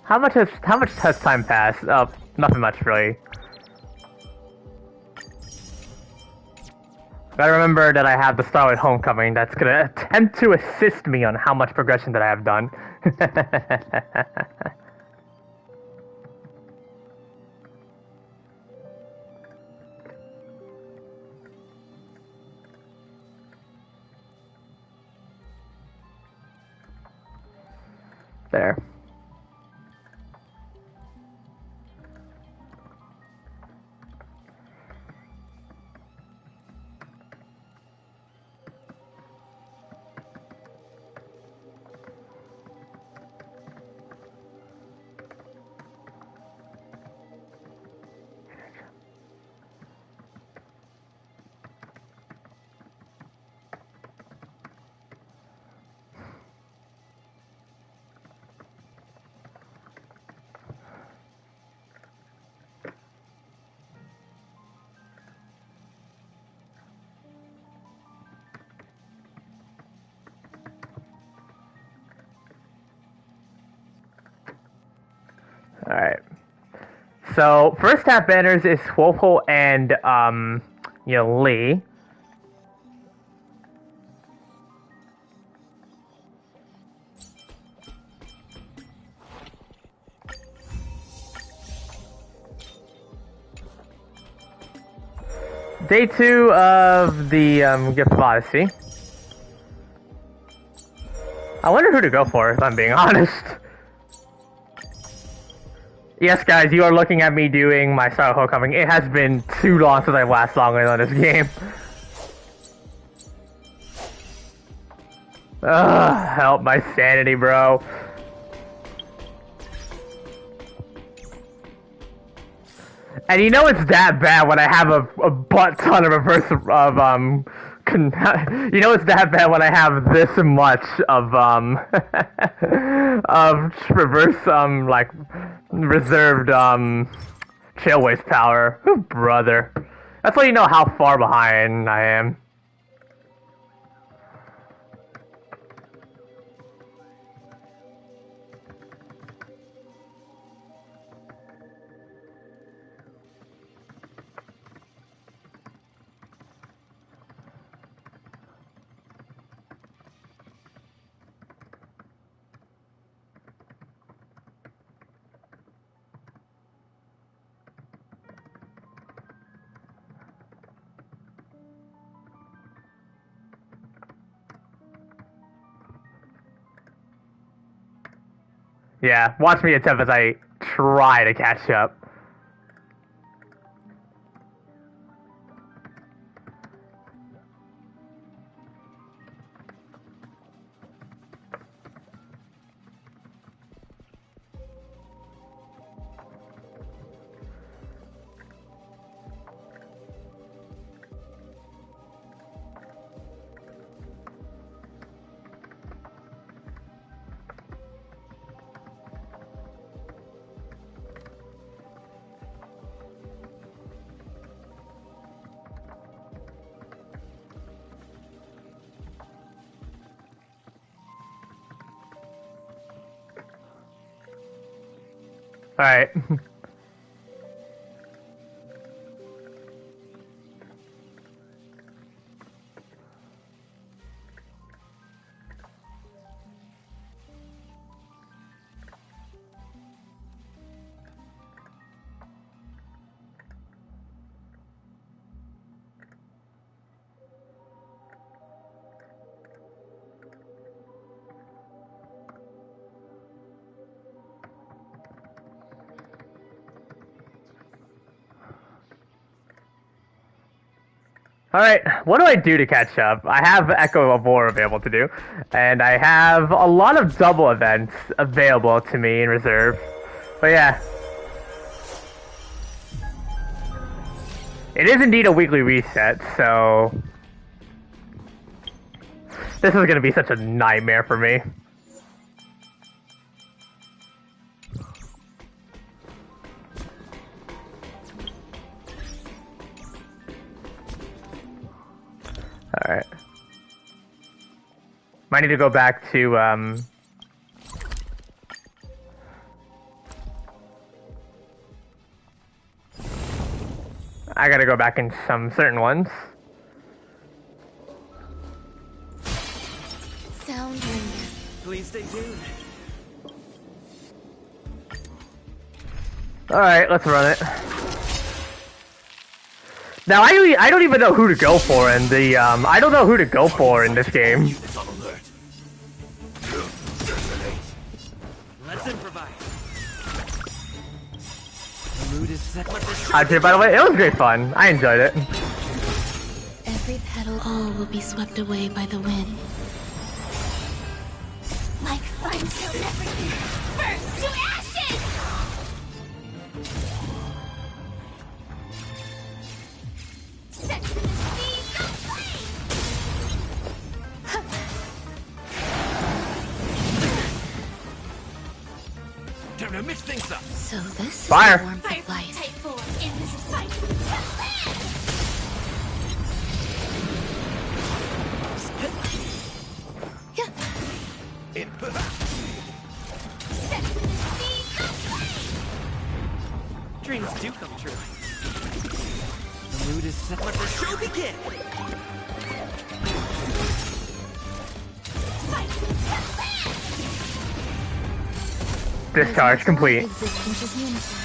How much has time passed? Oh, nothing much really. Gotta remember that I have the Starlight Homecoming that's gonna attempt to assist me on how much progression that I have done. There. Alright. So, first half banners is Luofu and, Yunli. Day 2 of the, Gift of Odyssey. I wonder who to go for, if I'm being honest. Yes, guys, you are looking at me doing my Starlight Homecoming. It has been too long since I've last longer on this game. Ugh, help my sanity, bro. And you know it's that bad when I have a butt ton of reverse of you know it's that bad when I have this much of of reverse like reserved trailways power. Ooh, brother. That's why you know how far behind I am. Yeah, watch me attempt as I try to catch up. Alright. Alright, what do I do to catch up? I have Echo of War available to do, and I have a lot of double events available to me in reserve. But yeah. It is indeed a weekly reset, so... This is gonna be such a nightmare for me. I need to go back to, I gotta go back in some certain ones. Sound ring. Please stay tuned. Alright, let's run it. Now, I don't even know who to go for in the, I don't know who to go for in this game. Let's improvise. The mood is set. Actually, by the way, it was great fun. I enjoyed it. Every petal, all will be swept away by the wind. Like fun till everything burns to ashes! Set to the seas of flame! Time to mix things up. So this Fire. is the warmth of life. Type 4 in this fight. Set to the seas of flame! Dreams do come true. The mood is set. Let the show begin. Discharge complete. Existence is uniform.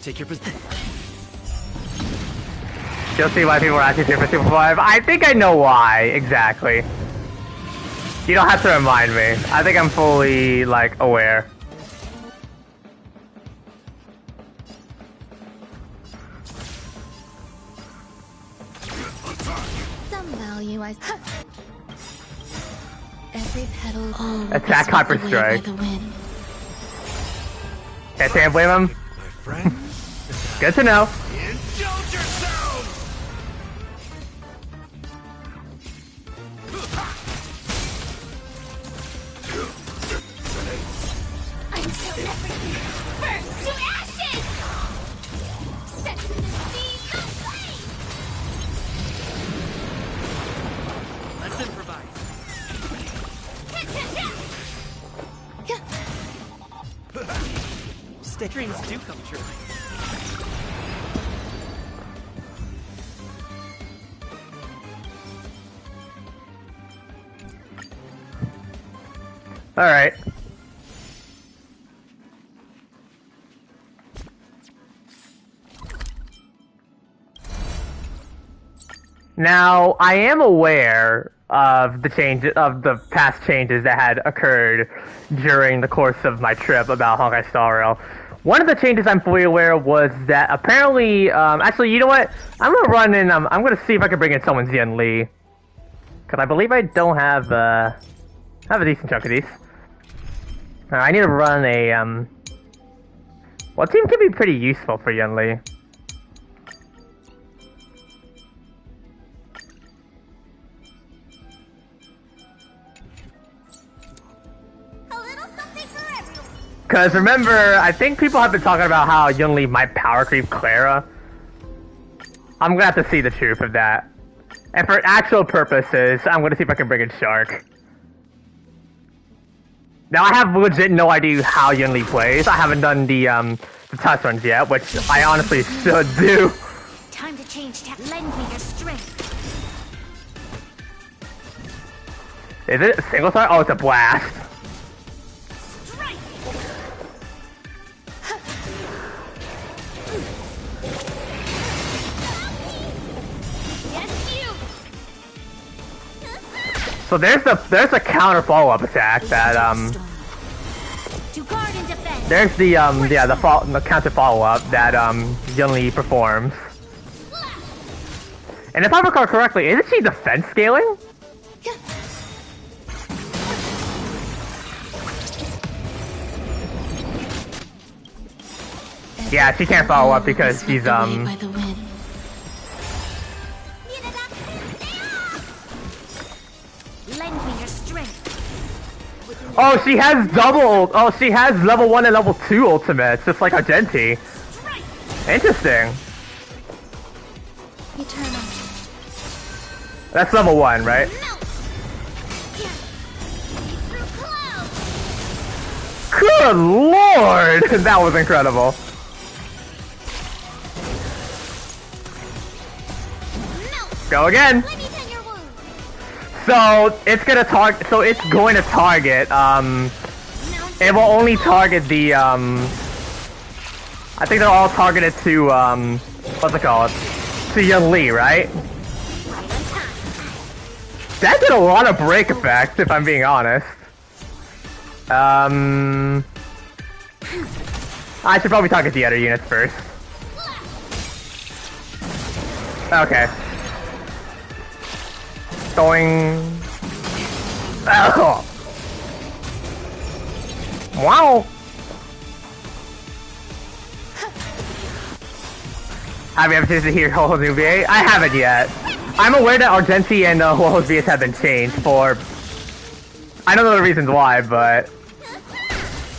Take your position. You'll see why people are actually here for Super 5. I think I know why, exactly. You don't have to remind me. I think I'm fully, like, aware. Some value I... Every petal, all will Attack be swept Hyper away Strike. by the wind. Can't blame him. My friend. Good to know. Indulge yourself. Until everything burns to ashes! Set to the seas of flame! Let's improvise. Stay. Dreams do come true. Alright. Now, I am aware of the past changes that had occurred during the course of my trip about Honkai Star Rail. One of the changes I'm fully aware of was that apparently, actually, you know what? I'm gonna run in, I'm gonna see if I can bring in someone's Yunli. Cause I believe I don't have a decent chunk of these. I need to run a, well, team can be pretty useful for Yunli. A little something for everyone. Because remember, I think people have been talking about how Yunli might power creep Clara. I'm gonna have to see the truth of that. And for actual purposes, I'm gonna see if I can bring in Shark. Now I have legit no idea how Yunli plays. I haven't done the test runs yet, which I honestly should do. Time to change tack. Lend me your strength. Is it a single star? Oh, it's a blast. Strike! Yes, you! So there's a counter follow-up attack that To guard and defend. there's the counter follow-up that Yunli performs. And if I recall correctly, isn't she defense scaling? Yeah, she can't follow up because she's By the wind. Lend me your strength. Oh, she has double. Oh, she has level 1 and level 2 ultimates, just like Argenti. Strike! Interesting. Eternal. That's level 1, right? Melt! Good lord! That was incredible. Go again. Let me tend your wound. So it's gonna target. So it's going to target. It will only target the. I think they're all targeted to. What's it called? To Yunli, right? That did a lot of break effects, if I'm being honest. I should probably target the other units first. Okay. Going. Oh. Wow. Have you ever seen the Hero New VA? I haven't yet. I'm aware that Argenti and Huoho's VAs have been changed for. I don't know the reasons why, but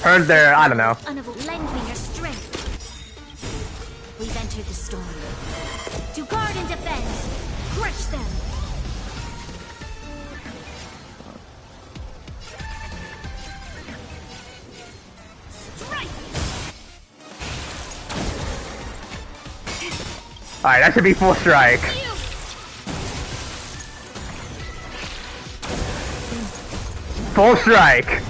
heard they're. I don't know. Lend me your strength. We've entered the storm. To guard and defend. Crush them. Alright, that should be full strike. Full strike.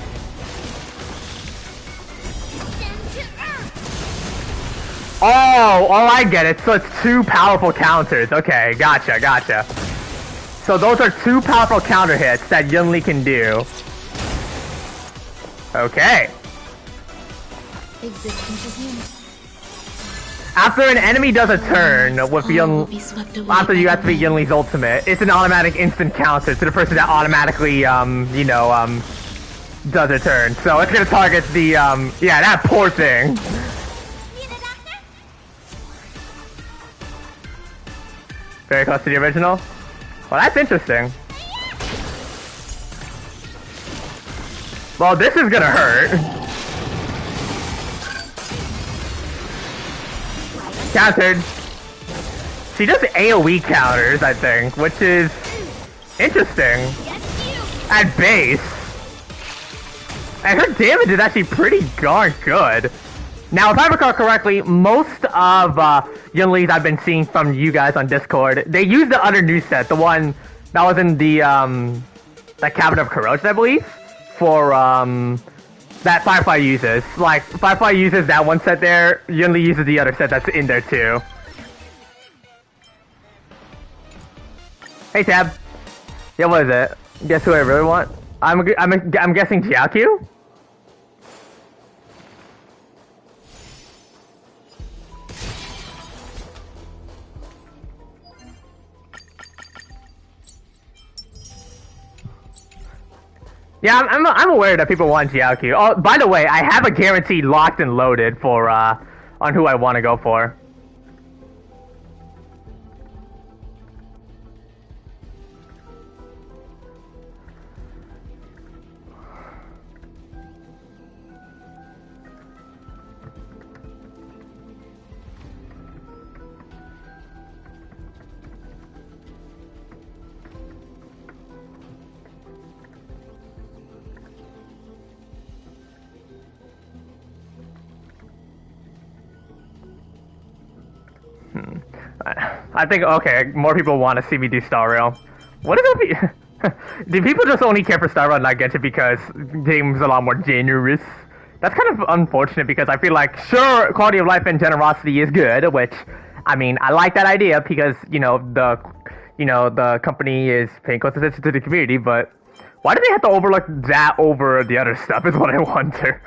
Oh, I get it. So it's two powerful counters. Okay, gotcha, gotcha. So those are two powerful counter hits that Yunli can do. Okay. After an enemy does a turn with after you activate Yunli's ultimate, it's an automatic instant counter to the person that automatically, does a turn. So it's gonna target the, yeah, that poor thing. Very close to the original. Well, that's interesting. Well, this is gonna hurt. Countered. She does AoE counters, I think, which is interesting. At base. And her damage is actually pretty darn good. Now, if I recall correctly, most of Yunli's I've been seeing from you guys on Discord, they use the other new set, the one that was in the that Cabinet of Corrosion, I believe, for that Firefly uses. Like, Firefly uses that one set there, Yunli uses the other set that's in there too. Hey Tab. Yeah, what is it? Guess who I really want? I'm guessing Jiaqiu? Yeah, I'm aware that people want Xiaoqiu. Oh, by the way, I have a guarantee locked and loaded for on who I want to go for. I think, okay, more people want to see me do Star Rail. What is it? Do people just only care for Star Rail and not get it because the game's a lot more generous? That's kind of unfortunate because I feel like, sure, quality of life and generosity is good, which, I mean, I like that idea because, the company is paying close attention to the community, but why do they have to overlook that over the other stuff is what I wonder.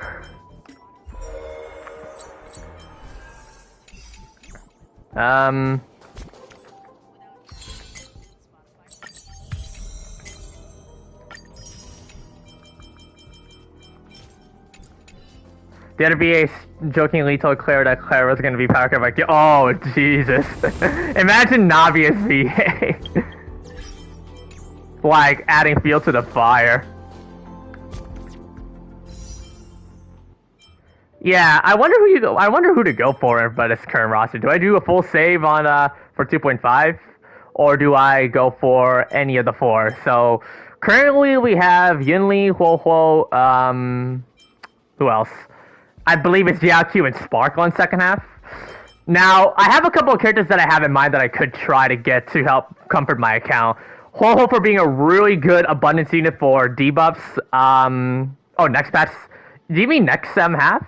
The other VA jokingly told Claire that Claire was going to be power cut. Like, oh, Jesus. Imagine Navi's VA. Like, adding fuel to the fire. Yeah, I wonder who to go for by this current roster. Do I do a full save on for 2.5, or do I go for any of the four? So currently we have Yunli, Huohuo, Who else? I believe it's Jiaqiu and Sparkle in second half. Now, I have a couple of characters that I have in mind that I could try to get to help comfort my account. Ho for being a really good abundance unit for debuffs. Oh, next patch. Do you mean next half?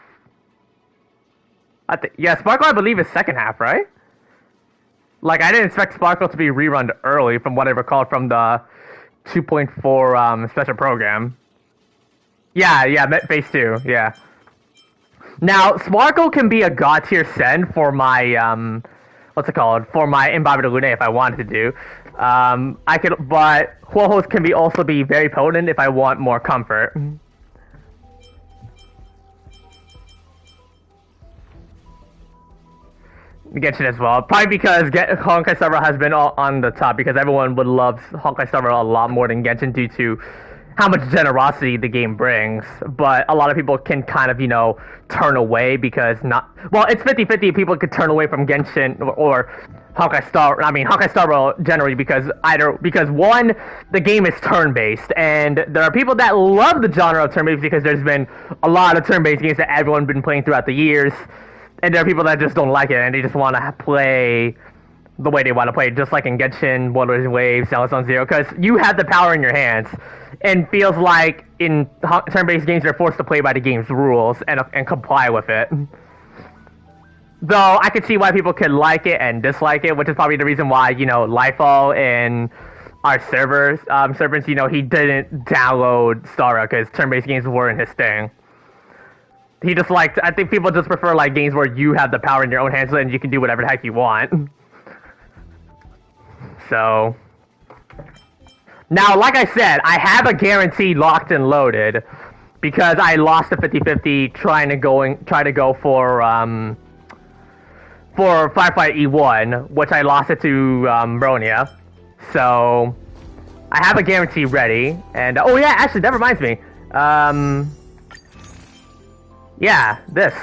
Yeah, Sparkle I believe is second half, right? Like, I didn't expect Sparkle to be rerun early from what I recall from the 2.4 special program. Yeah, phase 2, yeah. Now, Sparkle can be a god tier send for my, what's it called? For my Imbibe de Lune if I wanted to do. But Huohos can also be very potent if I want more comfort. Genshin as well. Probably because Honkai Star Rail has been on the top because everyone would love Honkai Star Rail a lot more than Genshin due to how much generosity the game brings. But a lot of people can kind of, turn away because it's 50-50. People could turn away from Genshin or Honkai Star Rail generally because one, the game is turn-based, and there are people that love the genre of turn-based because there's been a lot of turn-based games that everyone's been playing throughout the years. And there are people that just don't like it, and they just want to play the way they want to play, just like in Genshin, Wonders Waves, Zone Zero, because you have the power in your hands, and feels like in turn-based games you're forced to play by the game's rules and comply with it. Though I could see why people could like it and dislike it, which is probably the reason why Lifeall in our servers, he didn't download Star Rail because turn-based games weren't his thing. He just I think people just prefer games where you have the power in your own hands and you can do whatever the heck you want. So, now like I said, I have a guarantee locked and loaded because I lost a 50-50 trying to go for Firefight E1, which I lost it to Bronia. So, I have a guarantee ready, and oh yeah, actually that reminds me. Yeah, this.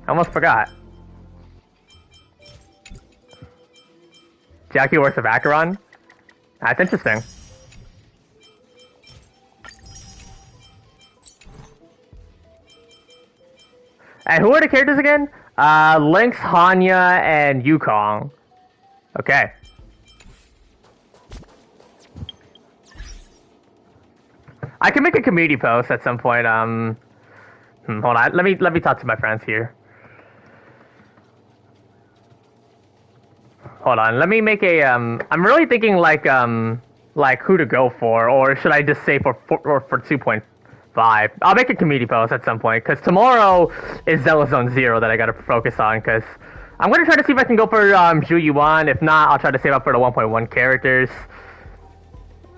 I almost forgot. Jackie works of Acheron? That's interesting. And who are the characters again? Lynx, Hanya, and Yukong. Okay. I can make a community post at some point, hold on, let me talk to my friends here. Hold on, let me make a, I'm really thinking like who to go for, or should I just say for 2.5? I'll make a community post at some point, because tomorrow is Zone Zero that I gotta focus on, because I'm gonna try to see if I can go for Zhu Yuan. If not, I'll try to save up for the 1.1 characters.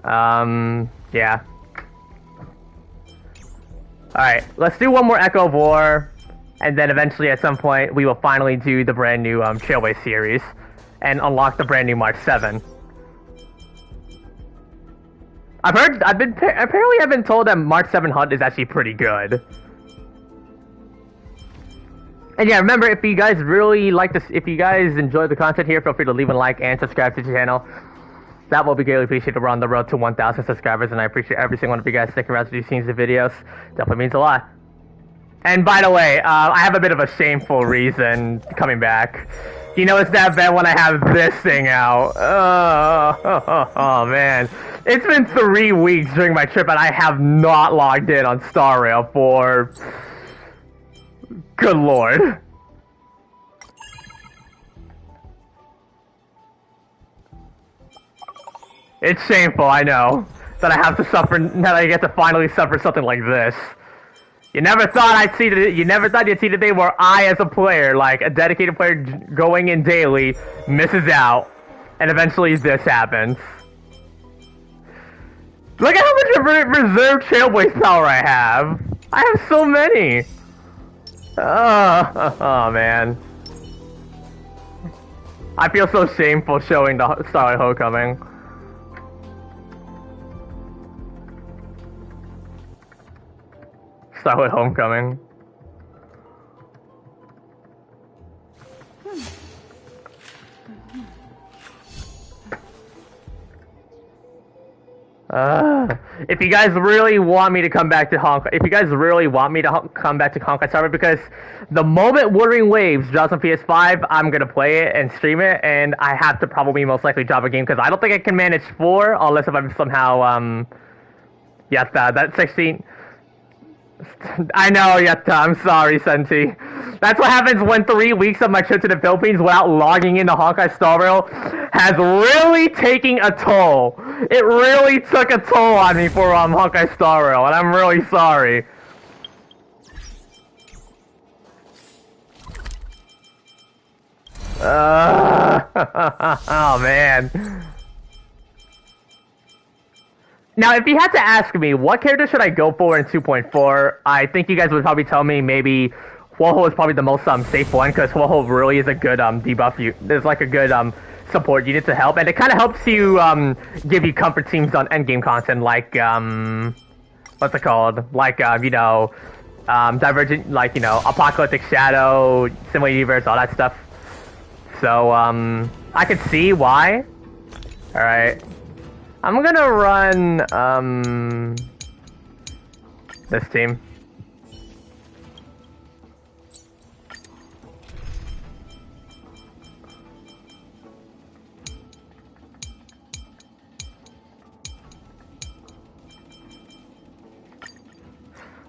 Yeah. Alright, let's do one more Echo of War, and then eventually at some point we will finally do the brand new Trailway series, and unlock the brand new March 7. Apparently I've been told that March 7 Hunt is actually pretty good. And yeah, remember, if you guys really like this, if you guys enjoy the content here, feel free to leave a like and subscribe to the channel. That will be greatly appreciated. We're on the road to 1,000 subscribers, and I appreciate every single one of you guys sticking around to do scenes and videos. Definitely means a lot. And by the way, I have a bit of a shameful reason coming back. It's that bad when I have this thing out. Oh, man. It's been 3 weeks during my trip, and I have not logged in on Star Rail for... Good lord. It's shameful, I know, that I have to suffer, that I get to finally suffer something like this. You never thought you'd see the day where I, as a player, like a dedicated player going in daily, misses out, and eventually this happens. Look at how much reserved Trailblaze power I have! I have so many! Oh man. I feel so shameful showing the Starlight Homecoming. Starlight Homecoming. if you guys really want me to come back to Honkai, if you guys really want me to come back to Honkai Star Rail, because the moment Wuthering Waves drops on PS5, I'm gonna play it and stream it, and I have to probably most likely drop a game because I don't think I can manage 4 unless if I'm somehow yes, that 16. I know, Yetta, I'm sorry, Senti. That's what happens when 3 weeks of my trip to the Philippines without logging into Honkai Star Rail has really taken a toll. It really took a toll on me for Honkai Star Rail, and I'm really sorry. Oh man. Now, if you had to ask me, what character should I go for in 2.4, I think you guys would probably tell me maybe Huoho is probably the most safe one, because Huoho really is a good debuff. There's like a good support unit to help, and it kind of helps you give you comfort teams on endgame content, like what's it called? Like you know, Divergent, like you know, Apocalyptic Shadow, Similar Universe, all that stuff. So I could see why. All right. I'm gonna run, this team.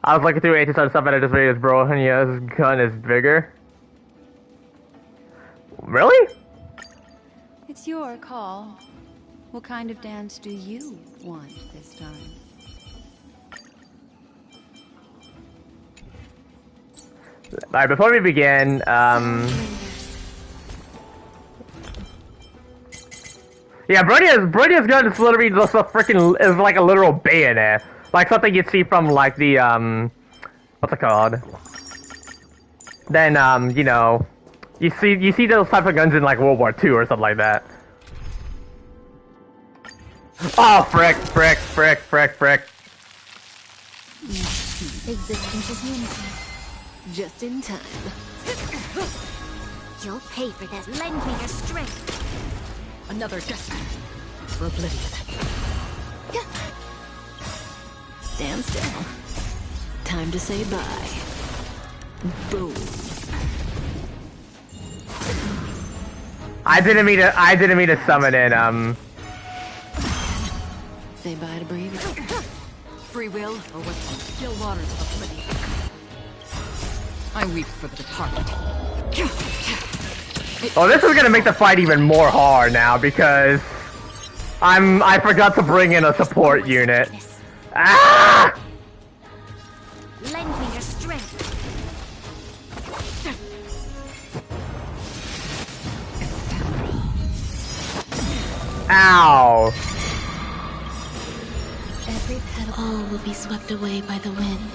I was looking through 18 stuff and I just realized bro, his gun is bigger. Really? It's your call. What kind of dance do you want this time? Alright, before we begin, yeah, Brodia's gun is literally just a freaking, is like a literal bayonet. Like something you'd see from like the, what's it called? Then, you know, you see those type of guns in like World War II or something like that. Oh, frick. Existence is unity. Just in time. You'll pay for this. Lend me your strength. Another destiny for oblivion. Stand still. Time to say bye. Boom. I didn't mean to summon in, Say bye to breathing. Free will, or what? Still waters of oblivion. I weep for the departed. Oh, this is gonna make the fight even more hard now because I forgot to bring in a support unit. Ah! Lend me your strength. Ow! Every petal, all will be swept away by the wind.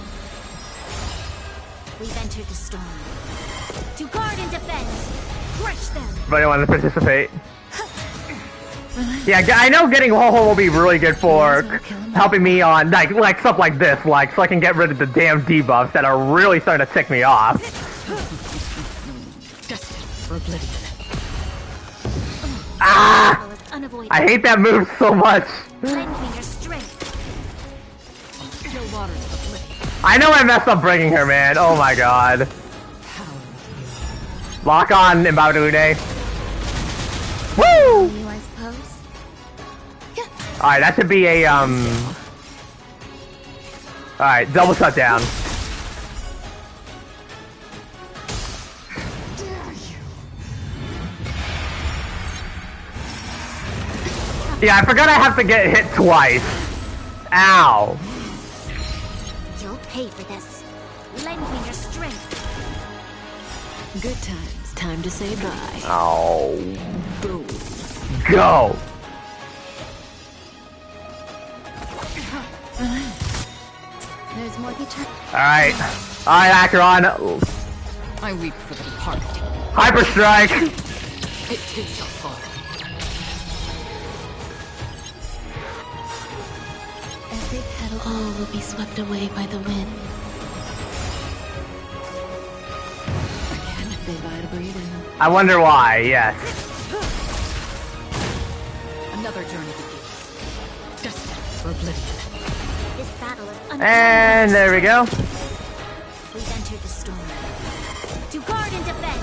We've entered the storm. To guard and defend. Crush them. Anybody want to participate? Yeah, I know getting Ho-Ho will be really good for helping me on, like stuff like this, like, so I can get rid of the damn debuffs that are really starting to tick me off. Ah! I hate that move so much. Lend me your strength. I know I messed up bringing her, man. Oh my god. Lock on Mbaudude. Woo! You, I suppose? Alright, that should be a, Alright, double shutdown. Yeah, I forgot I have to get hit twice. Ow. You'll pay for this. Lend me your strength. Good times. Time to say bye. Oh. Boom. Go. There's more return. Alright. Alright, Acheron. I weep for the departed. Hyper Strike. It too shall fall. Every petal, all will be swept away by the wind. Again, say bye to breathing. I wonder why, yes. Another journey begins. Destined for oblivion. And there we go. We've entered the storm. To guard and defend.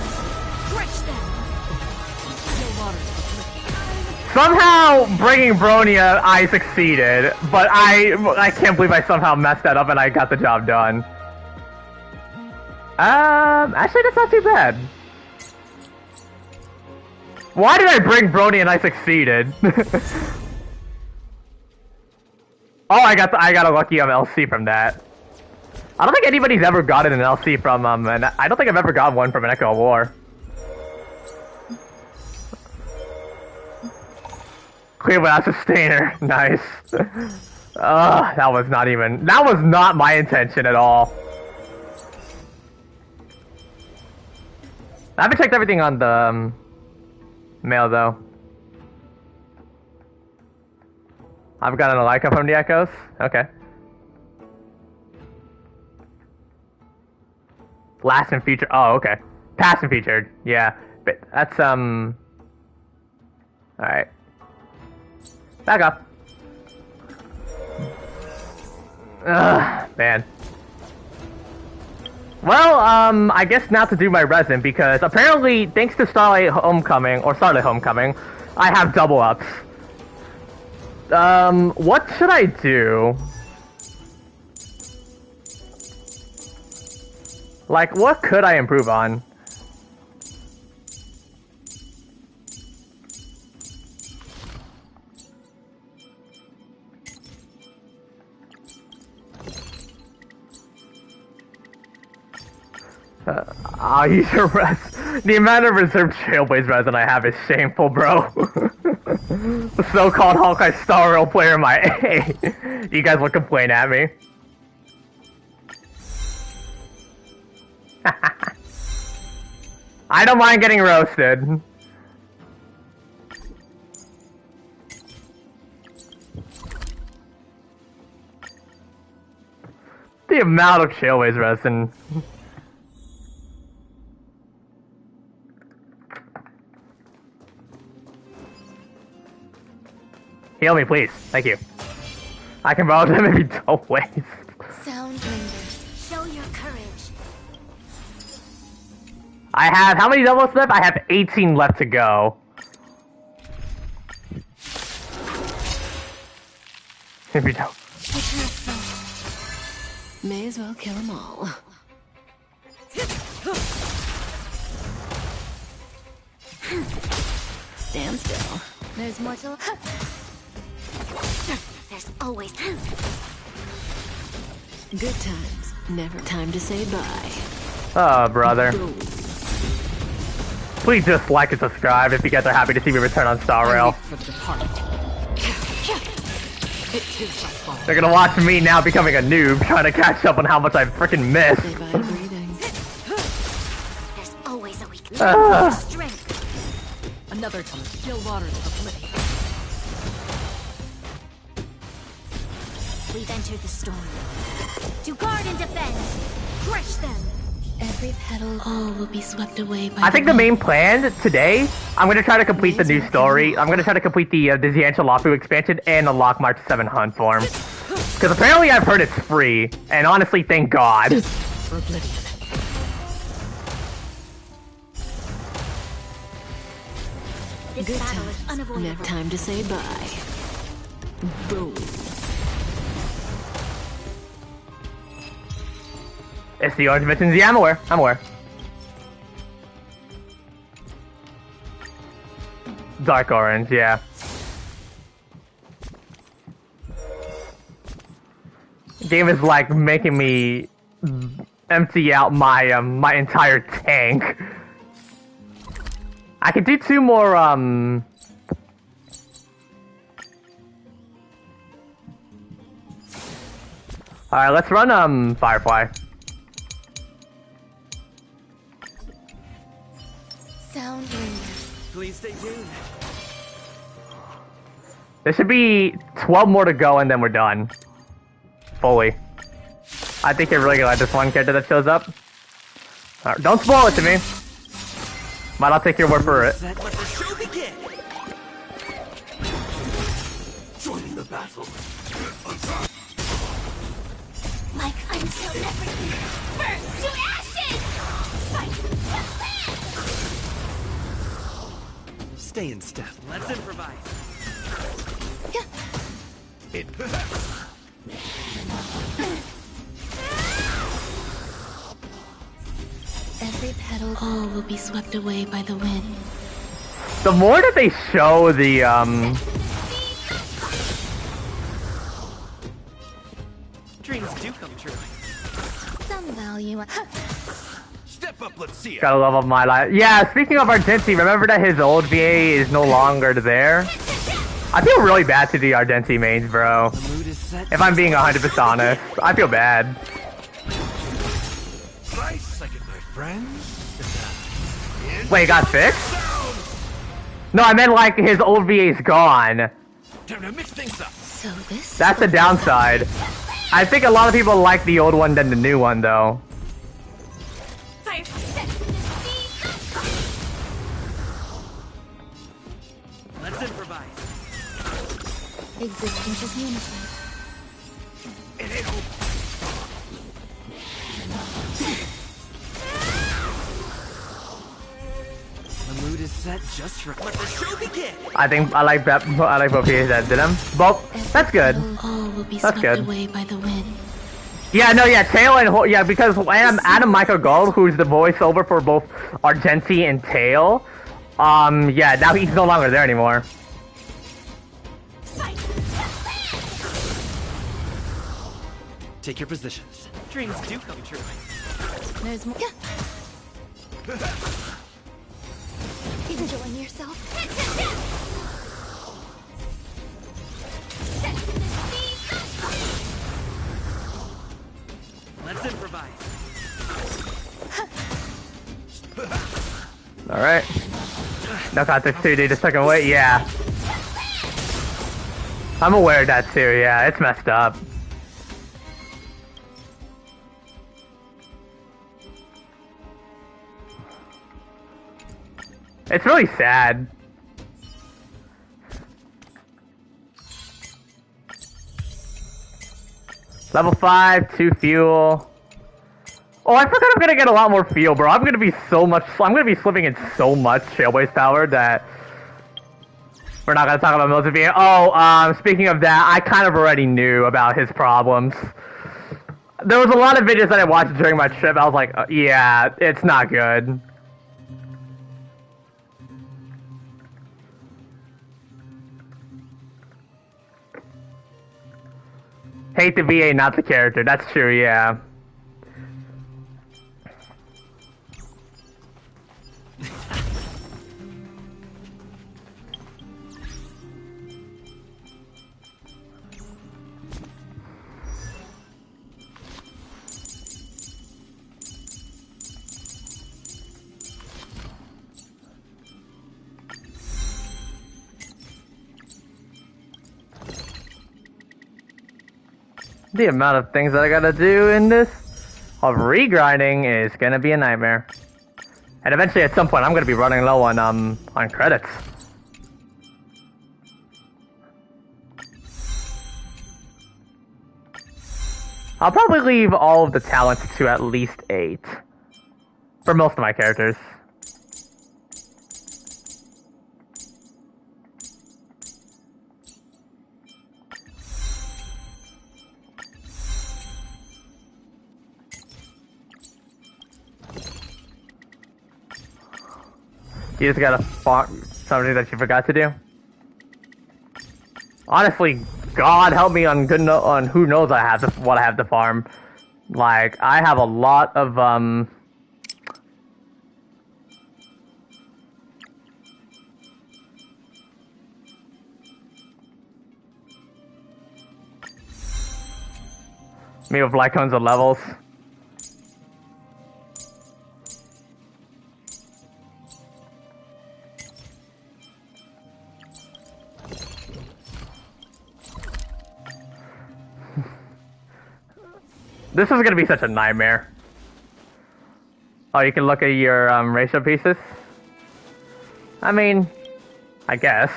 Crush them. Still waters to the flip. Somehow bringing Bronia, I succeeded, but I can't believe I somehow messed that up and I got the job done. Actually, that's not too bad. Why did I bring Brony and I succeeded? Oh, I got a lucky LC from that. I don't think anybody's ever gotten an LC from and I don't think I've ever got one from an Echo of War. Clear without sustainer, nice. That was not my intention at all. I haven't checked everything on the mail though. I've gotten a Leica from the Echoes. Okay. Last and featured. Oh, okay. Past and featured. Yeah. But that's All right. Back up. Ugh, man. Well, I guess now to do my resin, because apparently, thanks to Starlight Homecoming, I have double ups. What should I do? Like, what could I improve on? I'll use your rest. The amount of reserved Trailblaze resin I have is shameful, bro. The so-called Honkai Star Rail player in my A. You guys will complain at me. I don't mind getting roasted. The amount of Trailblaze resin. Heal me, please. Thank you. I can borrow them if you don't waste. Sound lingers. Show your courage. I have, how many doubles left? I have 18 left to go. If you don't. May as well kill them all. Stand still. There's more to... There's always... Good times. Never time to say bye. Oh, brother. Please just like and subscribe if you guys are happy to see me return on Star Rail. They're gonna watch me now becoming a noob, trying to catch up on how much I freaking missed. Say bye to breathing. There's always a weakness. Strength. Another time, still waters to the flip. We've entered the storm. To guard and defend. Crush them. Every petal, all will be swept away by I think the main plan today, I'm gonna try to complete the new story. I'm gonna try to complete the Xianzhou Luofu expansion and unlock March 7 hunt form. Because apparently I've heard it's free, and honestly, thank God. For oblivion. This Good battle is times. unavoidable. Never time to say bye. Boom. It's the orange missions. Yeah, I'm aware. I'm aware. Dark orange, yeah. Game is like making me empty out my my entire tank. I could do 2 more Alright, let's run Firefly. Sound lingers. Please stay tuned. There should be 12 more to go and then we're done. Fully. I think you're really gonna like this one character that shows up. Alright, don't spoil it to me. But I'll take your word for it. Let the show begin. Joining the battle. like until everything burns to ashes! Fight to live! Stay in step. Let's improvise. It. Every petal, all will be swept away by the wind. The more that they show the Dreams do come true. Some value. Step up, let's see it. gotta love of my life. Yeah, speaking of Argenti, remember that his old VA is no longer there? I feel really bad to the Argenti mains, bro. The mood is set. If I'm being 100% honest, I feel bad. Nice second, my friend. Wait, it got fixed? No, I meant like his old VA's gone. Time to mix things up. So this. That's the downside. I think a lot of people like the old one than the new one, though. Fire set to the Let's improvise. Existence is unity. It ain't over. The mood is set just right. Let the show begin. I think I like that. I like both VAs that did them. Both. That's good. All will be That's swept good. away by the wind. Yeah, no, yeah, Tail and yeah, because Adam Michael Gold, who's the voiceover for both Argenti and Tail, yeah, now he's no longer there anymore. Take your positions. Dreams do come true. There's more. Enjoying yourself? Let's improvise. Alright. Narcotics 2D the second way, yeah. I'm aware of that too, yeah, it's messed up. It's really sad. Level 5, 2 fuel. Oh, I forgot I'm gonna get a lot more fuel, bro. I'm gonna be slipping in so much Trailblaze power that we're not gonna talk about Military. Oh, speaking of that, I kind of already knew about his problems. There was a lot of videos that I watched during my trip. I was like, yeah, it's not good. Hate the VA, not the character. That's true, yeah. The amount of things that I gotta do in this of regrinding is gonna be a nightmare. And eventually at some point I'm gonna be running low on credits. I'll probably leave all of the talents to at least 8. For most of my characters. You just gotta farm something that you forgot to do. Honestly, God help me on on who knows what I have to farm. Like I have a lot of me with like tons of levels. This is gonna be such a nightmare. Oh, you can look at your ratio pieces? I mean, I guess.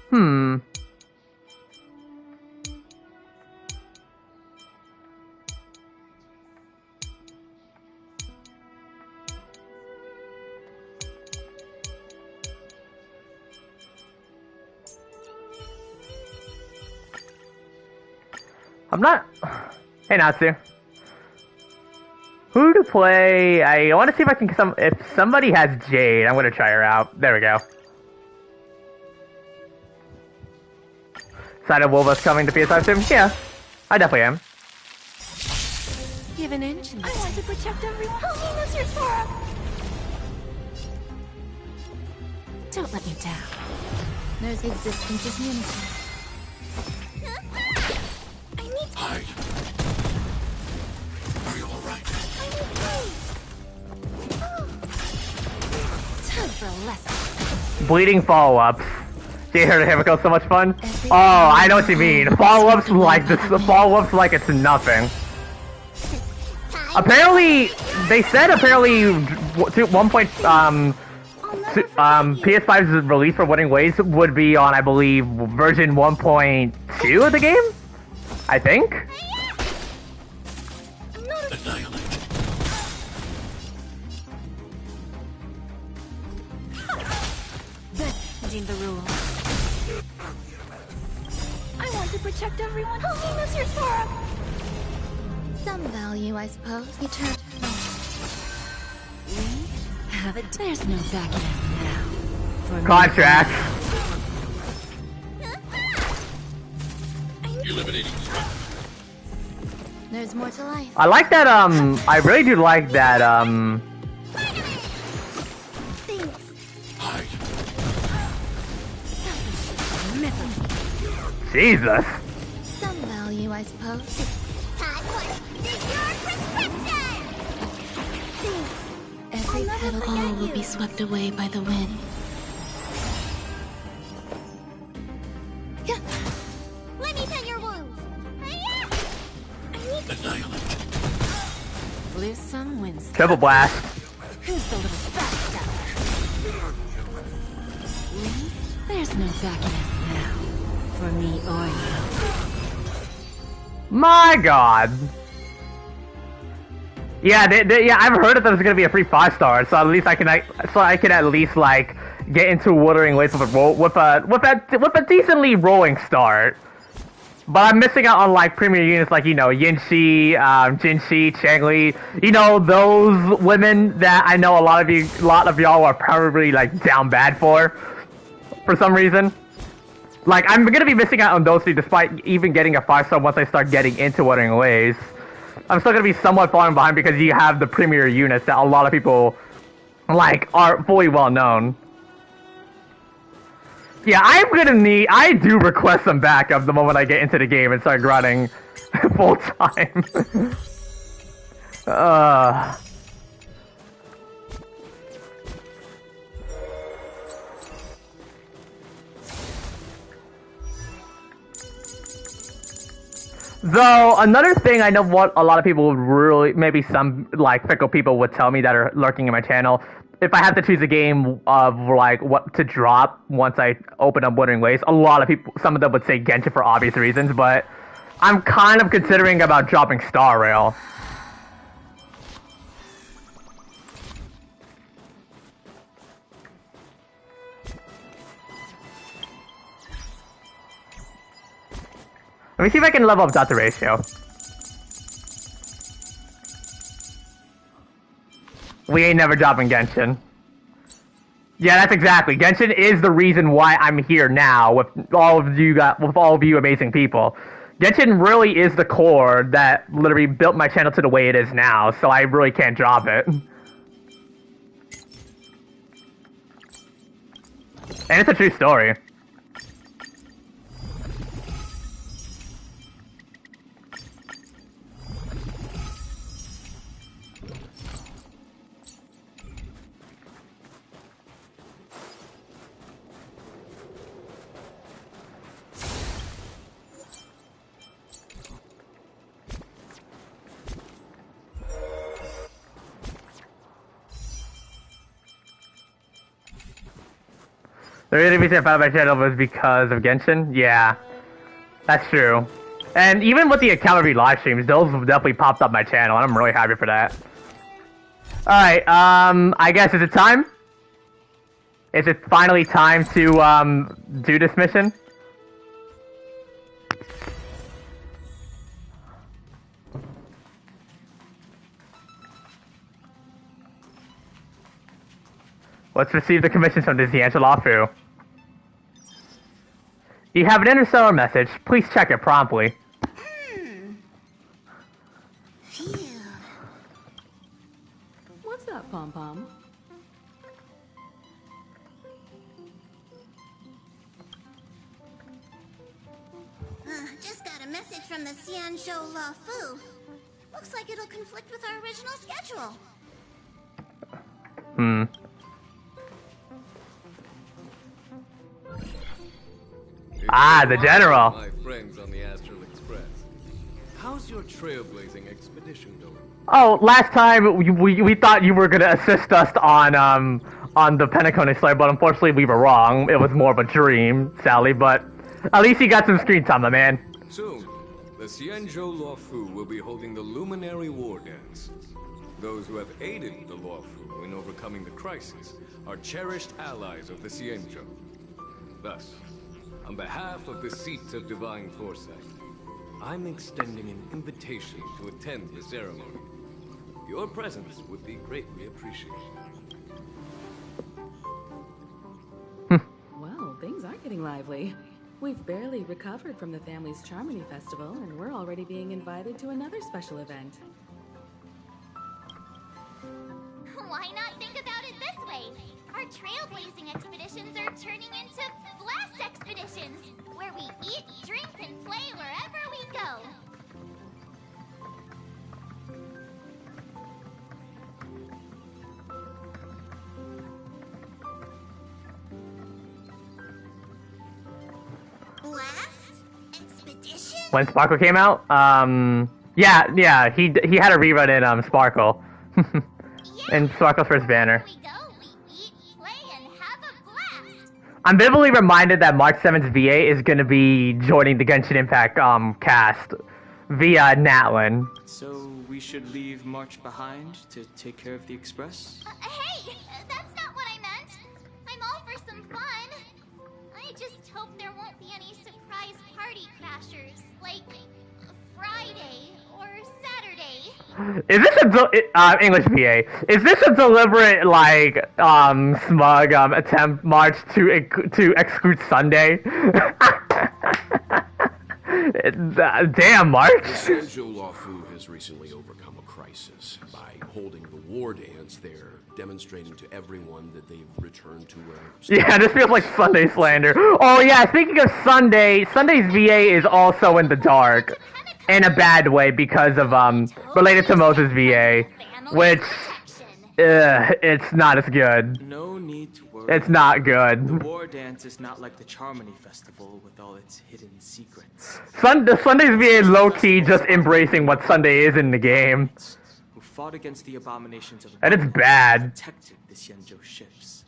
Hmm. I'm not... Hey, Natsu. Who to play? I want to see if I can... If somebody has Jade, I'm going to try her out. There we go. Side of Wolva's coming to PS5 soon? Yeah, I definitely am. Give an inch and I want to protect everyone. Help me, Mr. Sora. don't let me down. There's existence is unity. I need to... Hide. Are you alright? Time for a lesson. Bleeding follow-ups. See her Himiko's so much fun? Oh, I know what you mean. Follow-ups like this. Follow-ups like it's nothing. Apparently, they said PS5's release for Winning Ways would be on, I believe, version 1.2 of the game? I think? Annihilate. Bending the rules. I want to protect everyone. Help me, Mr. Sora. Some value, I suppose. You turned. We have it. There's no backing out now. For me. Contract. Eliminating threat. There's more to life. I like that, I really do like that, Thanks. Hide. Jesus. Some value, I suppose. Time one. Take your prescription. Thanks. Every I'll never petal forget all will you. be swept away by the wind. Let me tend your wounds. I need to... Annihilate. Lose some, win some. Triple blast. Who's the little backstabber? Lee? There's no backing out now. For me or you. My god. Yeah, yeah, I've heard that there's gonna be a free 5-star, so at least I can at least like get into Wuthering Waves with a decently rolling start. But I'm missing out on like premier units like, you know, Yinshi, Jinshi, Changli, you know, those women that I know a lot of y'all are probably like down bad for some reason. Like, I'm gonna be missing out on those two despite even getting a 5-star once I start getting into Wuthering Waves. I'm still gonna be somewhat falling behind because you have the premier units that a lot of people, like, are fully well known. Yeah, I do request some backup the moment I get into the game and start grinding full time. Though, another thing I know what a lot of people would really, maybe some, like, fickle people would tell me that are lurking in my channel, if I have to choose a game of, like, what to drop once I open up Wuthering Waves, a lot of people, some of them would say Genshin for obvious reasons, but I'm kind of considering about dropping Star Rail. Let me see if I can level up Data Ratio. We ain't never dropping Genshin. Yeah, that's exactly. Genshin is the reason why I'm here now with all of you amazing people. Genshin really is the core that literally built my channel to the way it is now, so I really can't drop it. And it's a true story. The reason we said found my channel was because of Genshin? Yeah. That's true. And even with the account live streams, those definitely popped up my channel, and I'm really happy for that. Alright, I guess, is it time? Is it finally time to, do this mission? Let's receive the commissions from the Xianzhou Luofu. You have an interstellar message. Please check it promptly. Phew. What's that, Pom Pom? Just got a message from the Xianzhou Luofu. Looks like it'll conflict with our original schedule. Ah, the general. My friends on the Astral Express. How's your trailblazing expedition going? Oh, last time we thought you were gonna assist us on the Pentacone Slayer, but unfortunately we were wrong. It was more of a dream, Sally. But at least you got some screen time, my man. Soon, the Xianzhou Luofu will be holding the Luminary War Dance. Those who have aided the Luofu in overcoming the crisis are cherished allies of the Xianzhou. Thus, on behalf of the Seat of Divine Foresight, I'm extending an invitation to attend the ceremony. Your presence would be greatly appreciated. Well, things are getting lively. We've barely recovered from the family's Charmony Festival, and we're already being invited to another special event. Why not think about it this way? Our trailblazing expeditions are turning into blast expeditions, where we eat, drink, and play wherever we go. Blast expedition? When Sparkle came out, yeah, he had a rerun in Sparkle, in Sparkle's first banner. We go, we eat, play, and have a blast. I'm vividly reminded that March 7th's VA is going to be joining the Genshin Impact cast via Natlin. So we should leave March behind to take care of the Express? Hey, that's not what I meant. I'm all for some fun. I just hope there won't be any surprise party crashers, like Friday or Saturday. Is this a English VA? Is this a deliberate smug attempt, March, to exclude Sunday? Damn, March. The Xianzhou Luofu has recently overcome a crisis. By holding the war dance, they're demonstrating to everyone that they've returned to Yeah, this feels like Sunday slander. Oh yeah, speaking of Sunday, Sunday's VA is also in the dark. In a bad way because of, related to Moses' VA. Which, it's not as good. No need to worry. It's not good. The war dance is not like the Charmony Festival with all its hidden secrets. The Sunday's VA is low-key just embracing what Sunday is in the game. Who fought against the abominations of And it's bad. protected the Xianzhou ships.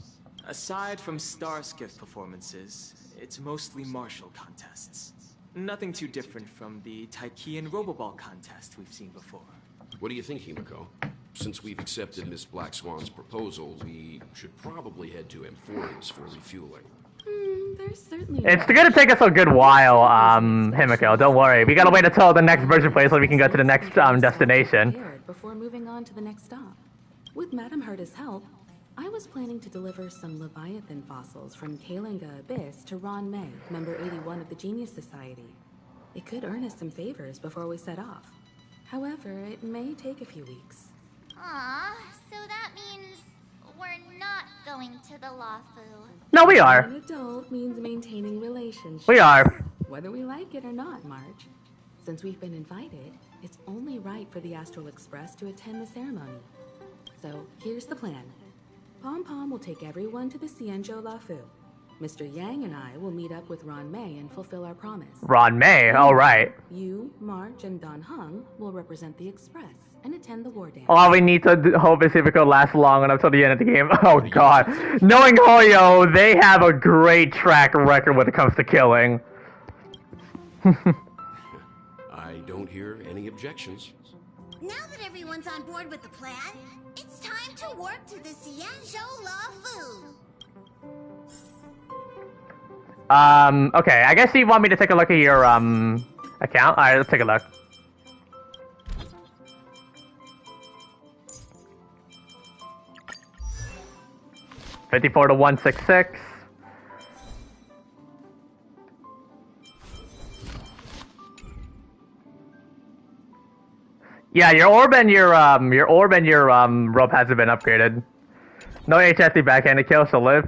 Aside from star skiff performances, it's mostly martial contests. Nothing too different from the Taiki and Roboball contest we've seen before. What do you think, Himiko? Since we've accepted Miss Black Swan's proposal, we should probably head to Amphorius for refueling. There's certainly... It's gonna take us a good while, Himiko, don't worry. We gotta wait until the next version plays so we can go to the next, destination. Before moving on to the next stop. With Madame Herta's help, I was planning to deliver some Leviathan fossils from Kalinga Abyss to Ron May, member 81 of the Genius Society. It could earn us some favors before we set off. However, it may take a few weeks. Aw, so that means we're not going to the Luofu. No, we are. An adult means maintaining relationships. We are. Whether we like it or not, March. Since we've been invited, it's only right for the Astral Express to attend the ceremony. So, here's the plan. Pom Pom will take everyone to the Xianzhou Luofu. Mr. Yang and I will meet up with Ron May and fulfill our promise. Ron May, alright. You, March, and Don Hung will represent the Express and attend the war dance. All we need to hope is if it could last long enough till the end of the game. Oh god. Knowing Hoyo, they have a great track record when it comes to killing. I don't hear any objections. Now that everyone's on board with the plan, it's time to work to the Xianzhou Luofu. Okay, I guess you want me to take a look at your, account? Alright, let's take a look. $54 to $166. Yeah, your orb and your rope hasn't been upgraded. No HSD backhanded kill, so live.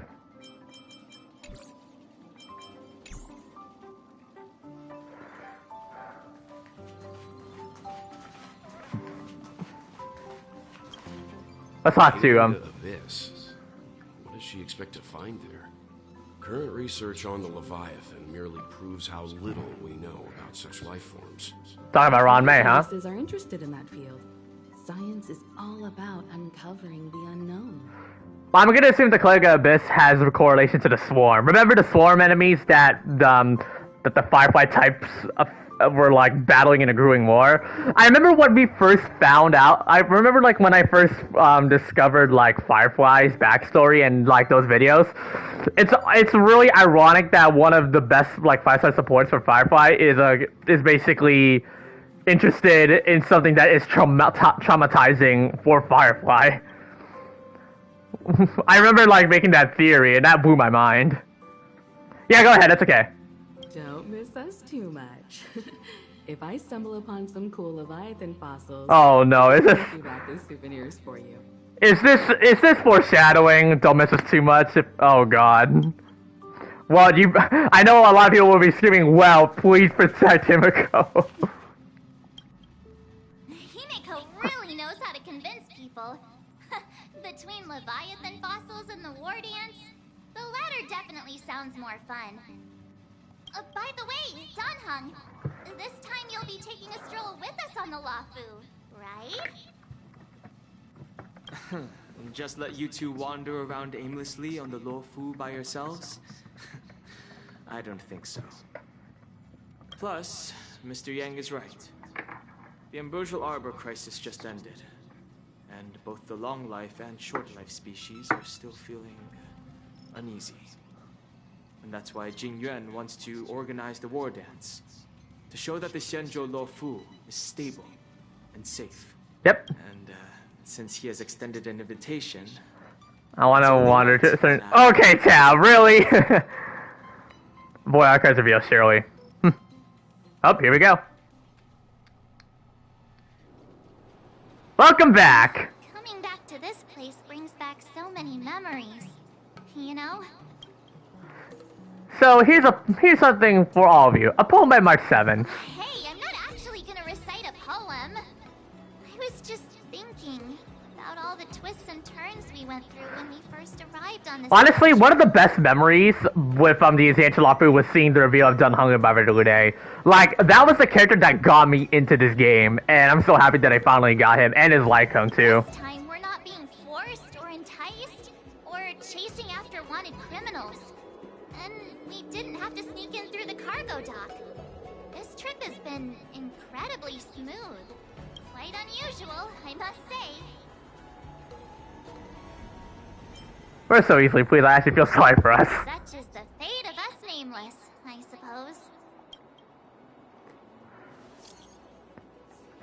Let's talk to Abyss. What does she expect to find there? Current research on the Leviathan merely proves how little we know about such life forms. Talking about Ron May, huh? Scientists are interested in that field. Science is all about uncovering the unknown. I'm gonna assume the Kalinga Abyss has a correlation to the Swarm. Remember the Swarm enemies that the Firefly types were like battling in a growing war? I remember when we first found out. I remember like when I first discovered like Firefly's backstory and like those videos. It's really ironic that one of the best like 5-star supports for Firefly is basically interested in something that is traumatizing for Firefly. I remember like making that theory and that blew my mind. Yeah, go ahead, that's okay. Don't miss us too much. If I stumble upon some cool Leviathan fossils, Oh no, is I'll this do back those souvenirs for you. is this foreshadowing? Don't miss us too much. Oh god. Well, I know a lot of people will be screaming, "Well, please protect Himiko." Himiko really knows how to convince people. Between Leviathan fossils and the war dance, the latter definitely sounds more fun. By the way, Danheng, this time you'll be taking a stroll with us on the Luofu, right? Just let you two wander around aimlessly on the Luofu by yourselves? I don't think so. Plus, Mr. Yang is right. The Ambrosial Arbor crisis just ended. And both the long life and short life species are still feeling uneasy. And that's why Jing Yuan wants to organize the war dance. To show that the Xianzhou Luofu is stable and safe. Yep. And since he has extended an invitation... I want to wander to... Okay, Tab, really? Boy, archives reveal Shirley. Oh, here we go. Welcome back! Coming back to this place brings back so many memories. You know? So here's something for all of you. A poem by Mark 7. Hey, I'm not actually gonna recite a poem. I was just thinking about all the twists and turns we went through when we first arrived on this. Honestly, one of the best memories with the Xianzhou Luofu was seeing the reveal of Danheng and Babadoode. Like, that was the character that got me into this game, and I'm so happy that I finally got him, and his Lycone too. This time we're not being forced or enticed or chasing after wanted criminals. And we didn't have to sneak in through the cargo dock. This trip has been incredibly smooth. Quite unusual, I must say. We're so easily pleased, I actually feel sorry for us. Such is the fate of us nameless, I suppose.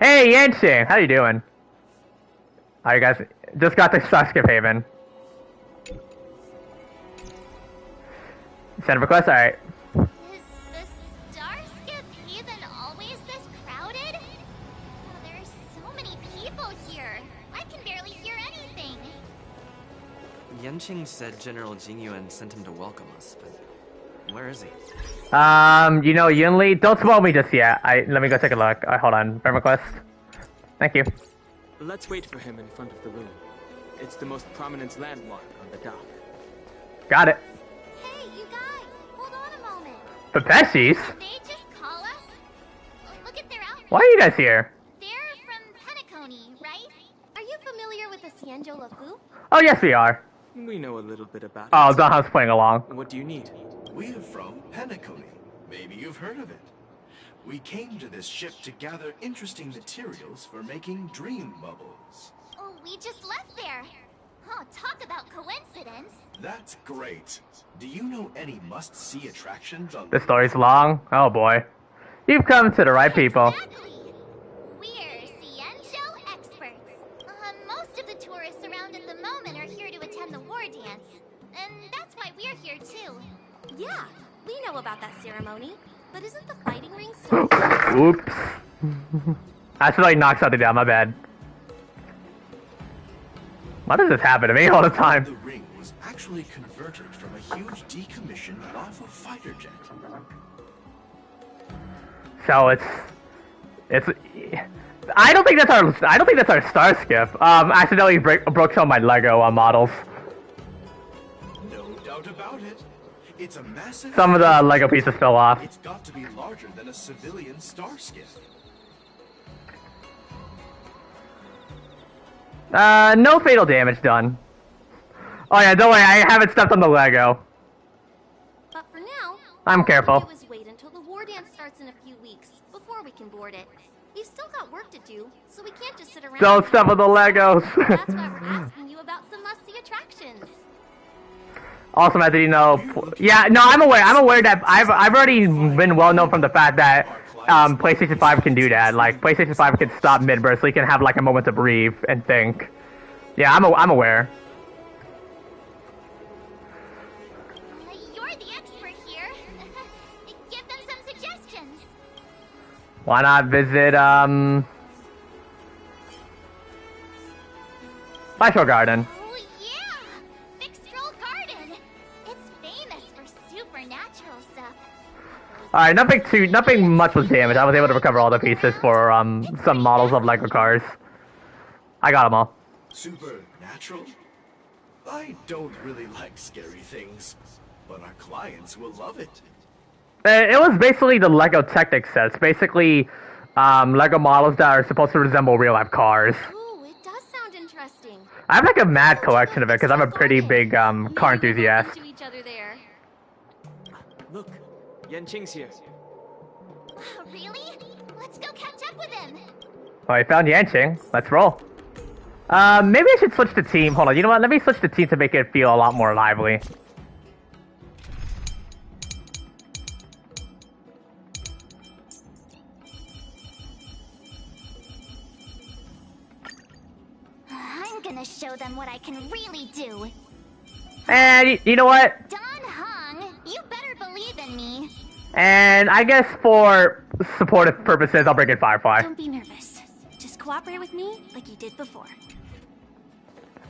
Hey, Yanxing, how you doing? Alright guys, just got to Starskip Haven. Send a request, alright. Is the Starskip Haven always this crowded? Oh, there's so many people here. I can barely hear anything. Yanqing said General Jingyuan sent him to welcome us, but where is he? You know, Yunli, don't spoil me just yet. Let me go take a look. Hold on, friend request. Thank you. Let's wait for him in front of the room. It's the most prominent landmark on the dock. Got it. Hey, you guys, hold on a moment. Pepeshis? Did they just call us? Look at their outfits. Why are you guys here? They're from Penacony, right? Xianzhou Luofu? Oh, yes, we are. We know a little bit about Oh, it. Don's playing along. What do you need? We're from Penacony. Maybe you've heard of it. We came to this ship to gather interesting materials for making dream bubbles. Oh, we just left there. Oh, talk about coincidence. That's great. Do you know any must-see attractions on This story's long. Oh boy. You've come to the right people. Exactly. We're Xianzhou experts. Most of the tourists around at the moment are here to attend the war dance. And that's why we're here too. Yeah, we know about that ceremony. But isn't the fighting ring still? Oops. I accidentally knocked something down, my bad. Why does this happen to me all the time? The ring was actually converted from a huge decommissioned Luofu fighter jet. So it's I don't think that's our star skip. Accidentally broke some of my Lego models. No doubt about it. It's a massive... Some of the Lego pieces fell off. It's got to be larger than a civilian star skip. No fatal damage done. Oh yeah, don't worry, I haven't stepped on the Lego. But for now, I'm all careful. we can do is wait until the war dance starts in a few weeks before we can board it. We've still got work to do, so we can't just sit around. Don't step on the Legos. That's why we're asking you about some must-see attractions. Also, Matthew, you know, yeah, no, I'm aware that I've already been well known from the fact that PlayStation 5 can do that. Like, PlayStation 5 can stop mid-burst, so you can have like a moment to breathe and think. Yeah, I'm aware. You're the expert here. Give them some suggestions. Why not visit Bishop Garden? Oh yeah, Big Stroll Garden. It's famous for supernatural stuff. Alright, nothing much was damaged. I was able to recover all the pieces for some models of Lego cars. I got them all. Supernatural? I don't really like scary things, but our clients will love it. It was basically the Lego Technic sets. Basically, Lego models that are supposed to resemble real-life cars. Ooh, it does sound interesting. I have like a mad collection of it because I'm a pretty big car enthusiast. To each other there. Look, Yanqing's here. Really? Let's go catch up with him. Oh, I found Yanqing. Let's roll. Maybe I should switch the team. Hold on, you know what? Let me switch the team to make it feel a lot more lively. I'm gonna show them what I can really do. And you know what? Don Hong, you better believe in me. And I guess for supportive purposes, I'll bring in Firefly. Don't be nervous. Just cooperate with me like you did before.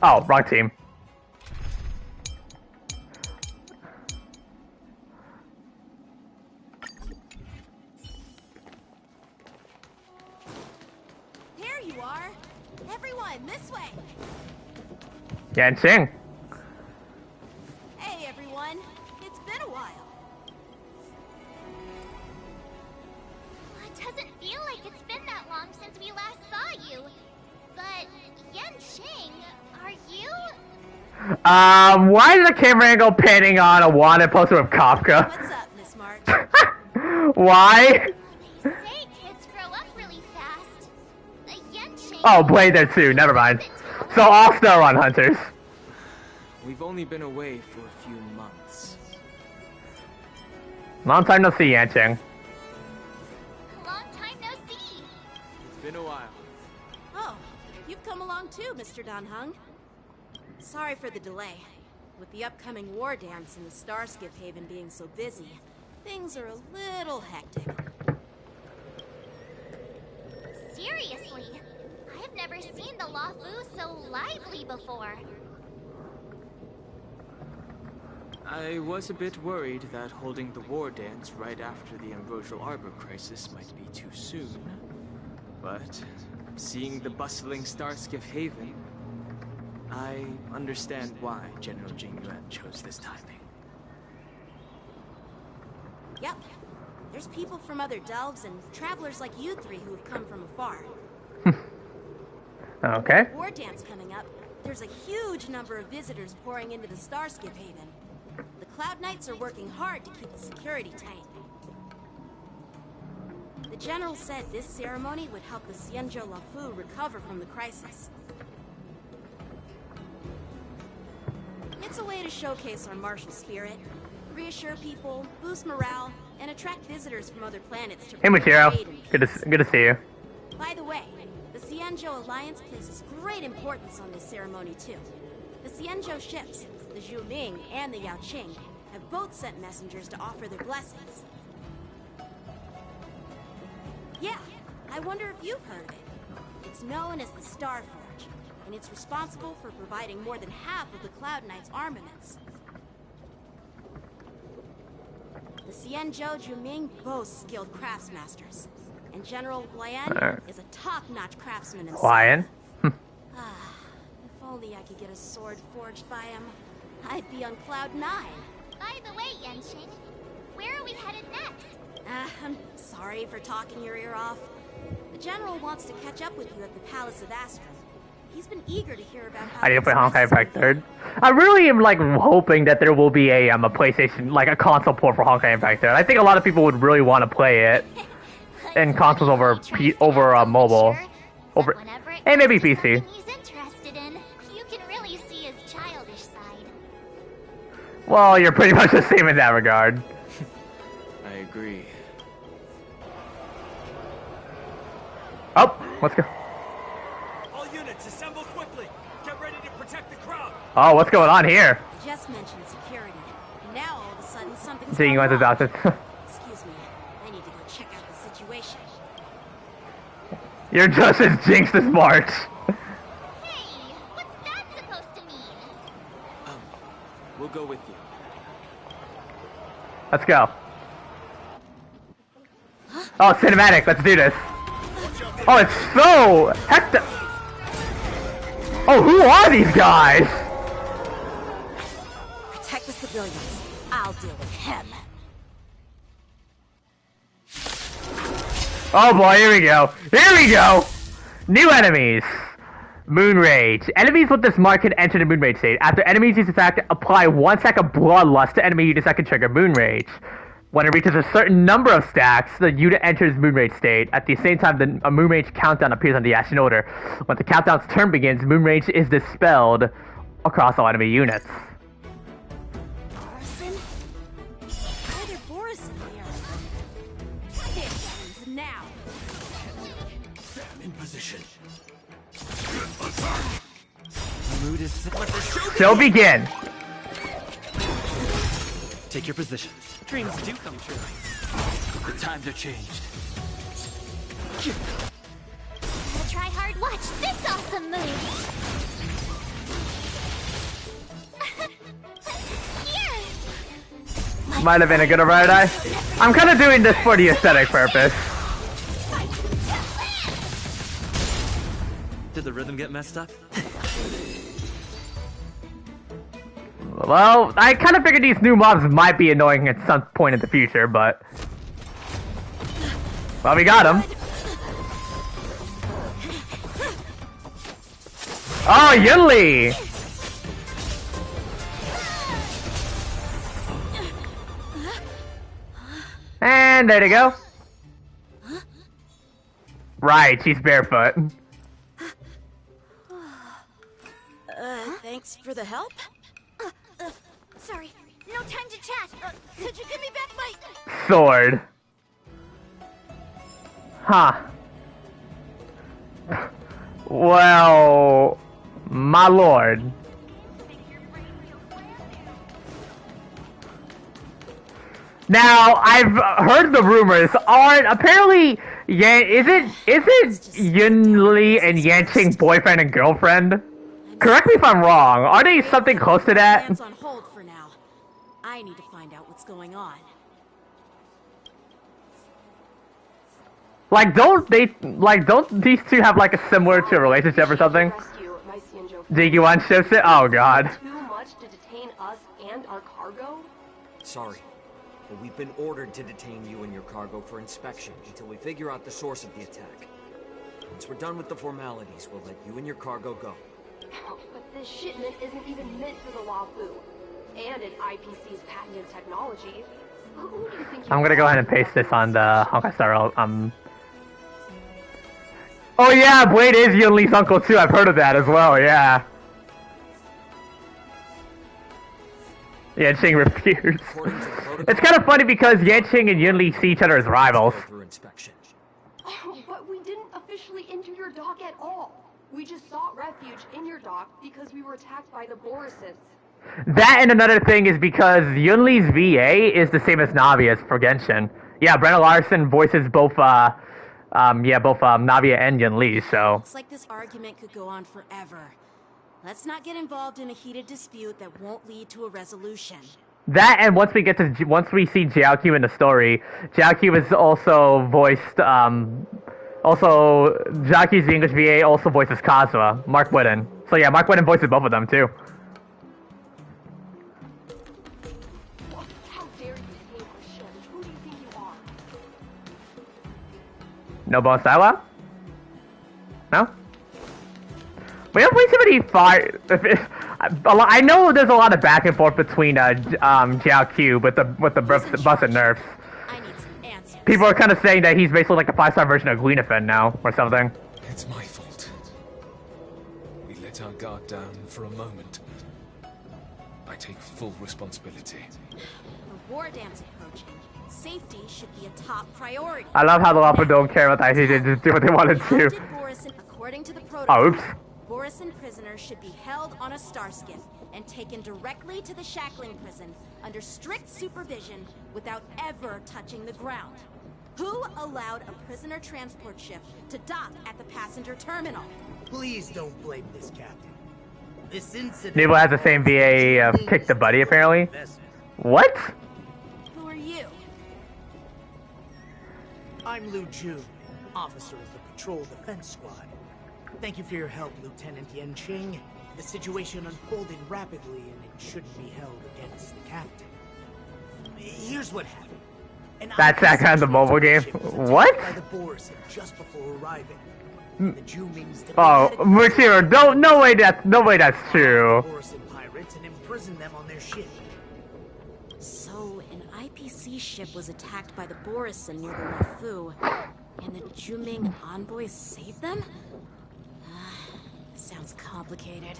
Oh, wrong team. There you are. Everyone, this way. Yanqing. Hey, everyone. It's been a while. It doesn't feel like it's been that long since we last saw you. But, Yanqing, are you? Why is the camera angle panning on a wanted poster with Kafka? What's up, Miss March? Why? They say kids grow up really fast. Yanqing. Oh, Blade there too, never mind. So all Star Run Hunters. We've only been away for a few months. Long time no see, Yanqing. Long time no see. It's been a while. Oh, you've come along too, Mr. Don Hung. Sorry for the delay. With the upcoming war dance and the Starskip Haven being so busy, things are a little hectic. Seriously, I've never seen the Luofu so lively before. I was a bit worried that holding the war dance right after the Ambrosial Arbor crisis might be too soon. But seeing the bustling Starskip Haven, I understand why General Jing Yuan chose this timing. Yep. There's people from other delves and travelers like you three who have come from afar. Okay. War dance coming up. There's a huge number of visitors pouring into the Starskip Haven. The Cloud Knights are working hard to keep the security tight. The General said this ceremony would help the Xianzhou Luofu recover from the crisis. It's a way to showcase our martial spirit, reassure people, boost morale, and attract visitors from other planets to Hey, Machiro. Good to see you. By the way, the Xianzhou Alliance places great importance on this ceremony too. The Xianzhou ships, the Zhuming and the Yaoqing, have both sent messengers to offer their blessings. Yeah, I wonder if you've heard of it. It's known as the Starforge, and it's responsible for providing more than half of the Cloud Knight's armaments. The Xianzhou Zhuming boasts skilled craftsmasters, and General Huayan is a top-notch craftsman himself. Huayan? If only I could get a sword forged by him, I'd be on Cloud 9. By the way, Yanqing, where are we headed next? I'm sorry for talking your ear off. The General wants to catch up with you at the Palace of Astrum. He's been eager to hear about how... I need to play Honkai Impact 3rd. I really am like hoping that there will be a PlayStation, like a console port for Honkai Impact 3rd. I think a lot of people would really want to play it in consoles over mobile, and maybe PC. He's interested in. You can really see his childish side. Well, you're pretty much the same in that regard. I agree. Oh, let's go. All units, assemble quickly. Get ready to protect the crowd. Oh, what's going on here? Just mentioned security. Now all of a sudden something's Seeing gone what's wrong. about it. Excuse me. I need to go check out the situation. You're just as jinxed as March. Hey, what's that supposed to mean? We'll go with you. Let's go. Oh, cinematic. Let's do this. Oh, it's so hectic. Oh, who are these guys? Protect the civilians. I'll deal with him. Oh boy, here we go. Here we go. New enemies. Moon Rage. Enemies with this mark can enter the Moon Rage state. After enemies use this act, apply 1 stack of Bloodlust to enemy units that can trigger Moon Rage. When it reaches a certain number of stacks, the unit enters Moon Rage state. At the same time, a Moon Rage countdown appears on the Ashen Order. When the countdown's turn begins, Moon Rage is dispelled across all enemy units. Borison? Why are there Borison here? It ends now. In position. The mood is sick. Let the show So begin. Take your position. Dreams do come true. The times have changed. I'll try hard. Watch this awesome move. Here. Might have been a good right. I'm kind of doing this for the aesthetic purpose. Did the rhythm get messed up? Well, I kind of figured these new mobs might be annoying at some point in the future, but... Well, we got them. Oh, Yunli! And there they go. Right, she's barefoot. Thanks for the help. Sorry, no time to chat. Could you give me back my... Sword. Huh. Well, my lord. Now, I've heard the rumors. Apparently, is it Yunli and Yanqing boyfriend and girlfriend? Correct me if I'm wrong. Are they something close to that? Hands on hold for now. I need to find out what's going on. Like, don't these two have like a similar to a relationship or something? Diggy one ships it? Oh god. Too much to detain us and our cargo? Sorry, but we've been ordered to detain you and your cargo for inspection until we figure out the source of the attack. Once we're done with the formalities, we'll let you and your cargo go. But this shipment isn't even meant for the Luofu. And it's IPC's patented technology. Who do you think I'm gonna go ahead and paste this on the Honkai Star Rail. Oh yeah, Blade is Yunli's uncle too. I've heard of that as well. Yeah. Yanqing refused. It's kind of funny because Yanqing and Yunli see each other as rivals. Oh, but we didn't officially enter your dock at all. We just sought refuge in your dock because we were attacked by the Borisons. That and another thing is because Yunli's VA is the same as Navia's for Genshin. Yeah, Brenna Larson voices both, both Navia and Yunli, so... Looks like this argument could go on forever. Let's not get involved in a heated dispute that won't lead to a resolution. That and once we see Jiaoqiu in the story, Jiaoqiu is also voiced, Jiaoqiu's the English VA also voices Kazuha, Mark Whitten. So yeah, Mark Whitten voices both of them too. How dare you detain our ship? Who do you think you are? No bonus dialogue? No? We have way too many fire. I know there's a lot of back and forth between Jiaoqiu with the bus and nerfs. I need some answers. People are kind of saying that he's basically like a 5-star version of Gwynefen now, or something. It's my fault. We let our guard down for a moment. I take full responsibility. The war dance approaching. Safety should be a top priority. I love how the Luofu don't care about that. They just do what they want to do. According to the protocol, Oh, oops. Borisin prisoners should be held on a star skiff and taken directly to the shackling prison under strict supervision without ever touching the ground. Who allowed a prisoner transport ship to dock at the passenger terminal? Please don't blame this captain. This incident... Nebo has the same VA Kick the Buddy, apparently. What? Who are you? I'm Liu Jun, officer of the Patrol Defense Squad. Thank you for your help, Lieutenant Yanqing. The situation unfolded rapidly, and it shouldn't be held against the captain. Here's what happened. That's that kind of the mobile game. What? By the Boris just before arriving. The Jumings Oh, Mushiro, no way that's true. Borisin pirates and imprisoned them on their ship. So, an IPC ship was attacked by the Borisin near the Luofu, and the Juming envoys saved them? Sounds complicated.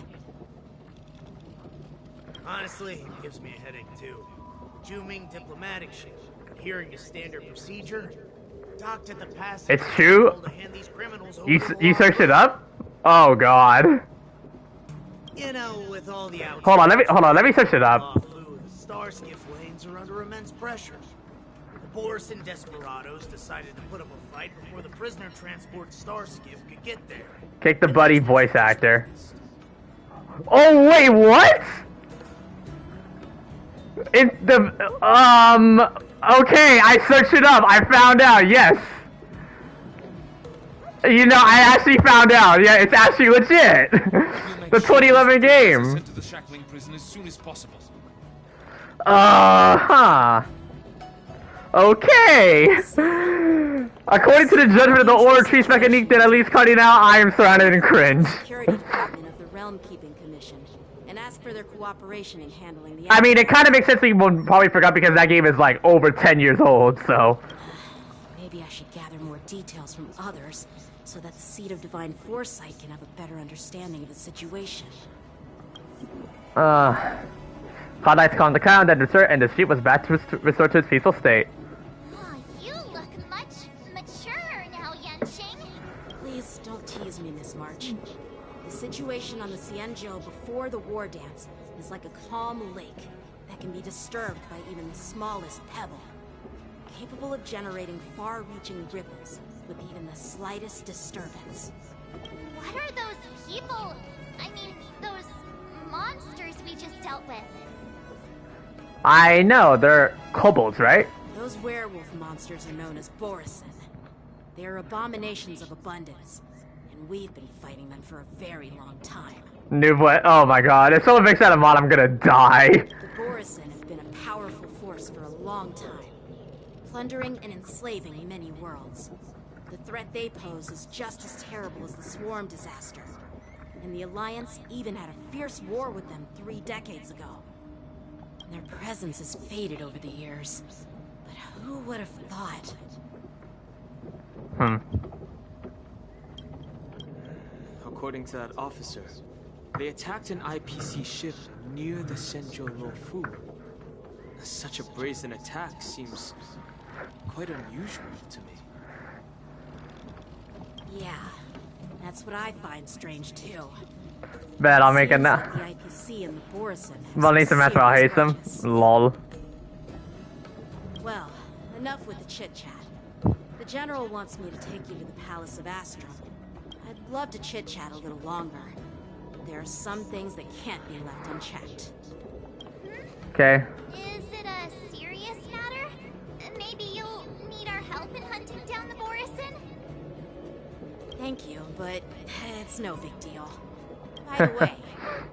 Honestly, it gives me a headache too. Juming diplomatic ship, adhering to standard procedure, docked at the passenger. It's true. You searched it up? Oh god. You know, with all the outside. Hold on, let me search it up. The star skiff lanes are under immense pressure. The Borisin desperados decided to put up a fight before the prisoner transport star skiff could get there. Kick the Buddy voice actor. Oh wait, what? It's the okay, I searched it up. I found out. Yes. You know, I actually found out. Yeah, it's actually legit. The 2011 game. Sent to the shackling prison as soon as possible. Okay. According to the judgment of the Order Trees Mechanique that at least cutting out, I am surrounded in cringe. Security Department of the Realm Keeping Commission, and ask for their cooperation in handling the. I mean, it kind of makes sense that you probably forgot because that game is like over 10 years old, so. Maybe I should gather more details from others, so that the Seed of Divine Foresight can have a better understanding of the situation. Contact calmed the crown, then desert, and the ship was back to restored to its peaceful state. You look much mature now, Yanqing. Please don't tease me, Miss March. The situation on the Xianzhou before the war dance is like a calm lake that can be disturbed by even the smallest pebble, capable of generating far-reaching ripples with even the slightest disturbance. What are those people? I mean, those monsters we just dealt with. I know, they're kobolds, right? Those werewolf monsters are known as Borisin. They are abominations of abundance, and we've been fighting them for a very long time. Oh my god, if someone makes that a mod, I'm gonna die. The Borisin have been a powerful force for a long time, plundering and enslaving many worlds. The threat they pose is just as terrible as the swarm disaster. and the Alliance even had a fierce war with them 3 decades ago. Their presence has faded over the years, but who would have thought? According to that officer, they attacked an IPC ship near the Xianzhou Luofu. Such a brazen attack seems quite unusual to me. Yeah, that's what I find strange too. Bet I'll make it now. The IPC and the Borison have Well, needs to match I hate them. Lol. Well, enough with the chit-chat. The General wants me to take you to the Palace of Astrum. I'd love to chit-chat a little longer, but there are some things that can't be left unchecked. Okay. Is it a serious matter? Maybe you'll need our help in hunting down the Borison? Thank you, but it's no big deal. By the way,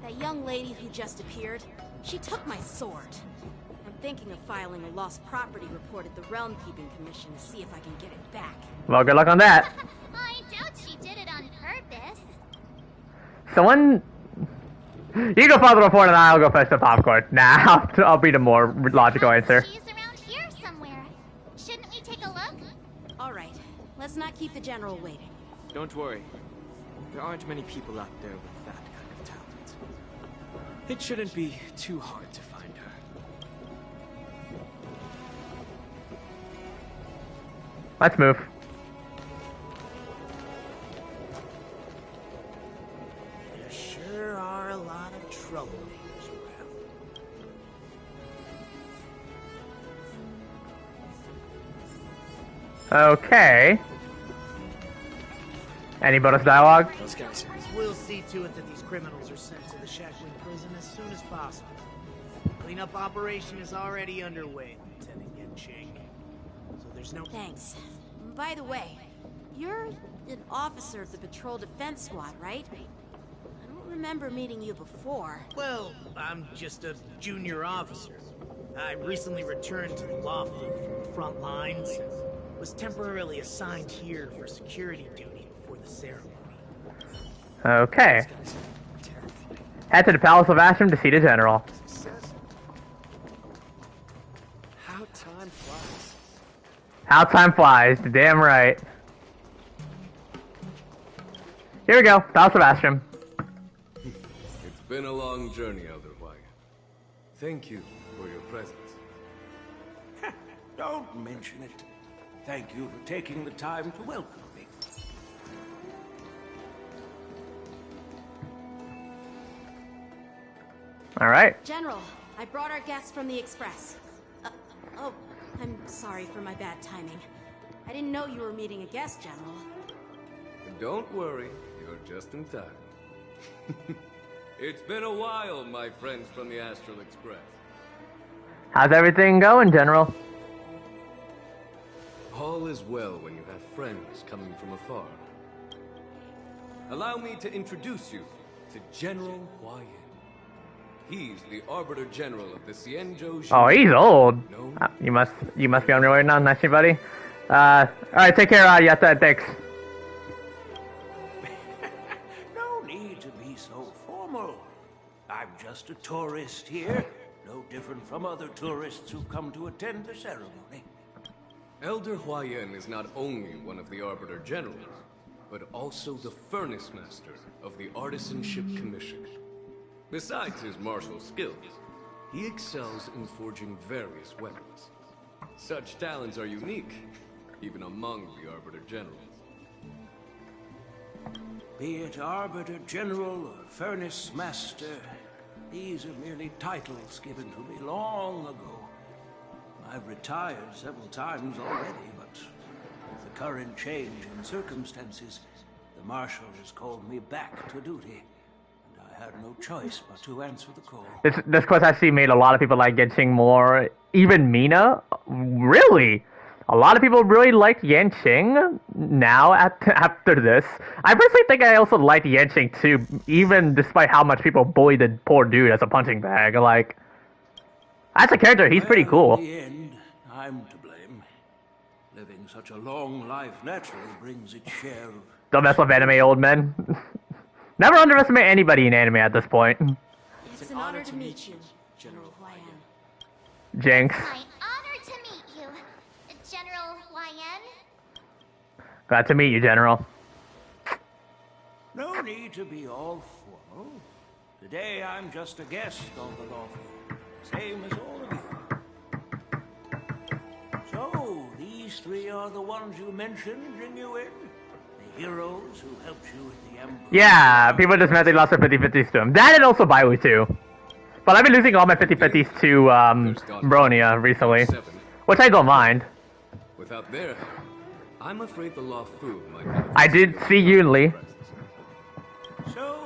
that young lady who just appeared, she took my sword. I'm thinking of filing a lost property report at the Realm Keeping Commission to see if I can get it back. Well, good luck on that. I doubt she did it on purpose. Someone... You go file the report and I'll go fetch the popcorn. Nah, I'll be the more logical answer. She's around here somewhere. Shouldn't we take a look? Alright, let's not keep the General waiting. Don't worry. There aren't many people out there with that kind of talent. It shouldn't be too hard to find her. Let's move. There sure are a lot of troublemakers around. Okay. Any bonus dialogue? Those guys. We'll see to it that these criminals are sent to the Shackling prison as soon as possible. Cleanup operation is already underway, Lieutenant Yanqing. So there's no... Thanks. By the way, you're an officer of the Patrol Defense Squad, right? I don't remember meeting you before. Well, I'm just a junior officer. I recently returned to the Luofu from the front lines and was temporarily assigned here for security duty before the ceremony. Okay. Head to the Palace of Astrum to see the General. How time flies. How time flies, damn right. Here we go, Palace of Astrum. It's been a long journey, Elder Hwai. Thank you for your presence. Don't mention it. Thank you for taking the time to welcome me. Alright. General, I brought our guests from the Express. Oh, I'm sorry for my bad timing. I didn't know you were meeting a guest, General. Don't worry, you're just in time. It's been a while, my friends from the Astral Express. How's everything going, General? All is well when you have friends coming from afar. Allow me to introduce you to General Hwai. He's the Arbiter General of the Xianzhou. Oh, he's old. You must be on your way now, nice buddy. Alright, take care, Yata, thanks. No need to be so formal. I'm just a tourist here, no different from other tourists who've come to attend the ceremony. Elder Hwai is not only one of the Arbiter Generals, but also the Furnace Master of the Artisanship Commission. Besides his martial skills, he excels in forging various weapons. Such talents are unique, even among the Arbiter Generals. Be it Arbiter General or Furnace Master, these are merely titles given to me long ago. I've retired several times already, but with the current change in circumstances, the Marshal has called me back to duty. I had no choice but to answer the call. This quest I see made a lot of people like Yanqing more. Even Mina? Really? A lot of people really liked Yanqing now after this. I personally think I also liked Yanqing too, even despite how much people bullied the poor dude as a punching bag. Like, as a character, he's pretty cool. In the end, I'm to blame. Living such a long life naturally brings its share of... Don't mess with anime old men. Never underestimate anybody in anime at this point. It's an honor to meet you, General Huayan. Jinx. My honor to meet you, General Huayan. Glad to meet you, General. No need to be all formal. Today I'm just a guest on the Luofu, same as all of you. So, these three are the ones you mentioned, Jinyuin? The heroes who helped you with the Emperor? Yeah, people just meant they lost their 50-50s to him. That and also Baiwu too. But I've been losing all my 50-50s to Bronia recently, which I don't mind. Without their help, I'm afraid the Luofu might be... I did see Yunli. So,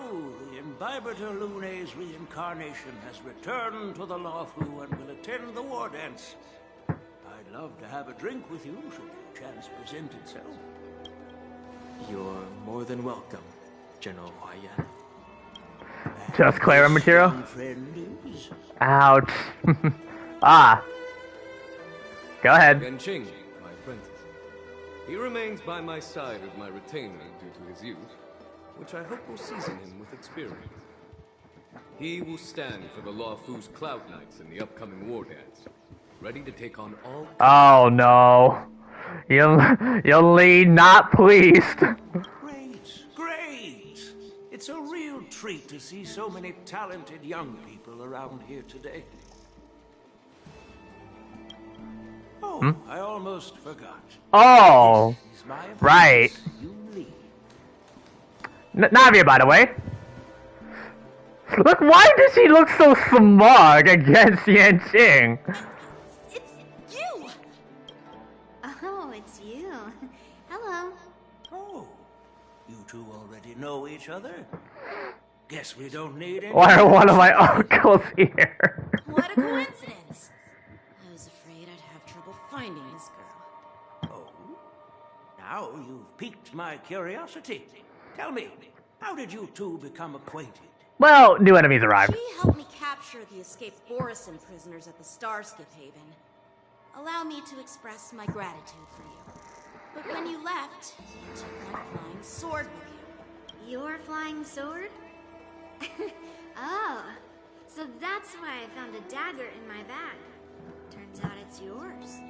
the Imbibitor Lune's reincarnation has returned to the Luofu and will attend the war dance. I'd love to have a drink with you should the chance present itself. You're more than welcome, General Huayan. Just Clara material? Ouch. Ah. Go ahead. Yanqing, my apprentice. He remains by my side as my retainer due to his youth, which I hope will season him with experience. He will stand for the Luofu's Cloud Knights in the upcoming war dance, ready to take on all... Oh no. Yunli not pleased. Great! It's a real treat to see so many talented young people around here today. Oh, I almost forgot. Oh, right. Navia, by the way. Look, why does she look so smug against Yanqing? It's you! Oh, it's you. Hello. Oh, you two already know each other? Guess we don't need any... Why are one of my uncles here? What a coincidence. I was afraid I'd have trouble finding this girl. Oh? Now you've piqued my curiosity. Tell me, how did you two become acquainted? Well, new enemies arrived. She helped me capture the escaped Borisin prisoners at the Starskip Haven. Allow me to express my gratitude for you. But when you left, you took my flying sword with you. Your flying sword? Oh, so that's why I found a dagger in my bag. Turns out it's yours.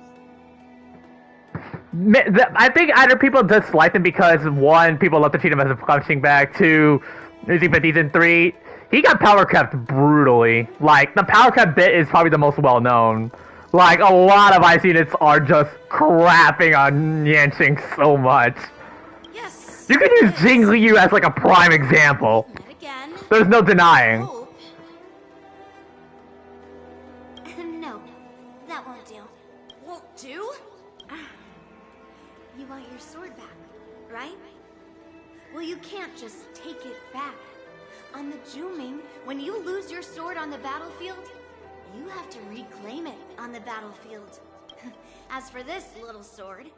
I think either people dislike him because, one, people love to treat him as a punching bag, two, using 50s, and three, he got power crept brutally. Like, the power crept bit is probably the most well-known. Like, a lot of IC units are just crapping on Yanqing so much. Yes. You could use Jing Liu as like a prime example. There's no denying. No, that won't do. Won't do? You want your sword back, right? Well, you can't just take it back. On the Juming, when you lose your sword on the battlefield, you have to reclaim it on the battlefield. As for this little sword,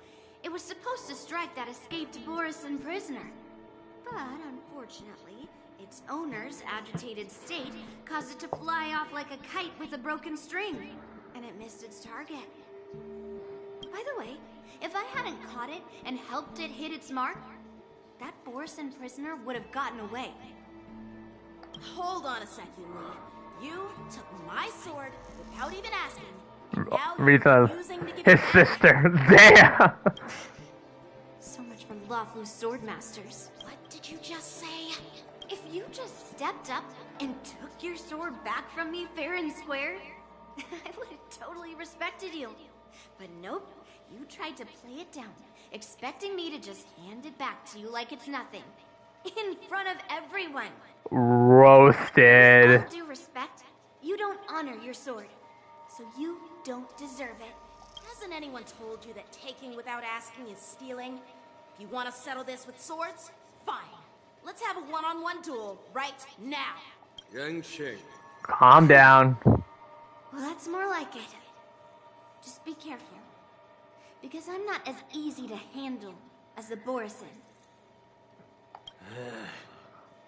it was supposed to strike that escaped Borisin prisoner. But unfortunately, its owner's agitated state caused it to fly off like a kite with a broken string, and it missed its target. By the way, if I hadn't caught it and helped it hit its mark, that Borisin prisoner would have gotten away. Hold on a sec, Yunli. You took my sword without even asking. Now Rita, you're using to give his it back? sister. Damn. So much for Luofu swordmasters. What did you just say? If you just stepped up and took your sword back from me fair and square, I would have totally respected you. But nope, you tried to play it down, expecting me to just hand it back to you like it's nothing. In front of everyone. Roasted. With all due respect, you don't honor your sword. So you don't deserve it. Hasn't anyone told you that taking without asking is stealing? If you want to settle this with swords, fine. Let's have a one-on-one duel right now. Yanqing. Calm down. Well, that's more like it. Just be careful. Because I'm not as easy to handle as the Borisin.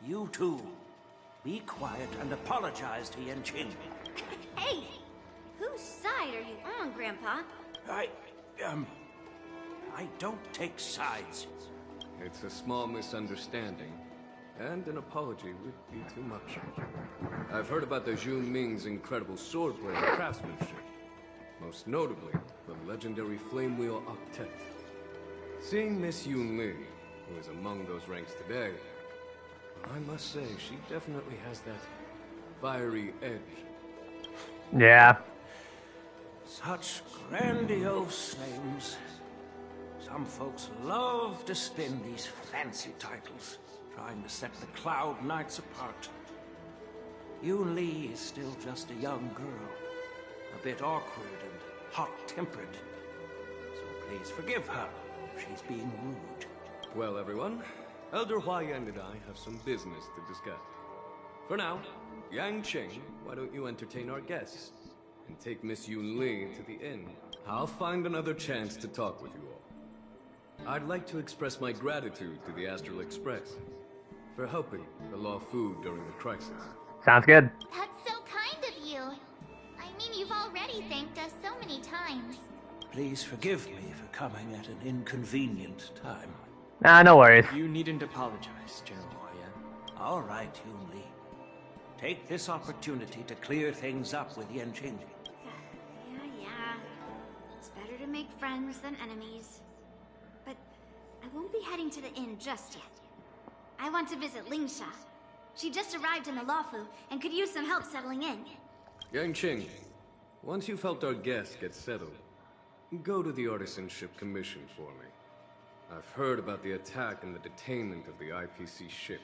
You two, be quiet and apologize to Yanqing. Hey! Whose side are you on, Grandpa? I don't take sides. It's a small misunderstanding. and an apology would be too much. I've heard about the Zhu Ming's incredible swordplay and craftsmanship. Most notably, the legendary Flame Wheel Octet. Seeing Miss Yunli, who is among those ranks today, I must say she definitely has that fiery edge. Yeah. Such grandiose names. Some folks love to spin these fancy titles, trying to set the Cloud Knights apart. Yunli is still just a young girl, a bit awkward and hot-tempered. So please forgive her if she's being rude. Well, everyone, Elder Huayan and I have some business to discuss. For now, Yang Qing, why don't you entertain our guests? And take Miss Yunli to the inn. I'll find another chance to talk with you all. I'd like to express my gratitude to the Astral Express for helping the Luofu during the crisis. Sounds good. That's so kind of you. I mean, you've already thanked us so many times. Please forgive me for coming at an inconvenient time. Nah, no worries. You needn't apologize, General Huayan. All right, Yunli. Take this opportunity to clear things up with Yanqing. Yeah. It's better to make friends than enemies. But I won't be heading to the inn just yet. I want to visit Lingsha. She just arrived in the Luofu and could use some help settling in. Yanqing, once you've helped our guests get settled, go to the Artisanship Commission for me. I've heard about the attack and the detainment of the IPC ship.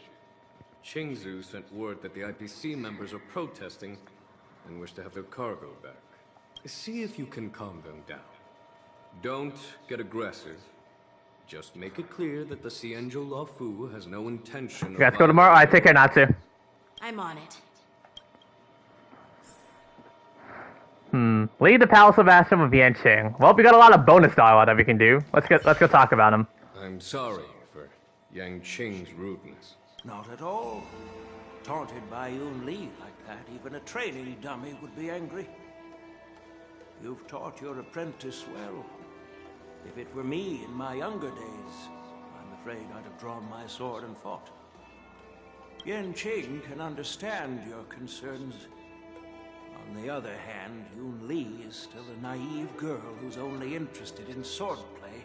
Qingzhou sent word that the IPC members are protesting and wish to have their cargo back. See if you can calm them down. Don't get aggressive. Just make it clear that the Xianzhou Luofu has no intention of... You guys go tomorrow? I take care not to. I'm on it. Lead the Palace of Ashram with Yanqing. Well, we got a lot of bonus dialogue that we can do. Let's go talk about him. I'm sorry for Yanqing's rudeness. Not at all. Taunted by Yunli like that, even a training dummy would be angry. You've taught your apprentice well. If it were me in my younger days, I'm afraid I'd have drawn my sword and fought. Yanqing can understand your concerns. On the other hand, Yunli is still a naive girl who's only interested in swordplay.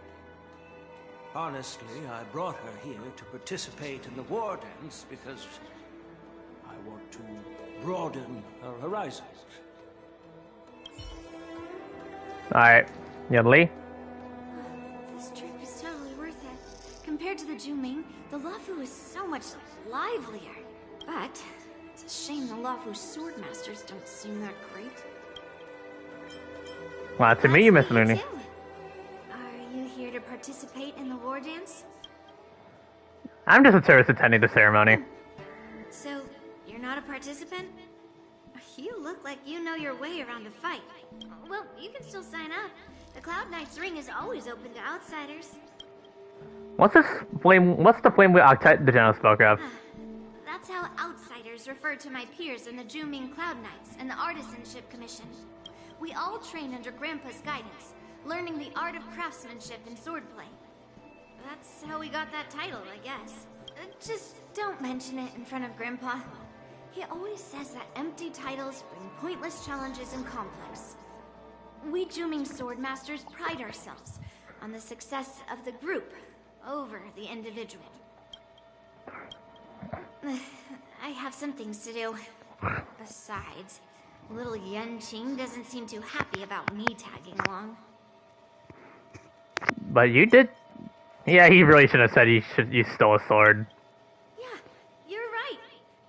Honestly, I brought her here to participate in the war dance because I want to broaden her horizons. Alright. Yunli? This trip is totally worth it. Compared to the Zhu the Luofu is so much livelier. But it's a shame the Luofu swordmasters don't seem that great. Well, to me, Miss Looney. Are you here to participate in the war dance? I'm just a tourist attending the ceremony. So, you're not a participant? You look like you know your way around a fight. Well, you can still sign up. The Cloud Knight's ring is always open to outsiders. What's the flame wheel octet the general spoke of? That's how outsiders refer to my peers in the Zhu Cloud Knights and the Artisanship Commission. We all train under Grandpa's guidance, learning the art of craftsmanship and swordplay. That's how we got that title, I guess. Just don't mention it in front of Grandpa. He always says that empty titles bring pointless challenges and conflicts. We Zhu swordmasters pride ourselves on the success of the group over the individual. I have some things to do. Besides, little Yanqing doesn't seem too happy about me tagging along. But you did... Yeah, he really should have said you stole a sword. Yeah, you're right.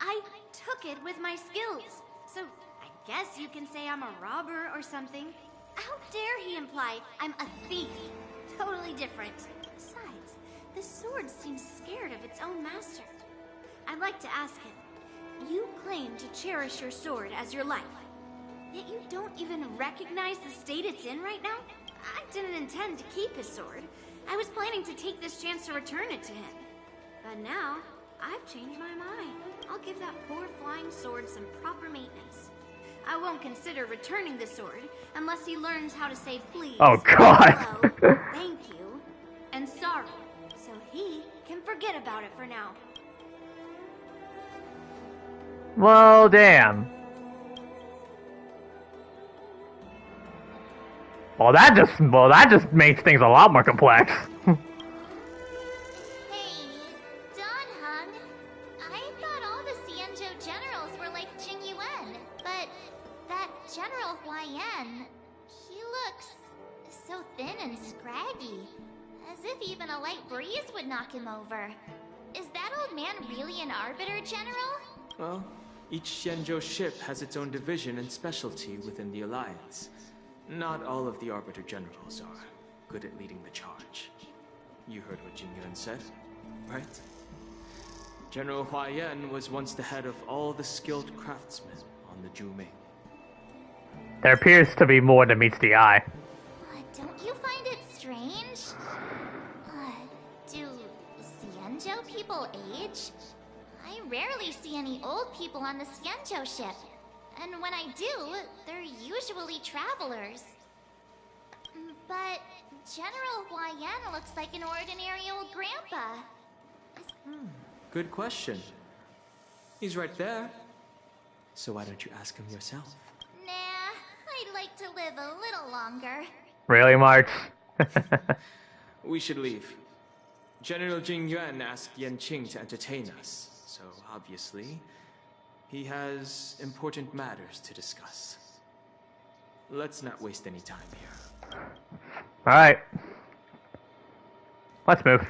I took it with my skills. So, I guess you can say I'm a robber or something. How dare he imply I'm a thief? Totally different. Besides, the sword seems scared of its own master. I'd like to ask him, you claim to cherish your sword as your life, yet you don't even recognize the state it's in right now? I didn't intend to keep his sword. I was planning to take this chance to return it to him. But now, I've changed my mind. I'll give that poor flying sword some proper maintenance. I won't consider returning the sword unless he learns how to say please. Oh, God. Hello, thank you, and sorry, so he can forget about it for now. Well, damn. Well, that just makes things a lot more complex. Hey, Don Hung. I thought all the Xianzhou generals were like Jing Yuan, but that General Huayan, he looks so thin and scraggy, as if even a light breeze would knock him over. Is that old man really an Arbiter General? Well, each Xianzhou ship has its own division and specialty within the Alliance. Not all of the Arbiter Generals are good at leading the charge. You heard what Jing Yuan said, right? General Huayan was once the head of all the skilled craftsmen on the Zhu. There appears to be more than meets the eye. Don't you find it strange? Do Xianzhou people age? I rarely see any old people on the Xianzhou ship. And when I do, they're usually travelers. But General Huayan looks like an ordinary old grandpa. Good question. He's right there. So why don't you ask him yourself? Nah, I'd like to live a little longer. Really, March? We should leave. General Jing Yuan asked Yan Qing to entertain us, so obviously, he has important matters to discuss. Let's not waste any time here. Alright. Let's move.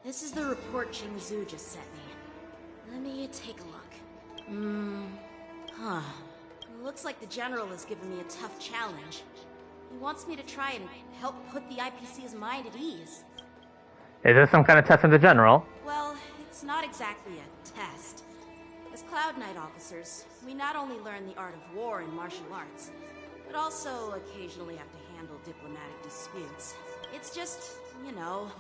This is the report Xianzhou just sent me. Let me take a look. Looks like the General has given me a tough challenge. He wants me to try and help put the IPC's mind at ease. Is this some kind of test of the General? Well, it's not exactly a test. As Cloud Knight officers, we not only learn the art of war and martial arts, but also occasionally have to handle diplomatic disputes. It's just, you know,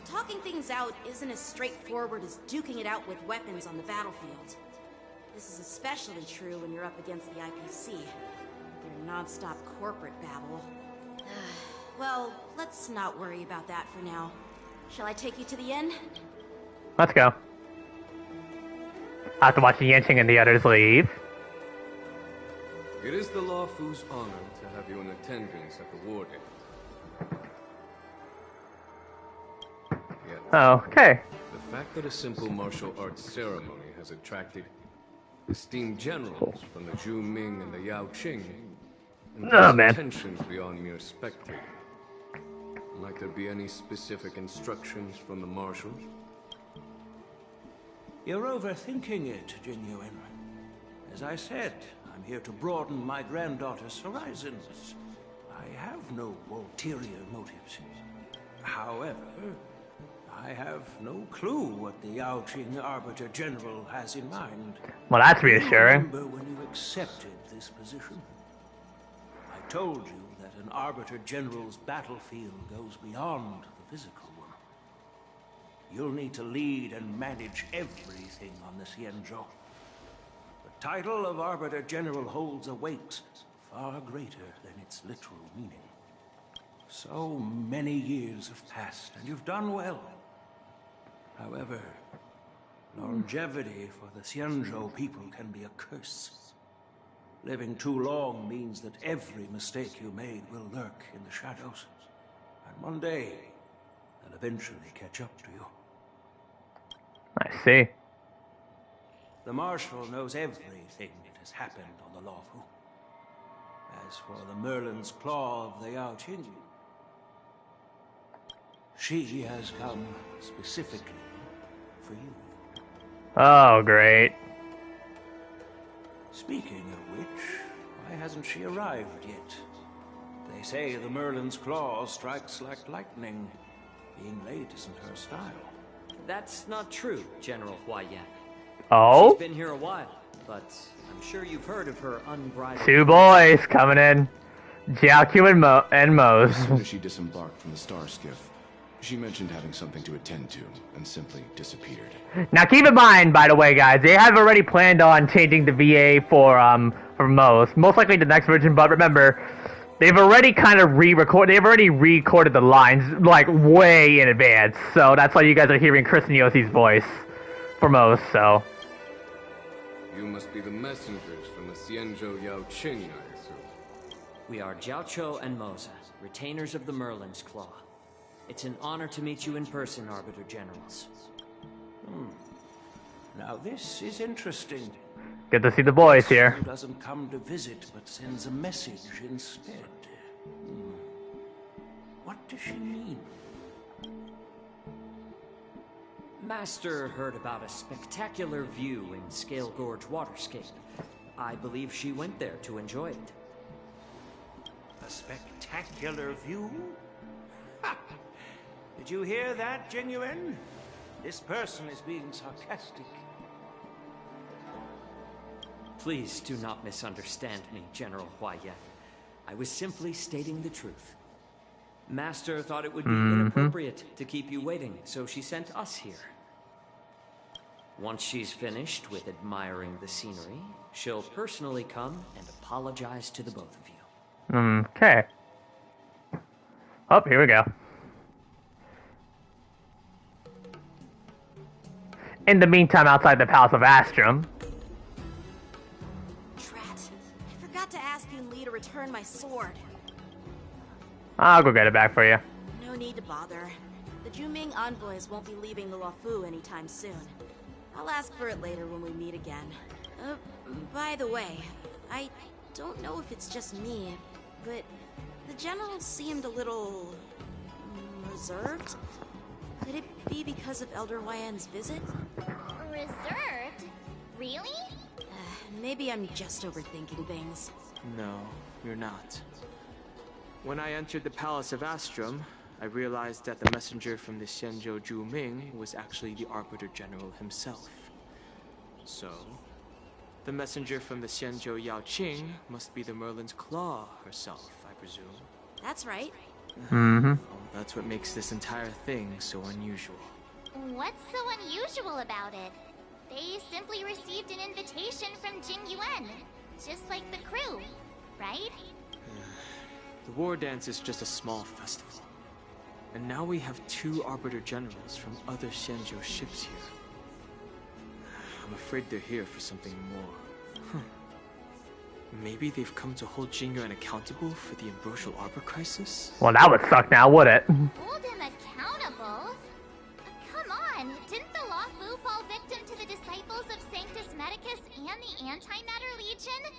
talking things out isn't as straightforward as duking it out with weapons on the battlefield. This is especially true when you're up against the IPC. Their non-stop corporate babble. Well, let's not worry about that for now. Shall I take you to the inn? Let's go. After watching Yanqing and the others leave. It is the Luofu's honor to have you in attendance at the war day. Yet, Oh, okay. the fact that a simple martial arts ceremony has attracted esteemed generals from the Zhu Ming and the Yao Qing and tensions beyond mere spectating. Might there be any specific instructions from the marshals? You're overthinking it, Jing Yuan. As I said, I'm here to broaden my granddaughter's horizons. I have no ulterior motives. However, I have no clue what the Yao Qing Arbiter General has in mind. Well, that's reassuring. Remember when you accepted this position? I told you that an Arbiter General's battlefield goes beyond the physical one. You'll need to lead and manage everything on the Xianzhou. The title of Arbiter General holds a weight far greater than its literal meaning. So many years have passed, and you've done well. However, longevity for the Xianzhou people can be a curse. Living too long means that every mistake you made will lurk in the shadows. And one day, they'll eventually catch up to you. I see. The Marshal knows everything that has happened on the Luofu. As for the Merlin's Claw of the Yao Qing, she has come specifically for you. Oh, great. Speaking of which, why hasn't she arrived yet? They say the Merlin's Claw strikes like lightning. Being late isn't her style. That's not true, General Huayan. Oh? She's been here a while, but I'm sure you've heard of her unbridled... Two boys coming in. Jiaqiu and Mose. As soon as she disembarked from the star skiff, she mentioned having something to attend to, and simply disappeared. Now keep in mind, by the way, guys, they have already planned on changing the VA for Mose. Most likely the next version, but remember, they've already kind of recorded the lines, like, way in advance. So that's why you guys are hearing Chris Niosi's voice for Mose, so... You must be the messengers from the Xianzhou Yaoqing, I assume. We are Jiaoqiu and Moza, retainers of the Merlin's Claw. It's an honor to meet you in person, Arbiter Generals. Now this is interesting. Good to see the boys here. Who doesn't come to visit but sends a message instead? What does she mean? Master heard about a spectacular view in Scale Gorge Waterscape. I believe she went there to enjoy it. A spectacular view? Ha! Did you hear that, Genuine? This person is being sarcastic. Please do not misunderstand me, General Huaiyan. I was simply stating the truth. Master thought it would be inappropriate to keep you waiting, so she sent us here. Once she's finished with admiring the scenery, she'll personally come and apologize to the both of you. Okay. Oh, here we go. In the meantime, outside the Palace of Astrum. Drat. I forgot to ask Yunli to return my sword. I'll go get it back for you. No need to bother. The Juming envoys won't be leaving the Luofu anytime soon. I'll ask for it later when we meet again. By the way, I don't know if it's just me, but the general seemed a little reserved. Could it be because of Elder Huaiyan's visit? Reserved? Really? Maybe I'm just overthinking things. No, you're not. When I entered the Palace of Astrum, I realized that the messenger from the Xianzhou Juming was actually the Arbiter General himself. So, the messenger from the Xianzhou Yaoqing must be the Merlin's Claw herself, I presume. That's right. Well, that's what makes this entire thing so unusual. What's so unusual about it? They simply received an invitation from Jing Yuan, just like the crew, right? The war dance is just a small festival. And now we have 2 Arbiter Generals from other Xianzhou ships here. I'm afraid they're here for something more. Maybe they've come to hold Jing Yuan accountable for the Ambrosial Arbor crisis? Well, that would suck now, would it? Hold him accountable? Come on, didn't the Luofu fall victim to the disciples of Sanctus Medicus and the Antimatter Legion?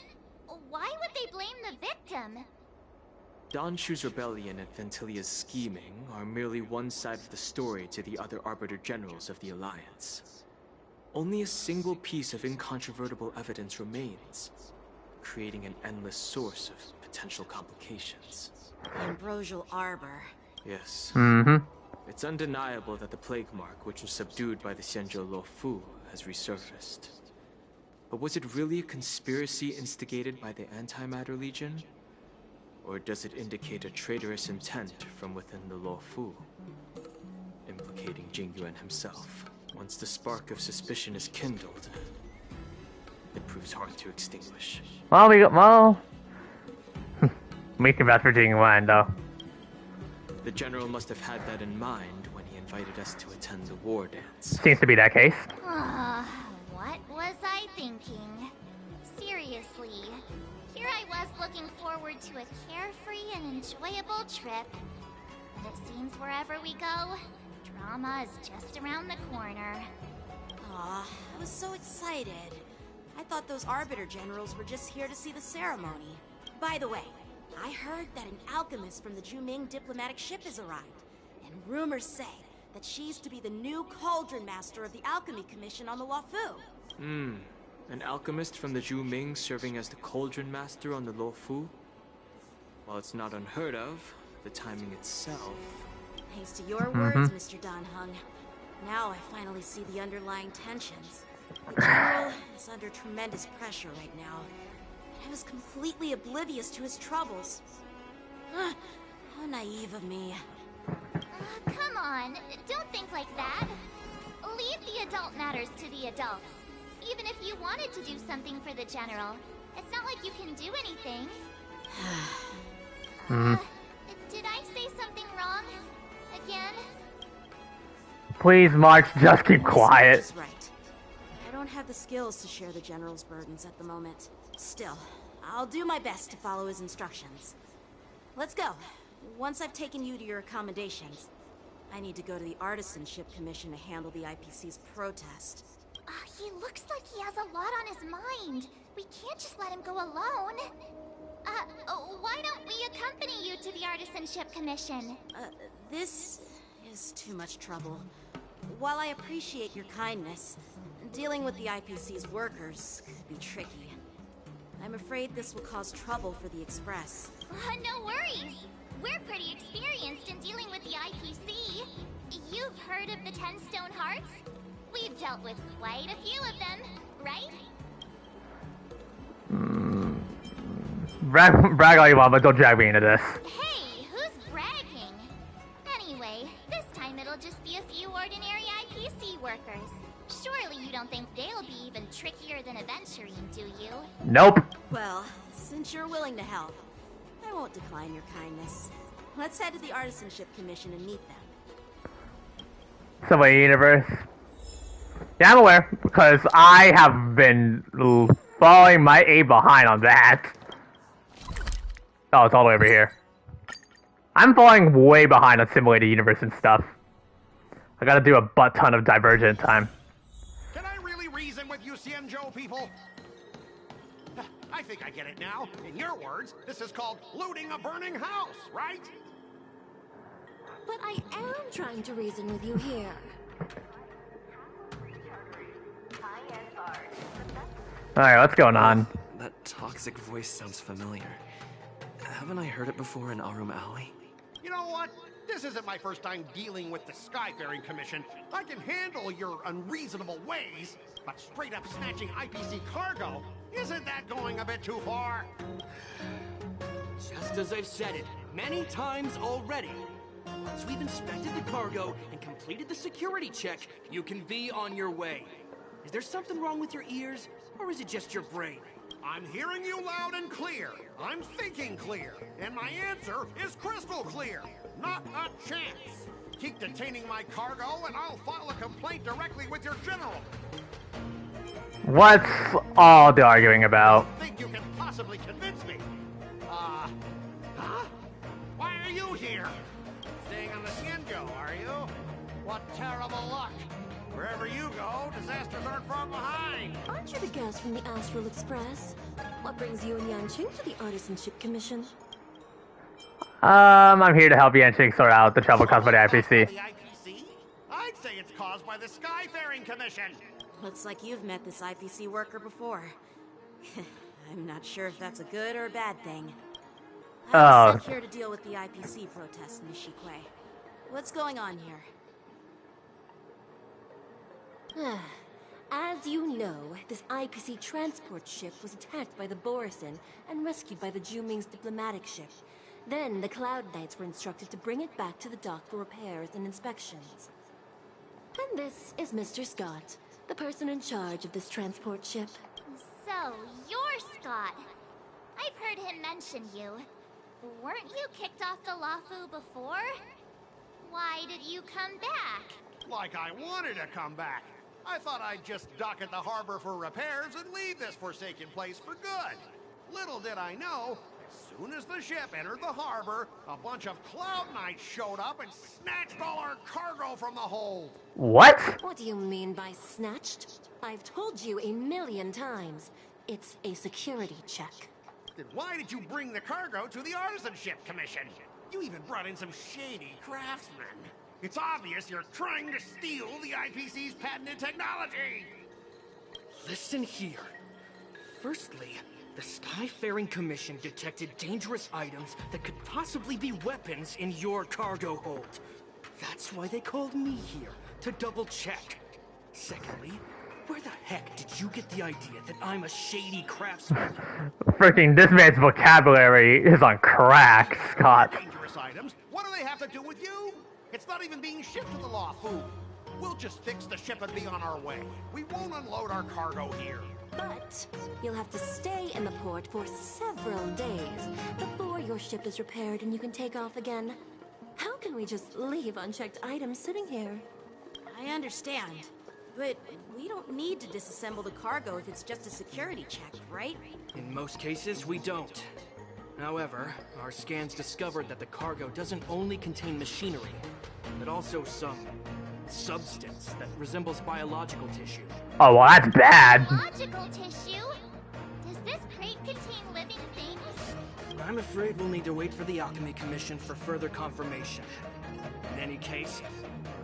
Why would they blame the victim? Don Shu's rebellion and Ventilia's scheming are merely one side of the story to the other Arbiter Generals of the Alliance. Only a single piece of incontrovertible evidence remains, creating an endless source of potential complications. The Ambrosial Arbor. Yes. It's undeniable that the plague mark, which was subdued by the Xianzhou Luofu, has resurfaced. But was it really a conspiracy instigated by the Antimatter Legion? Or does it indicate a traitorous intent from within the Luofu, implicating Jing Yuan himself? Once the spark of suspicion is kindled, it proves hard to extinguish. Well, we can vouch for Jing Yuan, though. The general must have had that in mind when he invited us to attend the war dance. Seems to be that case. What was I thinking? Seriously. Here I was looking forward to a carefree and enjoyable trip. But it seems wherever we go, drama is just around the corner. Aw, I was so excited. I thought those Arbiter Generals were just here to see the ceremony. By the way, I heard that an alchemist from the Juming diplomatic ship has arrived. And rumors say that she's to be the new Cauldron Master of the Alchemy Commission on the Luofu. An alchemist from the Juming serving as the Cauldron Master on the Luofu? While it's not unheard of, the timing itself... Thanks to your words, Mr. Dan Hung. Now I finally see the underlying tensions. The General is under tremendous pressure right now. I was completely oblivious to his troubles. How naive of me. Come on, don't think like that. Leave the adult matters to the adults. Even if you wanted to do something for the General, it's not like you can do anything. Did I say something wrong? Again? Please, March, just keep quiet. Right. I don't don't have the skills to share the General's burdens at the moment. Still, I'll do my best to follow his instructions. Let's go. Once I've taken you to your accommodations, I need to go to the Artisanship Commission to handle the IPC's protest. He looks like he has a lot on his mind. We can't just let him go alone. Why don't we accompany you to the Artisanship Commission? This is too much trouble. While I appreciate your kindness, dealing with the IPC's workers could be tricky. I'm afraid this will cause trouble for the Express. No worries. We're pretty experienced in dealing with the IPC. You've heard of the 10 Stone Hearts? We've dealt with quite a few of them, right? Brag all you want, but don't drag me into this. Hey, who's bragging? Anyway, this time it'll just be a few ordinary IPC workers. Surely you don't think they'll be even trickier than Aventurine, do you? Nope. Well, since you're willing to help, I won't decline your kindness. Let's head to the Artisanship Commission and meet them. Subway Universe. Yeah, I'm aware, because I have been falling my A behind on that. Oh, it's all the way over here. I'm falling way behind on Simulated Universe and stuff. I gotta do a butt ton of Divergent time. Can I really reason with you Xianzhou people? I think I get it now. In your words, this is called looting a burning house, right? But I am trying to reason with you here. Alright, what's going on? That toxic voice sounds familiar. Haven't I heard it before in Arum Alley? You know what? This isn't my first time dealing with the Skyfaring Commission. I can handle your unreasonable ways, but straight up snatching IPC cargo, isn't that going a bit too far? Just as I've said it many times already. Once we've inspected the cargo and completed the security check, you can be on your way. Is there something wrong with your ears, or is it just your brain? I'm hearing you loud and clear. I'm thinking clear. And my answer is crystal clear. Not a chance. Keep detaining my cargo and I'll file a complaint directly with your general. What's all the arguing about? I think you can possibly convince me. Huh? Why are you here? Staying on the Xianzhou, are you? What terrible luck. Wherever you go, disasters aren't far behind. Aren't you the guest from the Astral Express? What brings you and Yanqing to the Artisanship Commission? I'm here to help Yanqing sort out the trouble caused by the IPC. The IPC? I'd say it's caused by the Skyfaring Commission. Looks like you've met this IPC worker before. I'm not sure if that's a good or a bad thing. I was sent here to deal with the IPC protest, Nishikwe. What's going on here? As you know, this IPC transport ship was attacked by the Borisin and rescued by the Juming's diplomatic ship. Then the Cloud Knights were instructed to bring it back to the dock for repairs and inspections. And this is Mr. Scott, the person in charge of this transport ship. So, you're Scott. I've heard him mention you. Weren't you kicked off the Luofu before? Why did you come back? Like I wanted to come back. I thought I'd just dock at the harbor for repairs and leave this forsaken place for good. Little did I know, as soon as the ship entered the harbor, a bunch of Cloud Knights showed up and snatched all our cargo from the hold. What? What do you mean by snatched? I've told you 1,000,000 times. It's a security check. Then why did you bring the cargo to the Artisanship Commission? You even brought in some shady craftsmen. It's obvious you're trying to steal the IPC's patented technology! Listen here. Firstly, the Skyfaring Commission detected dangerous items that could possibly be weapons in your cargo hold. That's why they called me here, to double-check. Secondly, where the heck did you get the idea that I'm a shady craftsman? Freaking this man's vocabulary is on crack, Scott. Dangerous items? What do they have to do with you? It's not even being shipped to the Luofu. We'll just fix the ship and be on our way. We won't unload our cargo here. But you'll have to stay in the port for several days before your ship is repaired and you can take off again. How can we just leave unchecked items sitting here? I understand. But we don't need to disassemble the cargo if it's just a security check, right? In most cases, we don't. However, our scans discovered that the cargo doesn't only contain machinery, but also some substance that resembles biological tissue. Oh, well, that's bad. Biological tissue? Does this crate contain living things? I'm afraid we'll need to wait for the Alchemy Commission for further confirmation. In any case,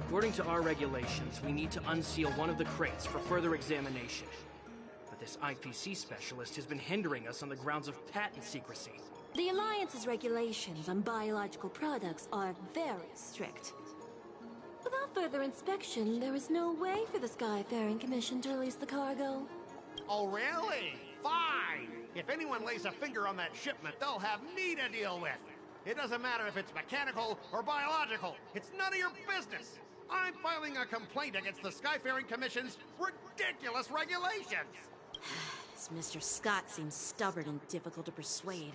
according to our regulations, we need to unseal one of the crates for further examination. But this IPC specialist has been hindering us on the grounds of patent secrecy. The Alliance's regulations on biological products are very strict. Without further inspection, there is no way for the Skyfaring Commission to release the cargo. Oh, really? Fine! If anyone lays a finger on that shipment, they'll have me to deal with. It doesn't matter if it's mechanical or biological. It's none of your business. I'm filing a complaint against the Skyfaring Commission's ridiculous regulations. This Mr. Scott seems stubborn and difficult to persuade.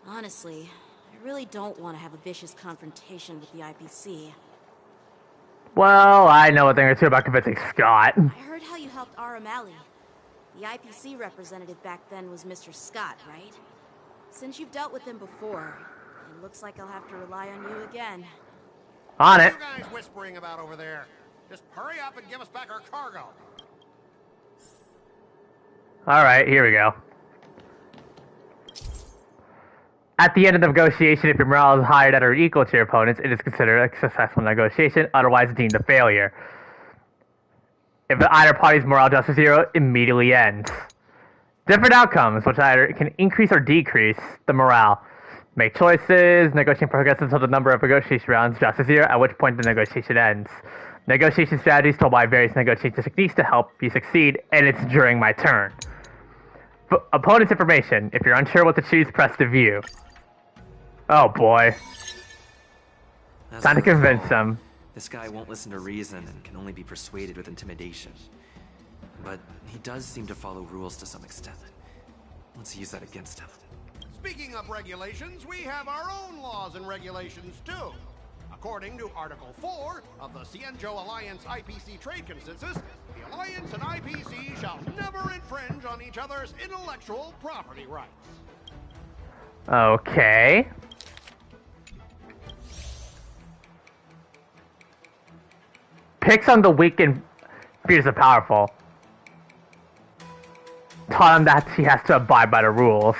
Honestly, I really don't want to have a vicious confrontation with the IPC. Well, I know a thing or two about convincing Scott. I heard how you helped O'Malley. The IPC representative back then was Mr. Scott, right? Since you've dealt with him before, it looks like I'll have to rely on you again. On it. What are you guys whispering about over there? Just hurry up and give us back our cargo. Alright, here we go. At the end of the negotiation, if your morale is higher than or equal to your opponents, it is considered a successful negotiation, otherwise deemed a failure. If either party's morale drops to 0, immediately ends. Different outcomes, which either can increase or decrease the morale. Make choices, negotiation progresses until the number of negotiation rounds drops to 0, at which point the negotiation ends. Negotiation strategies told by various negotiation techniques to help you succeed, and it's during my turn. Opponent's information. If you're unsure what to choose, press the view. Oh boy. Time to convince them. This guy won't listen to reason and can only be persuaded with intimidation. But he does seem to follow rules to some extent. Let's use that against him. Speaking of regulations, we have our own laws and regulations too. According to Article 4 of the Xianzhou Alliance IPC Trade Consensus, the Alliance and IPC shall never infringe on each other's intellectual property rights. Okay. Picks on the weak and fears the powerful. Taught him that he has to abide by the rules.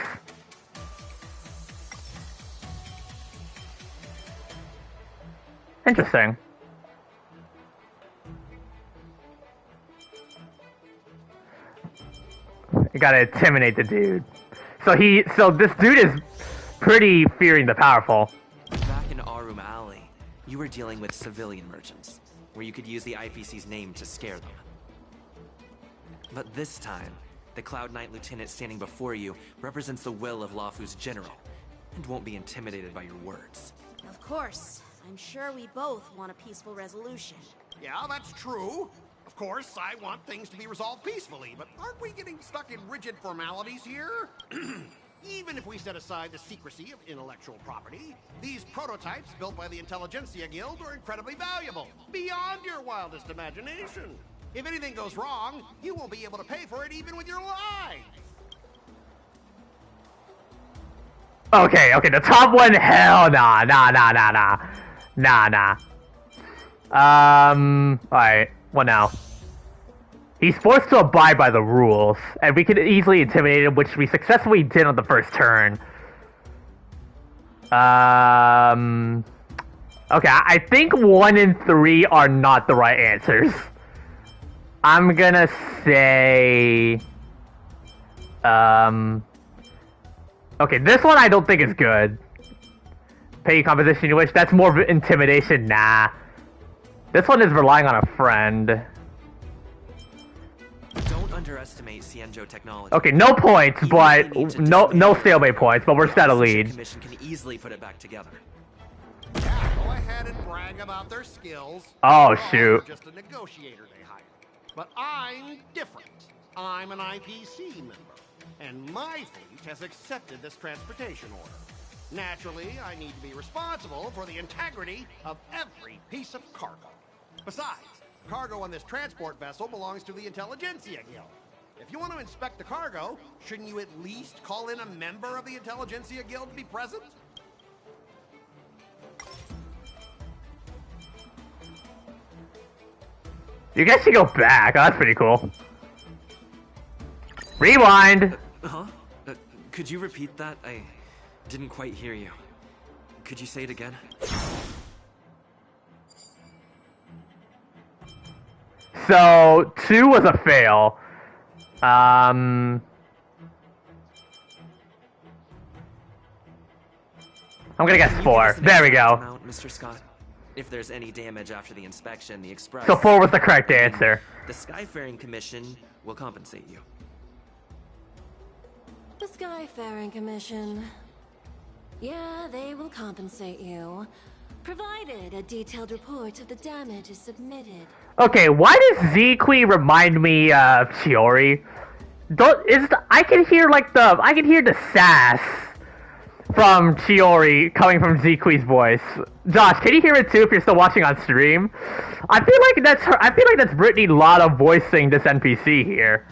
Interesting. You gotta intimidate the dude. So this dude is pretty fearing the powerful. Back in Arum Alley, you were dealing with civilian merchants, where you could use the IPC's name to scare them. But this time, the Cloud Knight Lieutenant standing before you represents the will of Luofu's general, and won't be intimidated by your words. Of course. I'm sure we both want a peaceful resolution. Yeah, that's true. Of course, I want things to be resolved peacefully, but aren't we getting stuck in rigid formalities here? Even if we set aside the secrecy of intellectual property, these prototypes built by the Intelligentsia Guild are incredibly valuable, beyond your wildest imagination. If anything goes wrong, you won't be able to pay for it even with your lives. Okay, the top one, hell nah. Alright, what now? He's forced to abide by the rules, and we could easily intimidate him, which we successfully did on the first turn. Okay, I think 1 and 3 are not the right answers. I'm gonna say... Okay, this one I don't think is good. Pay composition you wish. That's more of intimidation. Nah. This one is relying on a friend. Don't underestimate Xianzhou technology. Okay, no points, but no stalemate points, but we're set a lead. The commission can easily put it back together. Yeah, go ahead and brag about their skills. Oh shoot. Just a negotiator they hired. But I'm different. I'm an IPC member, and my fleet has accepted this transportation order. Naturally, I need to be responsible for the integrity of every piece of cargo. Besides, cargo on this transport vessel belongs to the Intelligentsia Guild. If you want to inspect the cargo, shouldn't you at least call in a member of the Intelligentsia Guild to be present? You guys should go back. Oh, that's pretty cool. Rewind! Huh? Could you repeat that? I didn't quite hear you. Could you say it again? So, 2 was a fail. I'm gonna guess 4. There we go. Mr. Scott. If there's any damage after the inspection, the Express... So 4 was the correct answer. The Skyfaring Commission will compensate you. The Skyfaring Commission. Yeah, they will compensate you, provided a detailed report of the damage is submitted. Okay, why does Ziqui remind me of Chiori? I can hear the sass from Chiori coming from Ziqui's voice. Josh, can you hear it too if you're still watching on stream? I feel like that's her. I feel like that's Brittany Lotta voicing this NPC here.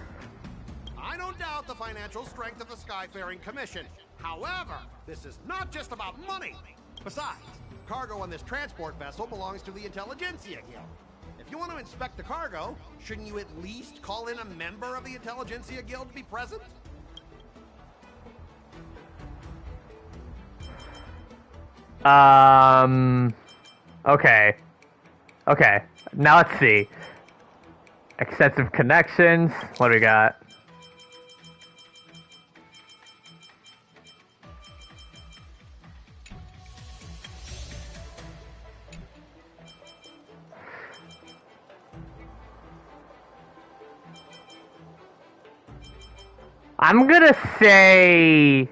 I don't doubt the financial strength of the Skyfaring Commission. However, this is not just about money. Besides, cargo on this transport vessel belongs to the Intelligentsia Guild. If you want to inspect the cargo, shouldn't you at least call in a member of the Intelligentsia Guild to be present? Okay. Okay, now let's see. Extensive connections. What do we got? I'm gonna say...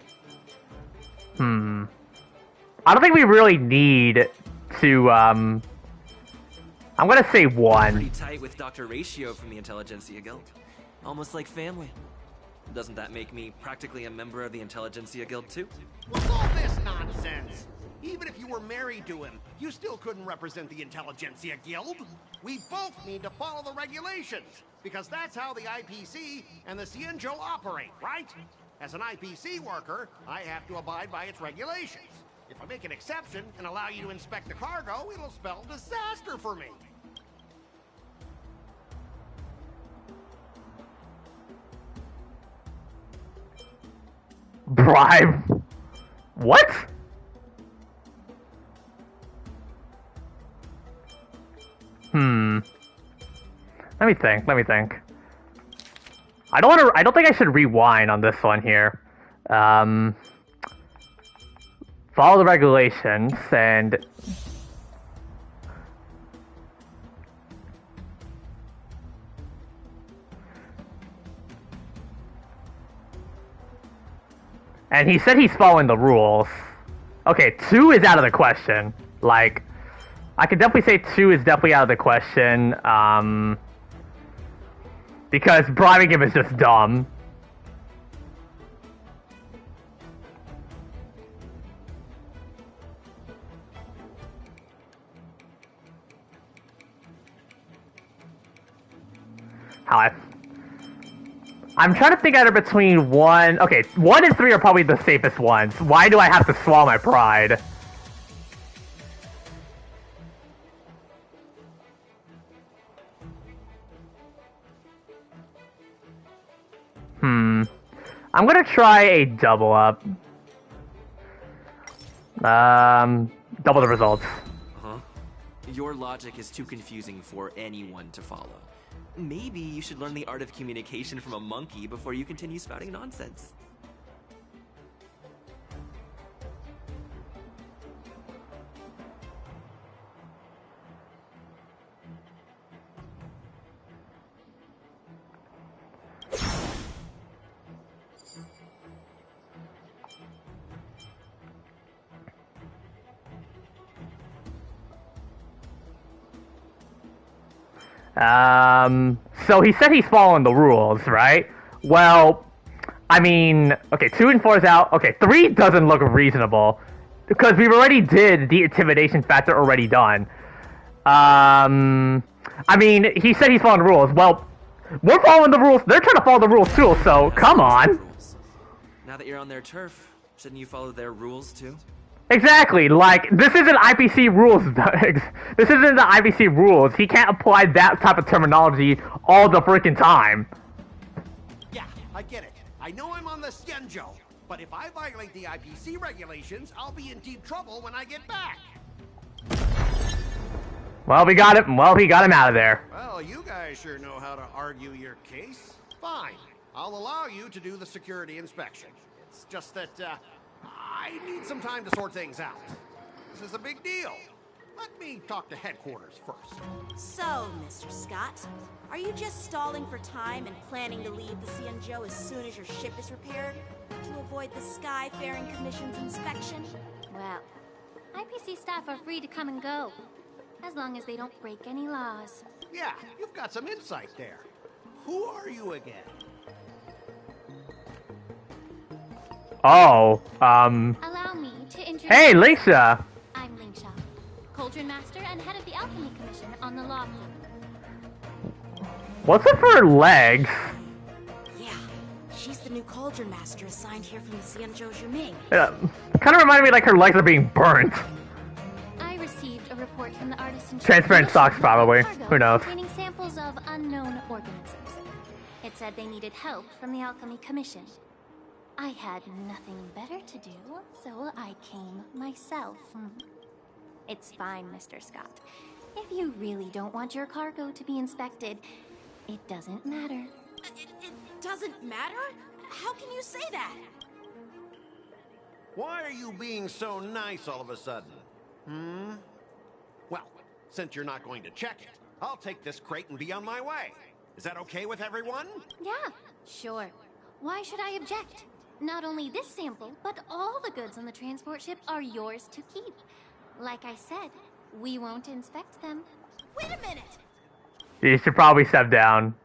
I don't think we really need to, I'm gonna say 1. Pretty tight with Dr. Ratio from the Intelligentsia Guild. Almost like family. Doesn't that make me practically a member of the Intelligentsia Guild too? What's all this nonsense? Even if you were married to him, you still couldn't represent the Intelligentsia Guild. We both need to follow the regulations, because that's how the IPC and the Xianzhou operate, right? As an IPC worker, I have to abide by its regulations. If I make an exception and allow you to inspect the cargo, it'll spell disaster for me. Bribe? What? Let me think. I don't think I should rewind on this one here. Follow the regulations and... And he said he's following the rules. Okay, 2 is out of the question. Like, I could definitely say 2 is definitely out of the question, because bribing him is just dumb. I'm trying to think either between 1... Okay, 1 and 3 are probably the safest ones. Why do I have to swallow my pride? I'm gonna try a double up. Double the results. Huh? Your logic is too confusing for anyone to follow. Maybe you should learn the art of communication from a monkey before you continue spouting nonsense. So he said he's following the rules, right? Well, I mean, okay, 2 and 4 is out. Okay, 3 doesn't look reasonable, because we've already did the intimidation factor already done. I mean, he said he's following the rules. Well, we're following the rules. They're trying to follow the rules too, so come on. Now that you're on their turf, shouldn't you follow their rules too? Exactly, like, this isn't IPC rules. This isn't the IPC rules. He can't apply that type of terminology all the freaking time. Yeah, I get it. I know I'm on the Xianzhou, but if I violate the IPC regulations, I'll be in deep trouble when I get back. Well, we got it. Well, he got him out of there. Well, you guys sure know how to argue your case. Fine. I'll allow you to do the security inspection. It's just that, I need some time to sort things out. This is a big deal. Let me talk to headquarters first. So, Mr. Scott, are you just stalling for time and planning to leave the Xianzhou as soon as your ship is repaired? To avoid the Skyfaring Commission's inspection? Well, IPC staff are free to come and go, as long as they don't break any laws. Yeah, you've got some insight there. Who are you again? Oh, Allow me to introduce... Hey, Lisa! I'm Lingsha, Cauldron Master and head of the Alchemy Commission on the Luofu. What's up for her legs? Yeah, she's the new Cauldron Master assigned here from the Xianzhou Juming. Kind of reminded me like her legs are being burnt. I received a report from the artisan... Transparent socks, probably. Who knows? Containing samples of unknown organisms. It said they needed help from the Alchemy Commission. I had nothing better to do, so I came myself. It's fine, Mr. Scott. If you really don't want your cargo to be inspected, it doesn't matter. It doesn't matter? How can you say that? Why are you being so nice all of a sudden? Well, since you're not going to check it, I'll take this crate and be on my way. Is that okay with everyone? Yeah, sure. Why should I object? Not only this sample, but all the goods on the transport ship are yours to keep. Like I said, we won't inspect them. Wait a minute! You should probably step down.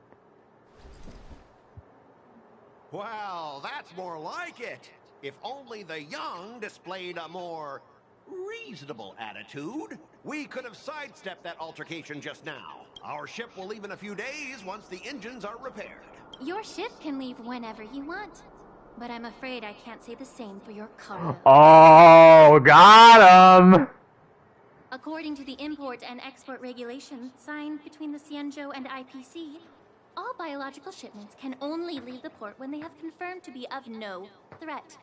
Well, that's more like it. If only the young displayed a more reasonable attitude, we could have sidestepped that altercation just now. Our ship will leave in a few days once the engines are repaired. Your ship can leave whenever you want. But I'm afraid I can't say the same for your cargo. Oh, got him! According to the import and export regulations signed between the Xianzhou and IPC, all biological shipments can only leave the port when they have confirmed to be of no threat,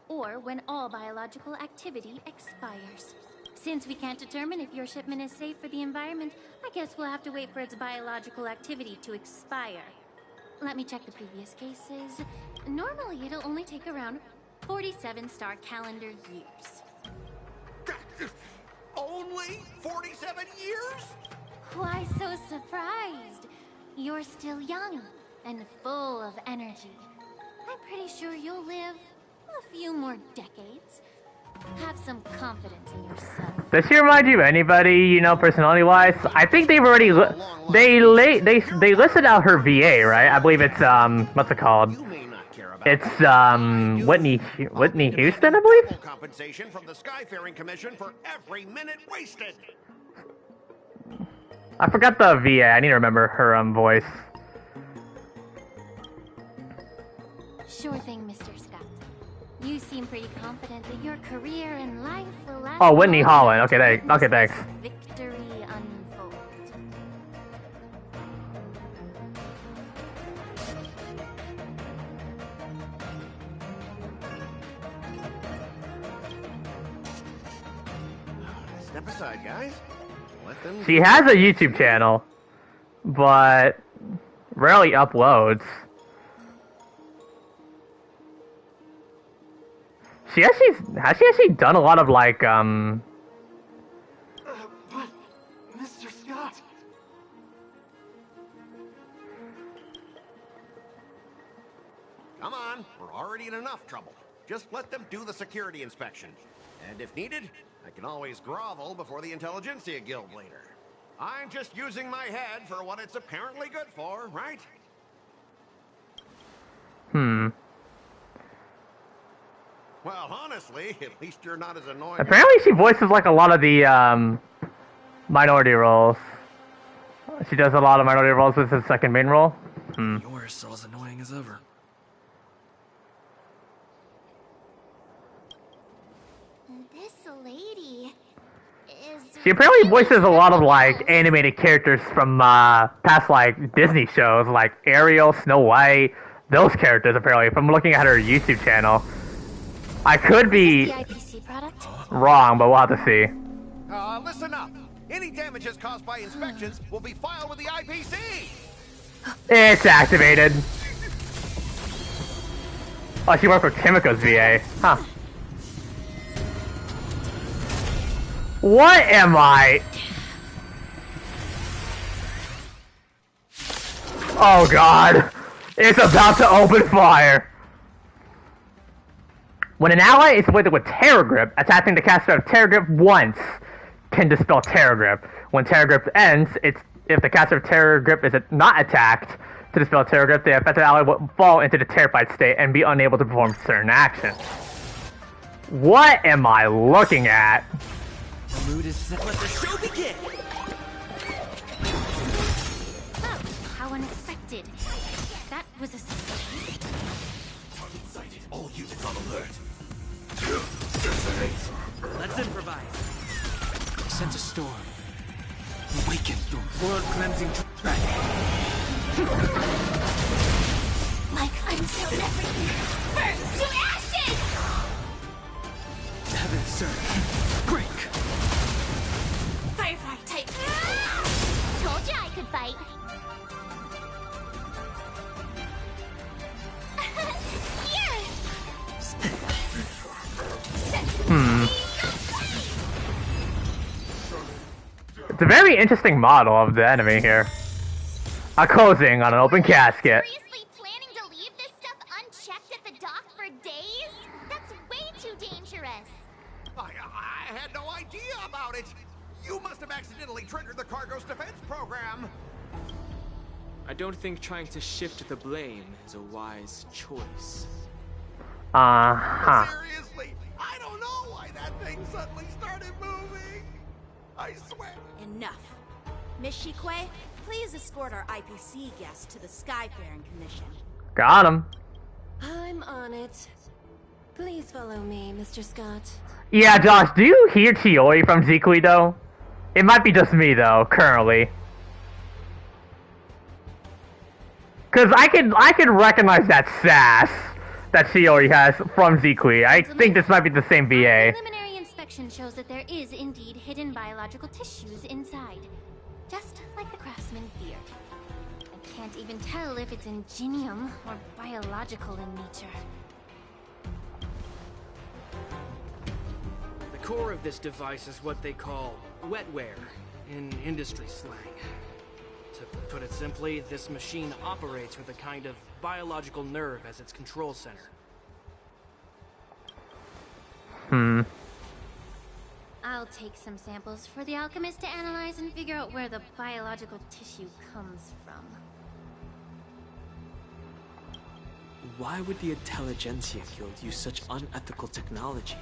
or when all biological activity expires. Since we can't determine if your shipment is safe for the environment, I guess we'll have to wait for its biological activity to expire. Let me check the previous cases. Normally, it'll only take around 47 star calendar years. Only 47 years? Why so surprised? You're still young and full of energy. I'm pretty sure you'll live a few more decades. Have some confidence in yourself. Does she remind you of anybody, you know, personality-wise? I think they've already they listed out her VA, right? I believe it's what's it called? It's Whitney Houston, I believe. Compensation from the Skyfaring Commission for every minute wasted. I forgot the VA. I need to remember her voice. Sure thing, Mr. Scott. You seem pretty confident that your career and life will last. Oh, Whitney Holland. Okay, thanks. Victory unfold. Step aside, guys. Let them. She has a YouTube channel, but rarely uploads. Has she actually done a lot of like But, Mr. Scott. Come on, we're already in enough trouble. Just let them do the security inspection. And if needed, I can always grovel before the Intelligentsia Guild later. I'm just using my head for what it's apparently good for, right? Well, honestly, at least you're not as annoying. Apparently she voices like a lot of the minority roles. She does a lot of minority roles with his second main role. You're still as annoying as ever. This lady is... She apparently voices a lot of like animated characters from past like Disney shows, like Ariel, Snow White. Those characters apparently. From looking at her YouTube channel, I could be wrong, but we'll have to see. Listen up. Any damages caused by inspections will be filed with the IPC. It's activated. Oh, she worked for Kimiko's VA. Huh. What am I? Oh god. It's about to open fire. When an ally is afflicted with Terror Grip, attacking the caster of Terror Grip once can dispel Terror Grip. When Terror Grip ends, if the caster of Terror Grip is not attacked to dispel Terror Grip, the affected ally will fall into the terrified state and be unable to perform certain actions. What am I looking at? The mood is set. Let the show begin! Oh, how unexpected. That was a surprise. Target sighted. All units on alert. Let's improvise. Sense a storm. Awaken your world-cleansing dragon. Like until everything burns to ashes! Heaven surge. Break. Firefly type. Told you I could fight. It's a very interesting model of the enemy here. A closing on an open casket. Seriously planning to leave this stuff unchecked at the dock for days? That's way too dangerous. I had no idea about it. You must have accidentally triggered the cargo's defense program. I don't think trying to shift the blame is a wise choice. Seriously, I don't know why that thing suddenly started moving. I swear. Enough. Miss Shikwe, please escort our IPC guest to the Skyfaring Commission. Got him. I'm on it. Please follow me, Mr. Scott. Yeah, Josh, do you hear Chioi from Zikui though? It might be just me though, currently. Cause I can recognize that sass that Chioi has from Zikui. I think this might be the same VA. Preliminary inspection shows that there is indeed hidden biological tissues inside. Just like the craftsman feared. I can't even tell if it's ingenium or biological in nature. The core of this device is what they call wetware in industry slang. To put it simply, this machine operates with a kind of biological nerve as its control center. I'll take some samples for the alchemist to analyze and figure out where the biological tissue comes from. Why would the Intelligentsia Guild use such unethical technology?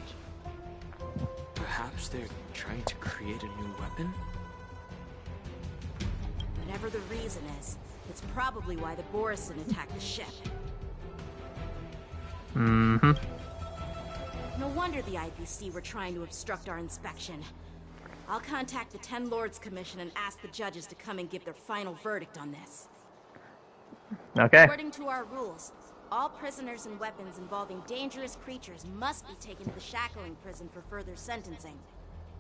Perhaps they're trying to create a new weapon? Whatever the reason is, it's probably why the Borison attacked the ship. No wonder the IPC were trying to obstruct our inspection. I'll contact the Ten Lords Commission and ask the judges to come and give their final verdict on this. Okay. According to our rules, all prisoners and weapons involving dangerous creatures must be taken to the shackling prison for further sentencing.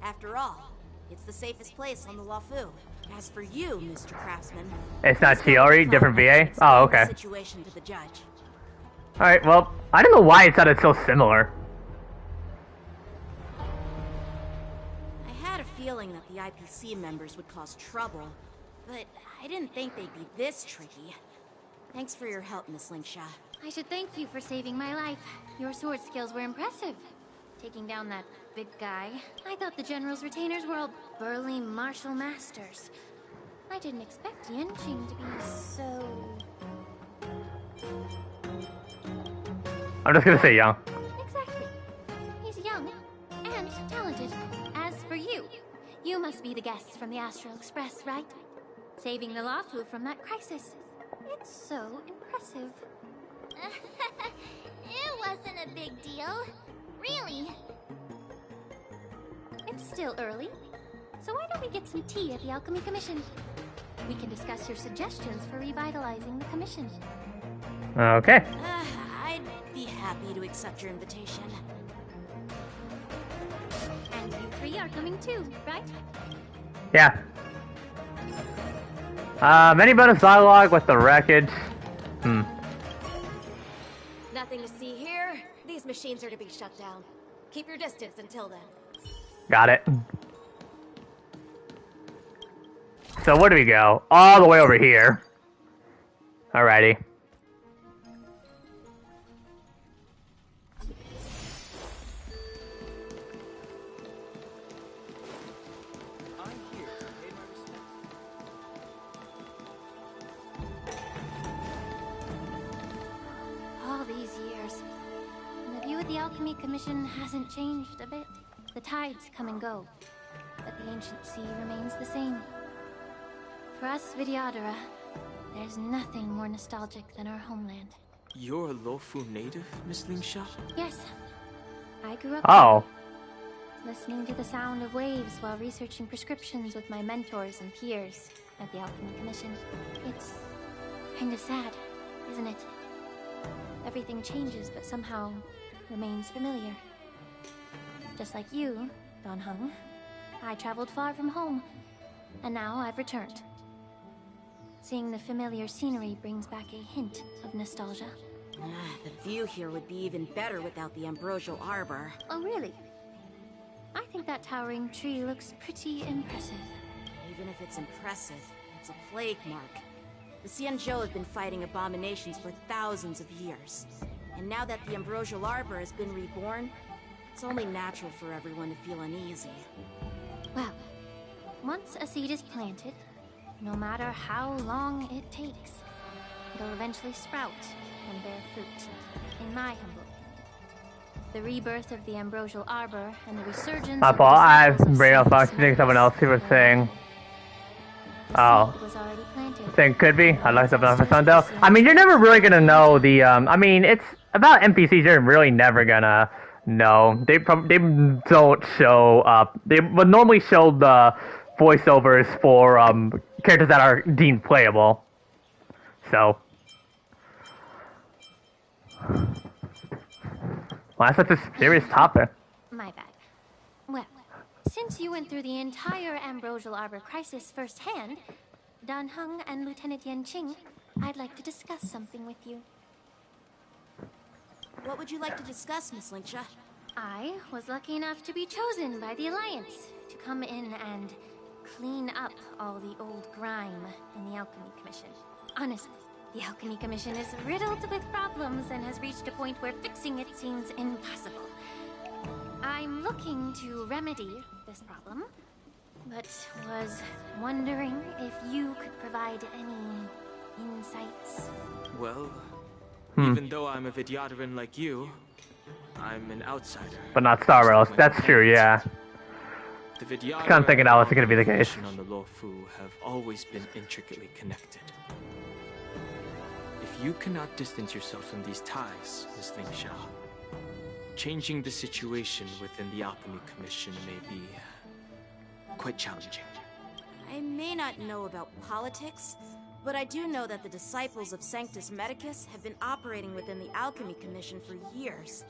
After all, it's the safest place on the Luofu. As for you, Mr. Craftsman, It's not Chiori, different VA? Oh, okay. the situation to the judge. Alright, well, I don't know why it sounded so similar. I had a feeling that the IPC members would cause trouble, but I didn't think they'd be this tricky. Thanks for your help, Miss Lingsha. I should thank you for saving my life. Your sword skills were impressive. Taking down that big guy. I thought the General's retainers were all burly martial masters. I didn't expect Yanqing to be so... I'm just gonna say young. Exactly. He's young and talented. As for you, you must be the guests from the Astral Express, right? saving the Luofu from that crisis. It's so impressive. It wasn't a big deal. Really. It's still early, so why don't we get some tea at the Alchemy Commission? We can discuss your suggestions for revitalizing the commission. Okay. I'd be happy to accept your invitation. And you three are coming too, right? Yeah. Any bonus dialogue with the wreckage? Nothing to see here. These machines are to be shut down. Keep your distance until then. Got it. So where do we go? All the way over here. Alrighty. All these years, and the view of the Alchemy Commission hasn't changed a bit. The tides come and go, but the ancient sea remains the same. For us Vidyadhara, there's nothing more nostalgic than our homeland. You're a Luofu native, Miss Lingsha? Yes, I grew up listening to the sound of waves while researching prescriptions with my mentors and peers at the Alchemy Commission. It's kind of sad, isn't it? Everything changes, but somehow remains familiar. Just like you, Dan Heng, I traveled far from home, and now I've returned. Seeing the familiar scenery brings back a hint of nostalgia. The view here would be even better without the ambrosial arbor. Oh, really? I think that towering tree looks pretty impressive. Even if it's impressive, it's a plague mark. The Xianzhou have been fighting abominations for thousands of years. And now that the ambrosial arbor has been reborn, it's only natural for everyone to feel uneasy. Well, once a seed is planted, no matter how long it takes, it'll eventually sprout and bear fruit. In my humble, the rebirth of the ambrosial arbor and the resurgence My of fault. I disciples of brain off Saint I think someone else was saying. Oh. was already planted. Think could be. I'd like something for some though. I mean, you're never really gonna know the. I mean, it's about NPCs. You're really never gonna know. They don't show up. They would normally show the voiceovers for characters that are deemed playable. So. Well, that's such a serious topic. My bad. Well, since you went through the entire ambrosial arbor crisis firsthand, Dan Heng and Lieutenant Yanqing, I'd like to discuss something with you. What would you like to discuss, Miss Lingsha? I was lucky enough to be chosen by the Alliance to come in and clean up all the old grime in the Alchemy Commission. Honestly, the Alchemy Commission is riddled with problems and has reached a point where fixing it seems impossible. I'm looking to remedy this problem, but was wondering if you could provide any insights. Well, even though I'm a Vidyadharan like you, I'm an outsider. But not Star Rails. That's true, yeah. The Vidyadhara I'm kind of thinking that was going to be the case. on the Luofu have always been intricately connected. If you cannot distance yourself from these ties, Miss Lingsha, changing the situation within the Alchemy Commission may be quite challenging. I may not know about politics, but I do know that the disciples of Sanctus Medicus have been operating within the Alchemy Commission for years.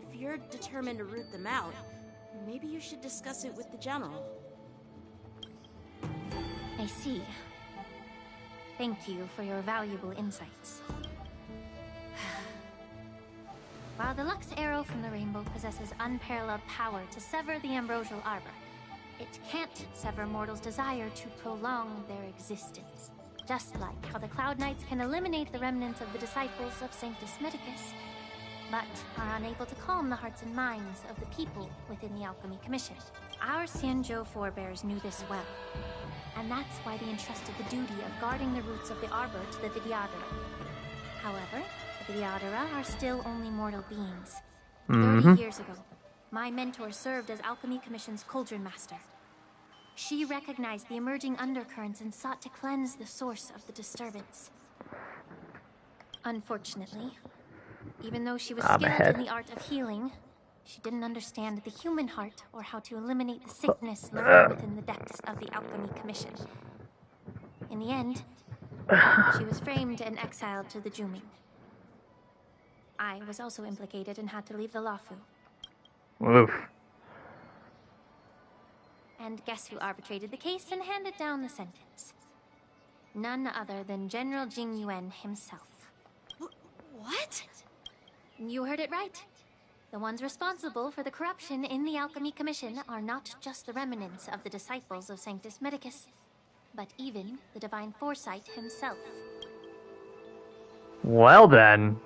If you're determined to root them out, maybe you should discuss it with the General. I see. Thank you for your valuable insights. While the Lux Arrow from the Rainbow possesses unparalleled power to sever the ambrosial arbor, it can't sever mortals' desire to prolong their existence. Just like how the Cloud Knights can eliminate the remnants of the disciples of Sanctus Medicus, but are unable to calm the hearts and minds of the people within the Alchemy Commission. Our Xianzhou forebears knew this well, and that's why they entrusted the duty of guarding the roots of the arbor to the Vidyadhara. However, the Vidyadhara are still only mortal beings. 30 years ago, my mentor served as Alchemy Commission's Cauldron Master. She recognized the emerging undercurrents and sought to cleanse the source of the disturbance. Unfortunately, even though she was skilled in the art of healing, she didn't understand the human heart or how to eliminate the sickness lurking within the depths of the Alchemy Commission. In the end, she was framed and exiled to the Juming. I was also implicated and had to leave the Luofu. Oof. And guess who arbitrated the case and handed down the sentence? None other than General Jing Yuan himself. What? You heard it right. The ones responsible for the corruption in the Alchemy Commission are not just the remnants of the disciples of Sanctus Medicus, but even the Divine Foresight himself. Well then.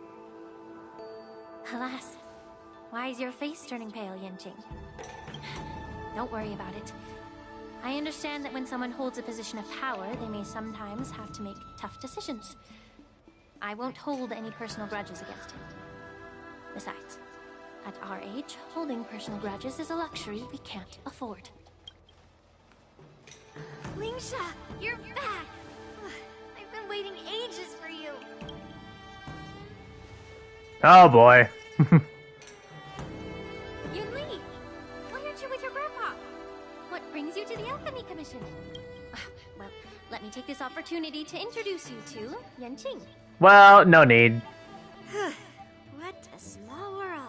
Alas, why is your face turning pale, Yanqing? Don't worry about it. I understand that when someone holds a position of power, they may sometimes have to make tough decisions. I won't hold any personal grudges against him. Besides, at our age, holding personal grudges is a luxury we can't afford. Lingsha, you're back! I've been waiting ages for you. Oh boy. Yunli, why aren't you with your grandpa? What brings you to the Alchemy Commission? Well, let me take this opportunity to introduce you to Yanqing. Well, no need. What a small world.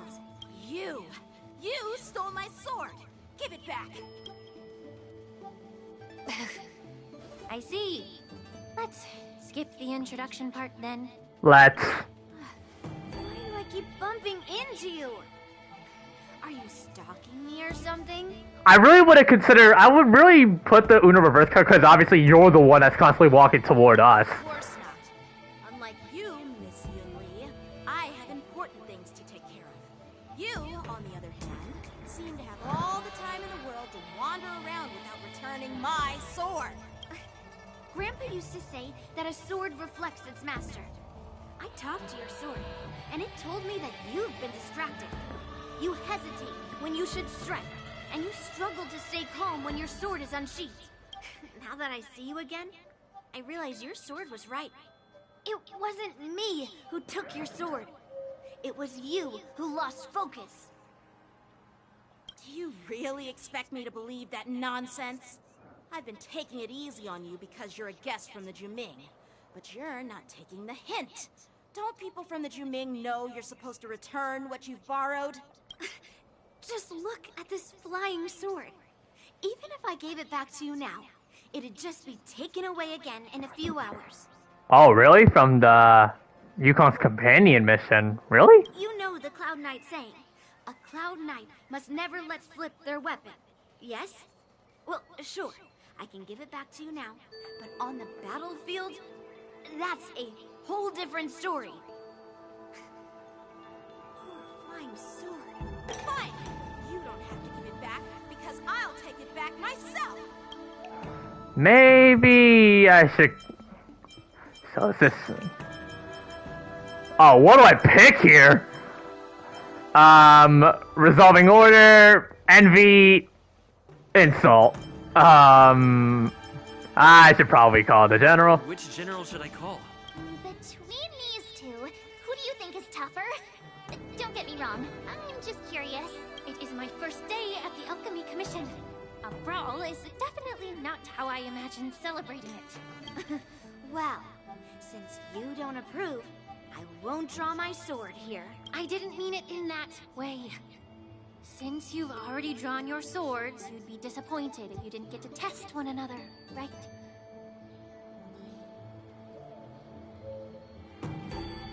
You stole my sword. Give it back. I see. Let's skip the introduction part then. Let's. Why do I keep bumping into you? Are you stalking me or something? I really would consider. I would really put the Uno reverse card because obviously you're the one that's constantly walking toward us. Of course not. Unlike you, Miss Yunli, I have important things to take care of. You, on the other hand, seem to have all the time in the world to wander around without returning my sword. Grandpa used to say that a sword reflects its master. I talked to your sword, and it told me that you've been distracted. You hesitate when you should strike, and you struggle to stay calm when your sword is unsheathed. Now that I see you again, I realize your sword was right. It wasn't me who took your sword. It was you who lost focus. Do you really expect me to believe that nonsense? I've been taking it easy on you because you're a guest from the Juming, but you're not taking the hint. Don't people from the Juming know you're supposed to return what you've borrowed? Just look at this flying sword. Even if I gave it back to you now, it'd just be taken away again in a few hours. Oh, really? From the Yukon's companion mission? Really? You know the Cloud Knight saying, a Cloud Knight must never let slip their weapon. Yes? Well, sure, I can give it back to you now, but on the battlefield, that's a whole different story. Poor flying sword. Fine! You don't have to give it back, because I'll take it back myself! Maybe I should... So is this... Oh, what do I pick here? Resolving order, envy, insult. I should probably call the general. Which general should I call? Between these two, who do you think is tougher? Don't get me wrong, I'm just curious. It is my first day at the Alchemy Commission. A brawl is definitely not how I imagined celebrating it. Well, since you don't approve, I won't draw my sword here. I didn't mean it in that way. Since you've already drawn your swords, you'd be disappointed if you didn't get to test one another, right?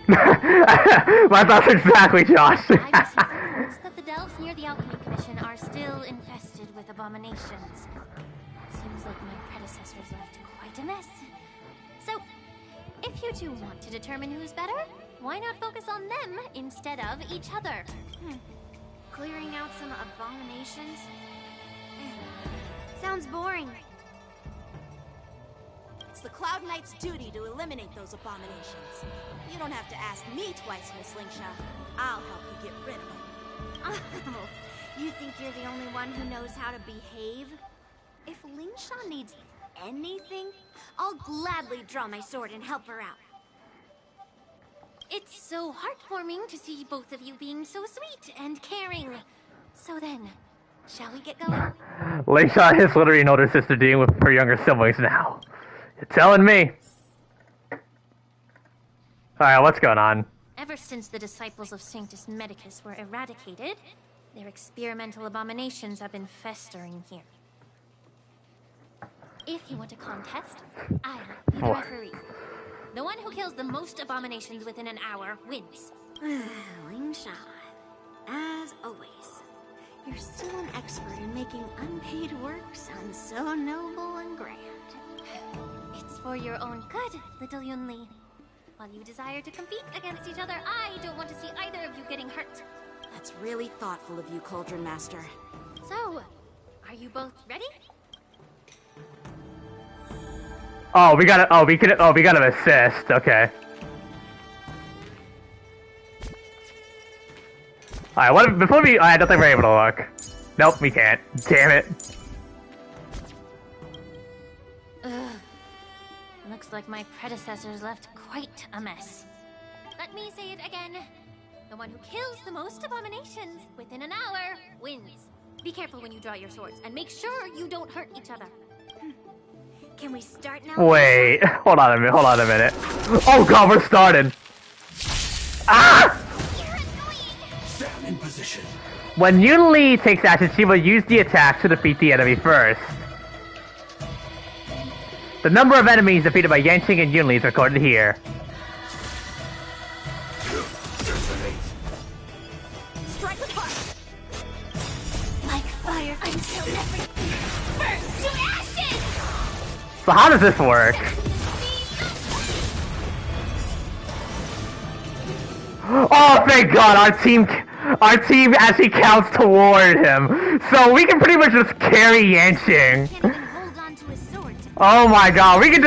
My thoughts exactly, Josh. I've received reports that the delves near the Alchemy Commission are still infested with abominations. Seems like my predecessors left quite a mess. So, if you two want to determine who's better, why not focus on them instead of each other? Clearing out some abominations? Sounds boring. It's the Cloud Knight's duty to eliminate those abominations. You don't have to ask me twice, Miss Lingsha. I'll help you get rid of them. Oh, you think you're the only one who knows how to behave? If Ling Lingsha needs anything, I'll gladly draw my sword and help her out. It's so heartwarming to see both of you being so sweet and caring. So then, shall we get going? Lingsha is literally an older sister dealing with her younger siblings now. You're telling me. Alright, what's going on? Ever since the disciples of Sanctus Medicus were eradicated, their experimental abominations have been festering here. If you want a contest, I'll be the referee. The one who kills the most abominations within an hour wins. Lingsha, as always, you're still an expert in making unpaid work sound so noble and grand. It's for your own good, little Yunli. While you desire to compete against each other, I don't want to see either of you getting hurt. That's really thoughtful of you, Cauldron Master. So, are you both ready? We got an assist, okay. Alright, I don't think we're able to look. Nope, we can't. Damn it. Looks like my predecessors left quite a mess. Let me say it again. The one who kills the most abominations within an hour wins. Be careful when you draw your swords, and make sure you don't hurt each other. Can we start now? Wait, hold on a minute. Oh god, we're starting. Ah! Stand in position. When Yunli takes action, she will use the attack to defeat the enemy first. The number of enemies defeated by Yanqing and Yunli is recorded here. Strike apart. Like fire until everything burns to ashes. So how does this work? Oh, thank God! Our team actually counts toward him, so we can pretty much just carry Yanqing. Oh my God, we can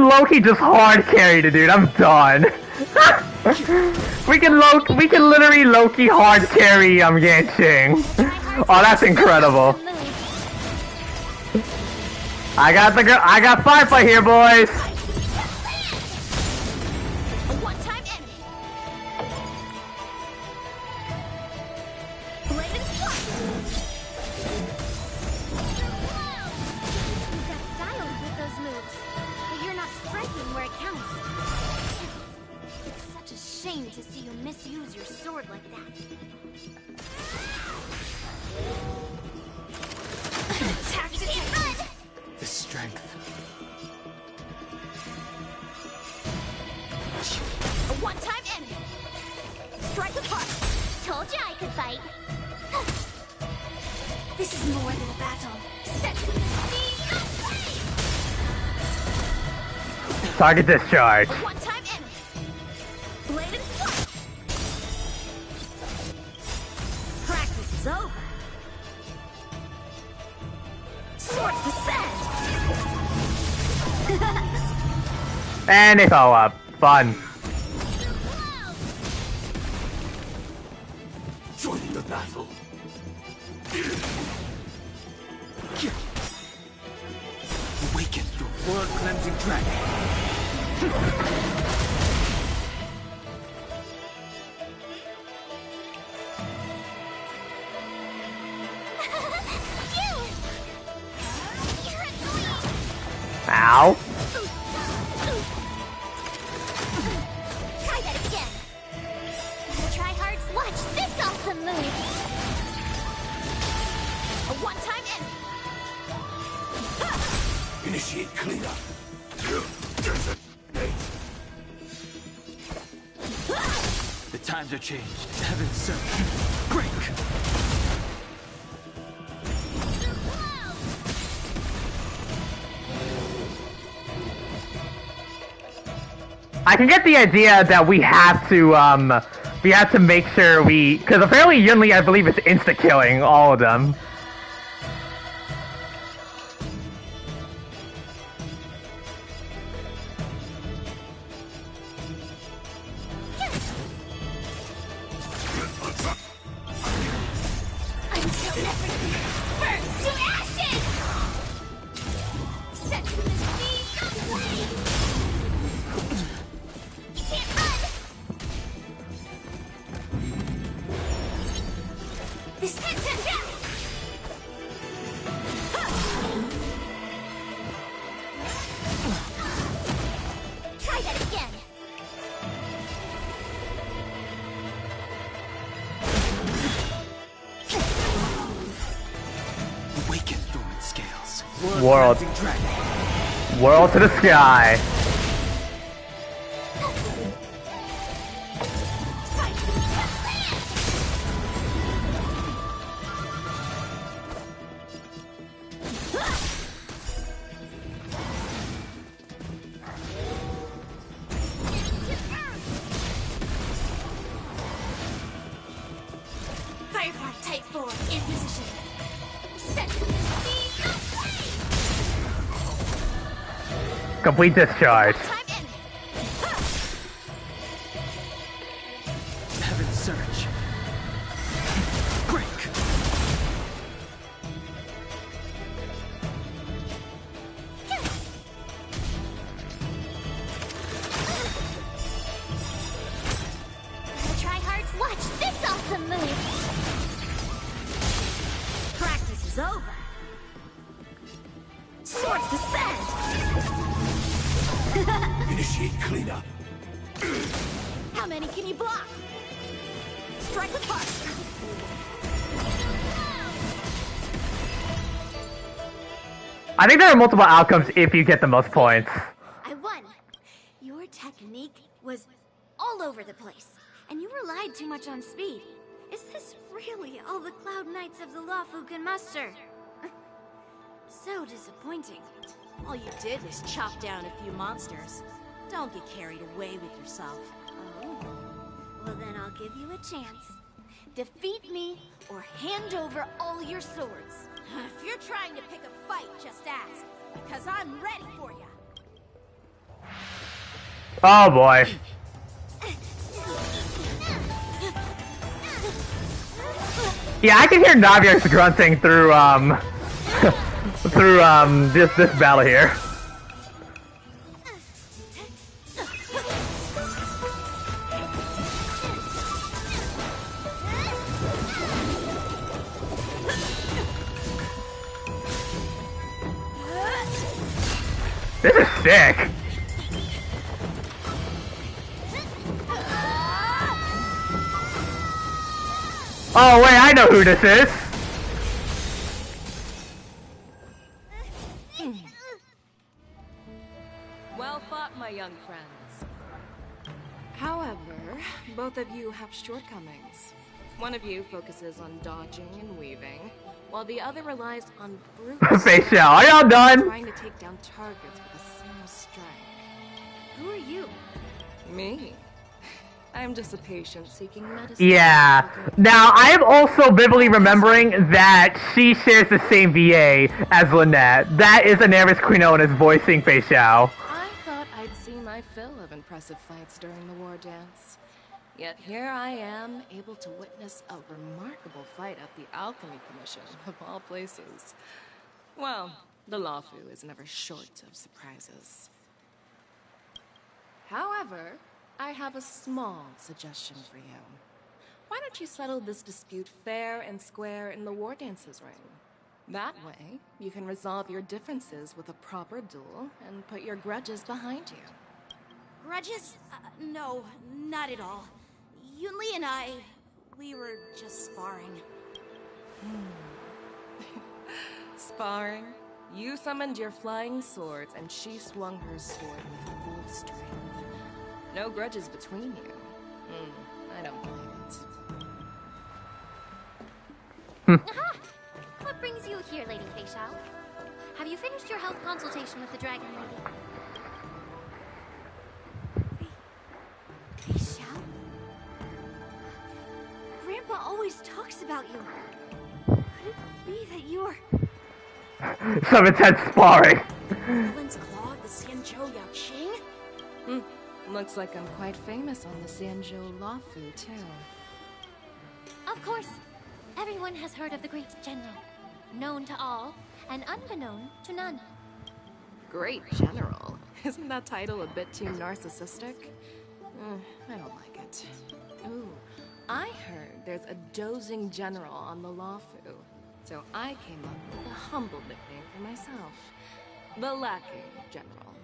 low-key just hard carry the dude. I'm done. we can literally low-key hard carry Yanqing. Oh, that's incredible. I got Firefly here, boys. To see you misuse your sword like that. The strength. A one-time enemy. Strike apart. Told you I could fight. This is more than a battle. Set Target discharge. a one-time enemy. Blade and sword. Practice is over. Swords descend. And they follow up. Fun. Join the battle. Awaken your world-cleansing dragon. Ow. Try that again. Try hards, watch this awesome move. A one-time enemy. Initiate cleanup. The times are changed. Heaven sent. Break. I can get the idea that we have to make sure because apparently Yunli, I believe, is insta-killing all of them. World. World to the sky. Firefly Type 4 in position. Set the Complete discharge. Heaven Surge. Break. Tryhards, watch this awesome move. Practice is over. Swords descend. Initiate cleanup. How many can you block? Strike with heart. I think there are multiple outcomes if you get the most points. I won. Your technique was all over the place, and you relied too much on speed. Is this really all the Cloud Knights of the Luofu can muster? So disappointing. All you did was chop down a few monsters. Don't get carried away with yourself. Oh. Well, then I'll give you a chance. Defeat me or hand over all your swords. If you're trying to pick a fight, just ask, because I'm ready for you. Oh boy. Yeah, I can hear Navia's grunting through this battle here. This is sick. Oh wait, I know who this is. Well fought, my young friends. However, both of you have shortcomings. One of you focuses on dodging and weaving, while the other relies on brute Face shell, are y'all done? trying to take down targets with a single strike. Who are you? Me? I'm just a patient seeking medicine. Yeah. Now, I am also vividly remembering that she shares the same VA as Lynette. That is Anaris Quinones voicing Fei Xiao. I thought I'd seen my fill of impressive fights during the war dance. Yet here I am, able to witness a remarkable fight at the Alchemy Commission, of all places. Well, the Luofu is never short of surprises. However, I have a small suggestion for you. Why don't you settle this dispute fair and square in the war dances ring? That way, you can resolve your differences with a proper duel and put your grudges behind you. Grudges? No, not at all. Yunli and I, we were just sparring. Sparring? You summoned your flying swords and she swung her sword with full strength. No grudges between you. I don't believe it. Aha! What brings you here, Lady Fei Xiao? Have you finished your health consultation with the Dragon Lady? Fei Xiao? Grandpa always talks about you. Could it be that you're... Some intense sparring. Villain's Claw, the Xianzhou Luofu? Looks like I'm quite famous on the Xianzhou Luofu, too. Of course. Everyone has heard of the Great General. Known to all, and unbeknown to none. Great General? Isn't that title a bit too narcissistic? I don't like it. Ooh, I heard there's a dozing general on the Luofu, so I came up with a humble nickname for myself. The Lacking General.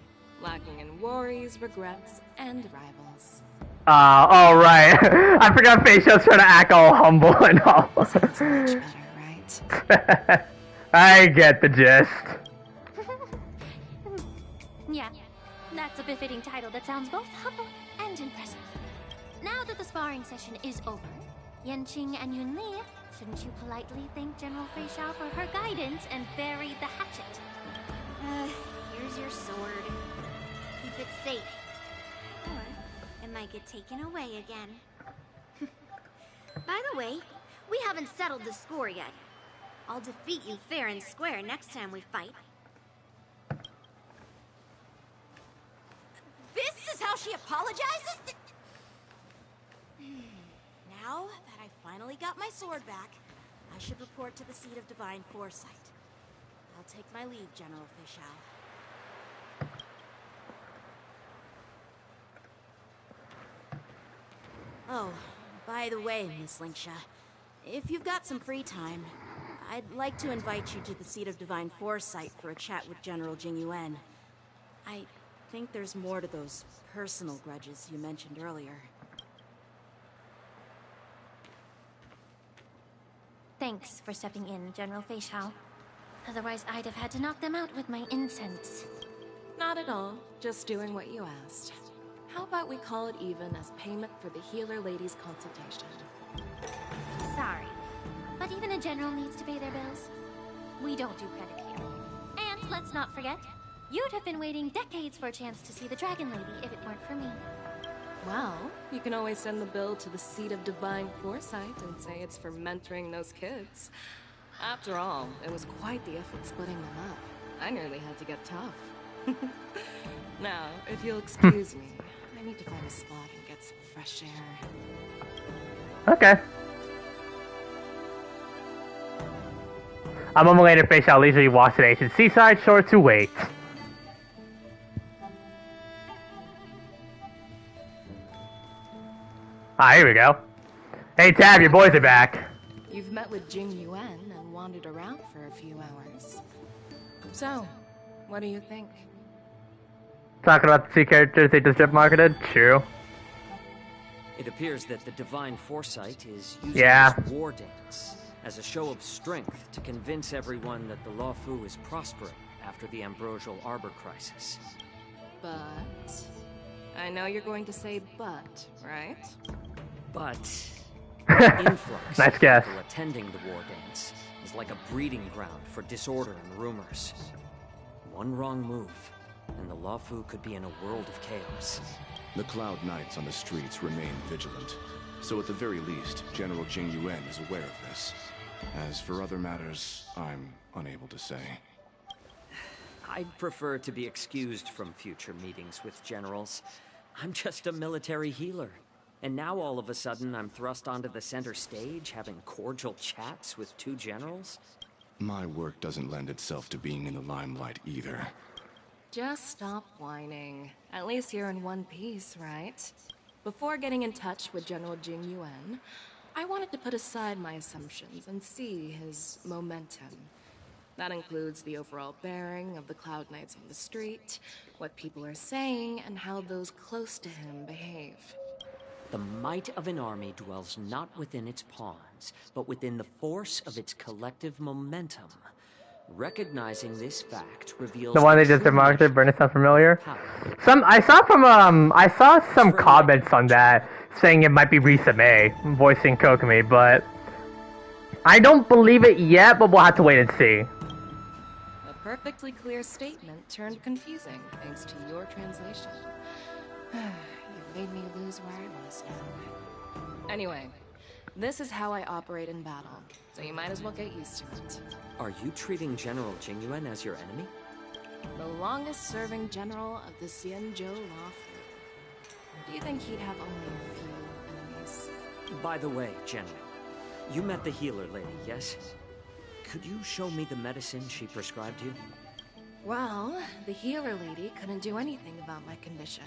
Lacking in worries, regrets, and rivals. Oh right. I forgot Fei Xiao's trying to act all humble and all. Sounds much better, right? I get the gist. Yeah, that's a befitting title that sounds both humble and impressive. Now that the sparring session is over, Yanqing and Yunli, shouldn't you politely thank General Fei Xiao for her guidance and bury the hatchet? Here's your sword. Keep it safe. Or it might get taken away again. By the way, we haven't settled the score yet. I'll defeat you fair and square next time we fight. This is how she apologizes? Now that I finally got my sword back, I should report to the seat of divine foresight. I'll take my leave, General Fei Xiao. Oh, by the way, Miss Linksha, if you've got some free time, I'd like to invite you to the seat of divine foresight for a chat with General Jing Yuan. I think there's more to those personal grudges you mentioned earlier. Thanks for stepping in, General Fei Xiao. Otherwise, I'd have had to knock them out with my incense. Not at all. Just doing what you asked. How about we call it even as payment for the healer lady's consultation? Sorry, but even a general needs to pay their bills. We don't do credit here. And let's not forget, you'd have been waiting decades for a chance to see the Dragon Lady if it weren't for me. Well, you can always send the bill to the seat of divine foresight and say it's for mentoring those kids. After all, it was quite the effort splitting them up. I nearly had to get tough. Now, if you'll excuse me, I need to find a spot and get some fresh air. Okay. A moment later, Fei Xiao leisurely walks to the ancient seaside shore to wait. Ah, here we go. Hey Tab, your boys are back. You've met with Jing Yuan and wandered around for a few hours. So, what do you think? Talking about the two characters they just drip marketed? True. It appears that the Divine Foresight is using this war dance as a show of strength to convince everyone that the Luofu is prospering after the Ambrosial Arbor crisis. But... I know you're going to say but, right? But... the influx nice of guess. people attending the war dance is like a breeding ground for disorder and rumors. One wrong move, and the Luofu could be in a world of chaos. The Cloud Knights on the streets remain vigilant, so at the very least, General Jing Yuan is aware of this. As for other matters, I'm unable to say. I'd prefer to be excused from future meetings with generals. I'm just a military healer. And now all of a sudden I'm thrust onto the center stage having cordial chats with two generals? My work doesn't lend itself to being in the limelight either. Just stop whining. At least you're in one piece, right? Before getting in touch with General Jing Yuan, I wanted to put aside my assumptions and see his momentum. That includes the overall bearing of the Cloud Knights on the street, what people are saying, and how those close to him behave. The might of an army dwells not within its pawns, but within the force of its collective momentum. Recognizing this fact reveals The one they just marketed, Burnett, sound familiar? I saw some comments on that saying it might be Risa May voicing Kokomi, but I don't believe it yet, but we'll have to wait and see. A perfectly clear statement turned confusing thanks to your translation. You made me lose where I was now. Anyway, this is how I operate in battle, so you might as well get used to it. Are you treating General Jing Yuan as your enemy? The longest-serving general of the Xianzhou Luofu. Do you think he'd have only a few enemies? By the way, General, you met the healer lady, yes? Could you show me the medicine she prescribed you? Well, the healer lady couldn't do anything about my condition.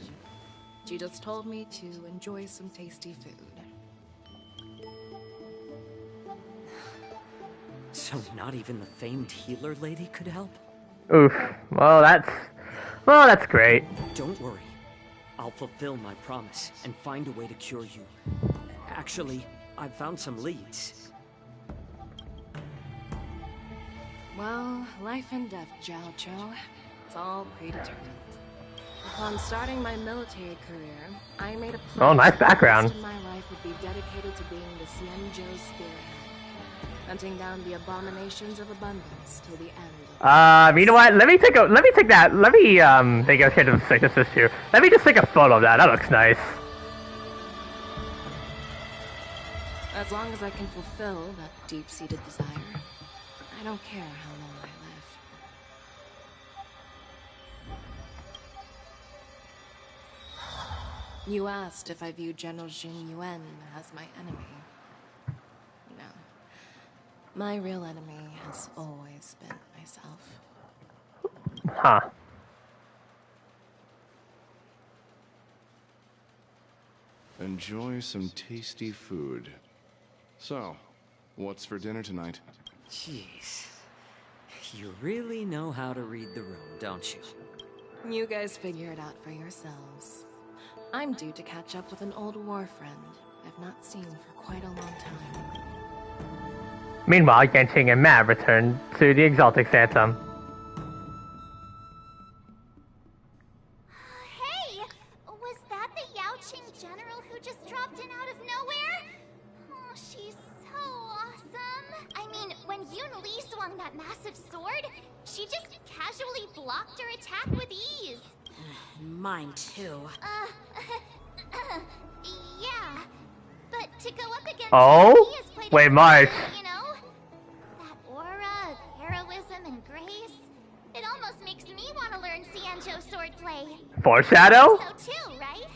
She just told me to enjoy some tasty food. So not even the famed healer lady could help? Oof. Well, that's great. Don't worry. I'll fulfill my promise and find a way to cure you. Actually, I've found some leads. Well, life and death, Zhao Zhou. It's all predetermined. Upon starting my military career, I made a Oh, pledge nice that the background. rest of my life would be dedicated to being the Xianzhou spearhead, hunting down the abominations of abundance till the end. You know what? Let me take that. Let me take a hit of sickness issue. Let me just take a photo of that. That looks nice. As long as I can fulfill that deep-seated desire, I don't care how long I live. You asked if I view General Jing Yuan as my enemy. No. My real enemy has always been myself. Huh. Enjoy some tasty food. So, what's for dinner tonight? Jeez. You really know how to read the room, don't you? You guys figure it out for yourselves. I'm due to catch up with an old war friend I've not seen for quite a long time. Meanwhile, Yanqing and Matt return to the Exaltic Anthem. Hey! Was that the Yaoqing general who just dropped in out of nowhere? Oh, she's so awesome! I mean, when Yunli swung that massive sword, she just casually blocked her attack with ease. Mine too. Yeah. But to go up against Oh? Yunli is quite Wait, a March. you know? That aura of heroism and grace. It almost makes me want to learn Xianzhou swordplay. Foreshadow? So too, right?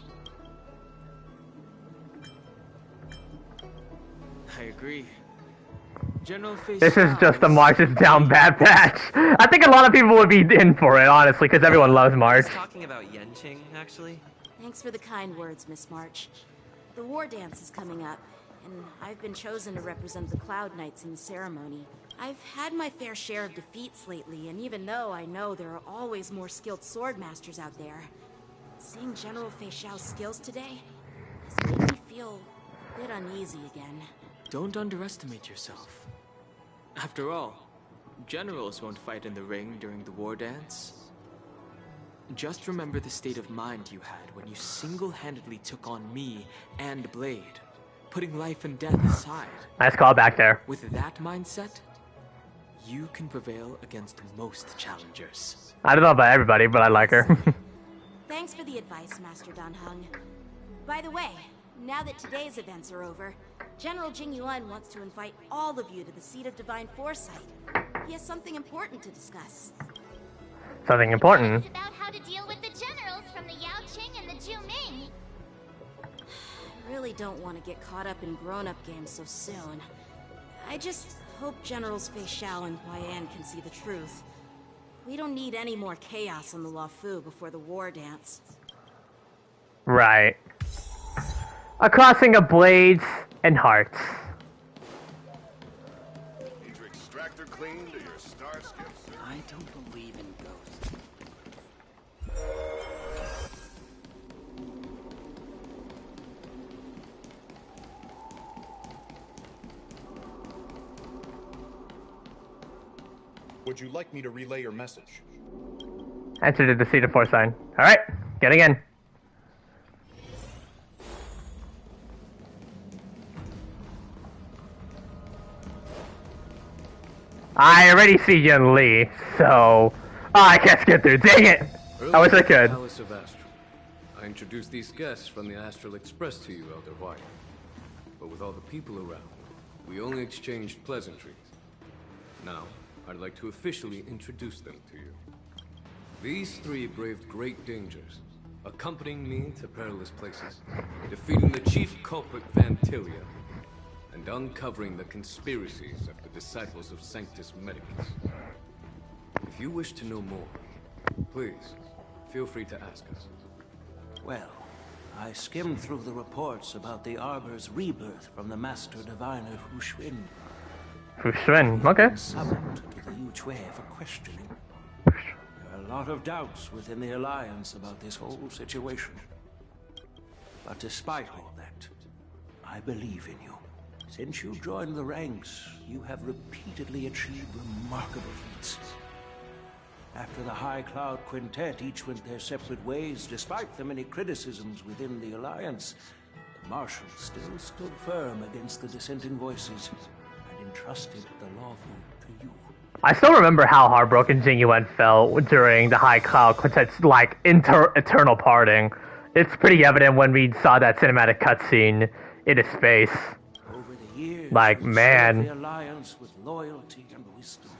I agree. General Fei This is Xiao just a March is down bad patch. I think a lot of people would be in for it, honestly, because everyone loves I March. was talking about Yanqing, actually. Thanks for the kind words, Miss March. The war dance is coming up, and I've been chosen to represent the Cloud Knights in the ceremony. I've had my fair share of defeats lately, and even though I know there are always more skilled sword masters out there, seeing General Fei Xiao's skills today has made me feel a bit uneasy again. Don't underestimate yourself. After all, generals won't fight in the ring during the war dance. Just remember the state of mind you had when you single-handedly took on me and Blade, putting life and death aside. Nice call back there. With that mindset, you can prevail against most challengers. I don't know about everybody, but I like her. Thanks for the advice, Master Dan Heng. By the way, now that today's events are over, General Jing Yuan wants to invite all of you to the Seat of Divine Foresight. He has something important to discuss. Something important. It's about how to deal with the generals from the Yaoqing and the Juming. I really don't want to get caught up in grown-up games so soon. I just hope Generals Fei Xiao and Huaiyan can see the truth. We don't need any more chaos on the Luofu before the war dance. Right. A crossing of blades and hearts. Need your extractor cleaned or your star skips? I don't believe in ghosts. Would you like me to relay your message? Enter to the Seat of Foresight. Alright, getting in. I already see Yunli, so... Oh, I can't get through, dang it! I wish I could. Palace of Astral. I introduced these guests from the Astral Express to you, Elder White. But with all the people around, we only exchanged pleasantries. Now, I'd like to officially introduce them to you. These three braved great dangers, accompanying me to perilous places, defeating the chief culprit Vantilia, and uncovering the conspiracies of the disciples of Sanctus Medicus. If you wish to know more, please, feel free to ask us. Well, I skimmed through the reports about the Arbor's rebirth from the Master Diviner Hu Xuan. Hu Xuan, okay. Summoned to the Yu Chui for questioning. There are a lot of doubts within the Alliance about this whole situation. But despite all that, I believe in you. Since you joined the ranks, you have repeatedly achieved remarkable feats. After the High Cloud Quintet each went their separate ways, despite the many criticisms within the Alliance, the Marshals still stood firm against the dissenting voices and entrusted the Luofu to you. I still remember how heartbroken Jing Yuan felt during the High Cloud Quintet's, like, eternal parting. It's pretty evident when we saw that cinematic cutscene in his face. Over the years, like, man. The Alliance with loyalty and wisdom.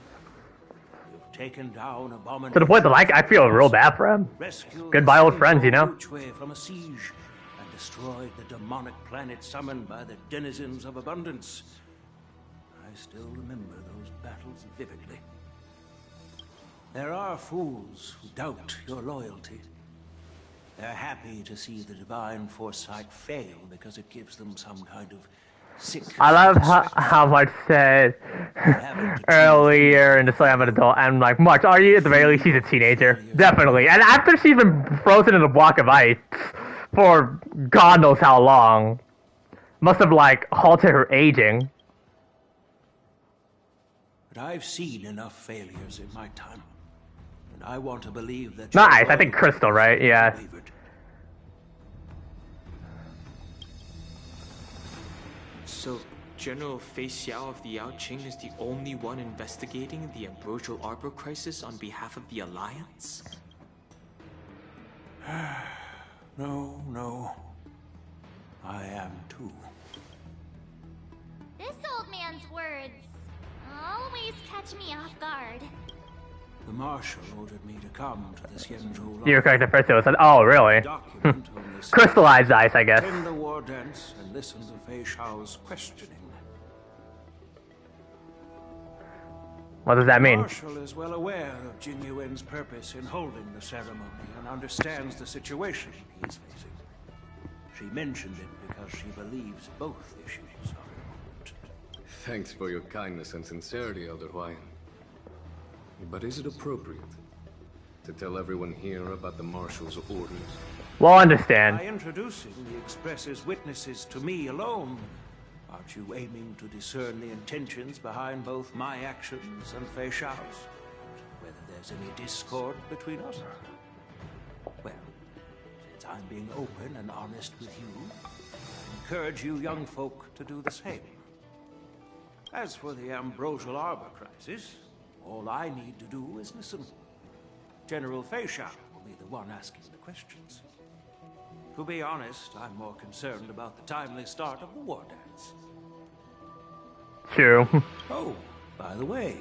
You've taken down abominations. To the point that, like, I feel real bad for him. Goodbye, old friends, you know? From a siege and destroyed the demonic planet summoned by the denizens of abundance. I still remember those battles vividly. There are fools who doubt your loyalty. They're happy to see the divine foresight fail because it gives them some kind of sick... I love how March said earlier in the story I'm an adult, and like, March, are you at the very least she's a teenager? Definitely. And after she's been frozen in a block of ice for God knows how long, must have, like, halted her aging. But I've seen enough failures in my time. And I want to believe that... Nice, I think Crystal, right? Yeah. So, General Fei Xiao of the Yaoqing is the only one investigating the Ambrosial Arbor crisis on behalf of the Alliance? No. I am too. This old man's words always catch me off guard. The Marshal ordered me to come to the Xianzhou Luofu. You're correct at first, it was like, oh, really? Crystallized ice, I guess. Attend the war dance and listen to Fei Xiao's questioning. What does that mean? The Marshal is well aware of Jing Yuan's purpose in holding the ceremony and understands the situation he's facing. She mentioned it because she believes both issues are important. Thanks for your kindness and sincerity, Elder Huayan. But is it appropriate to tell everyone here about the Marshal's orders? Well, understand. By introducing the Express's witnesses to me alone, aren't you aiming to discern the intentions behind both my actions and Fei Xiao's? Whether there's any discord between us? Well, since I'm being open and honest with you, I encourage you young folk to do the same. As for the Ambrosial Arbor crisis, all I need to do is listen. General Fei Xiao will be the one asking the questions. To be honest, I'm more concerned about the timely start of the war dance. True. Oh, by the way,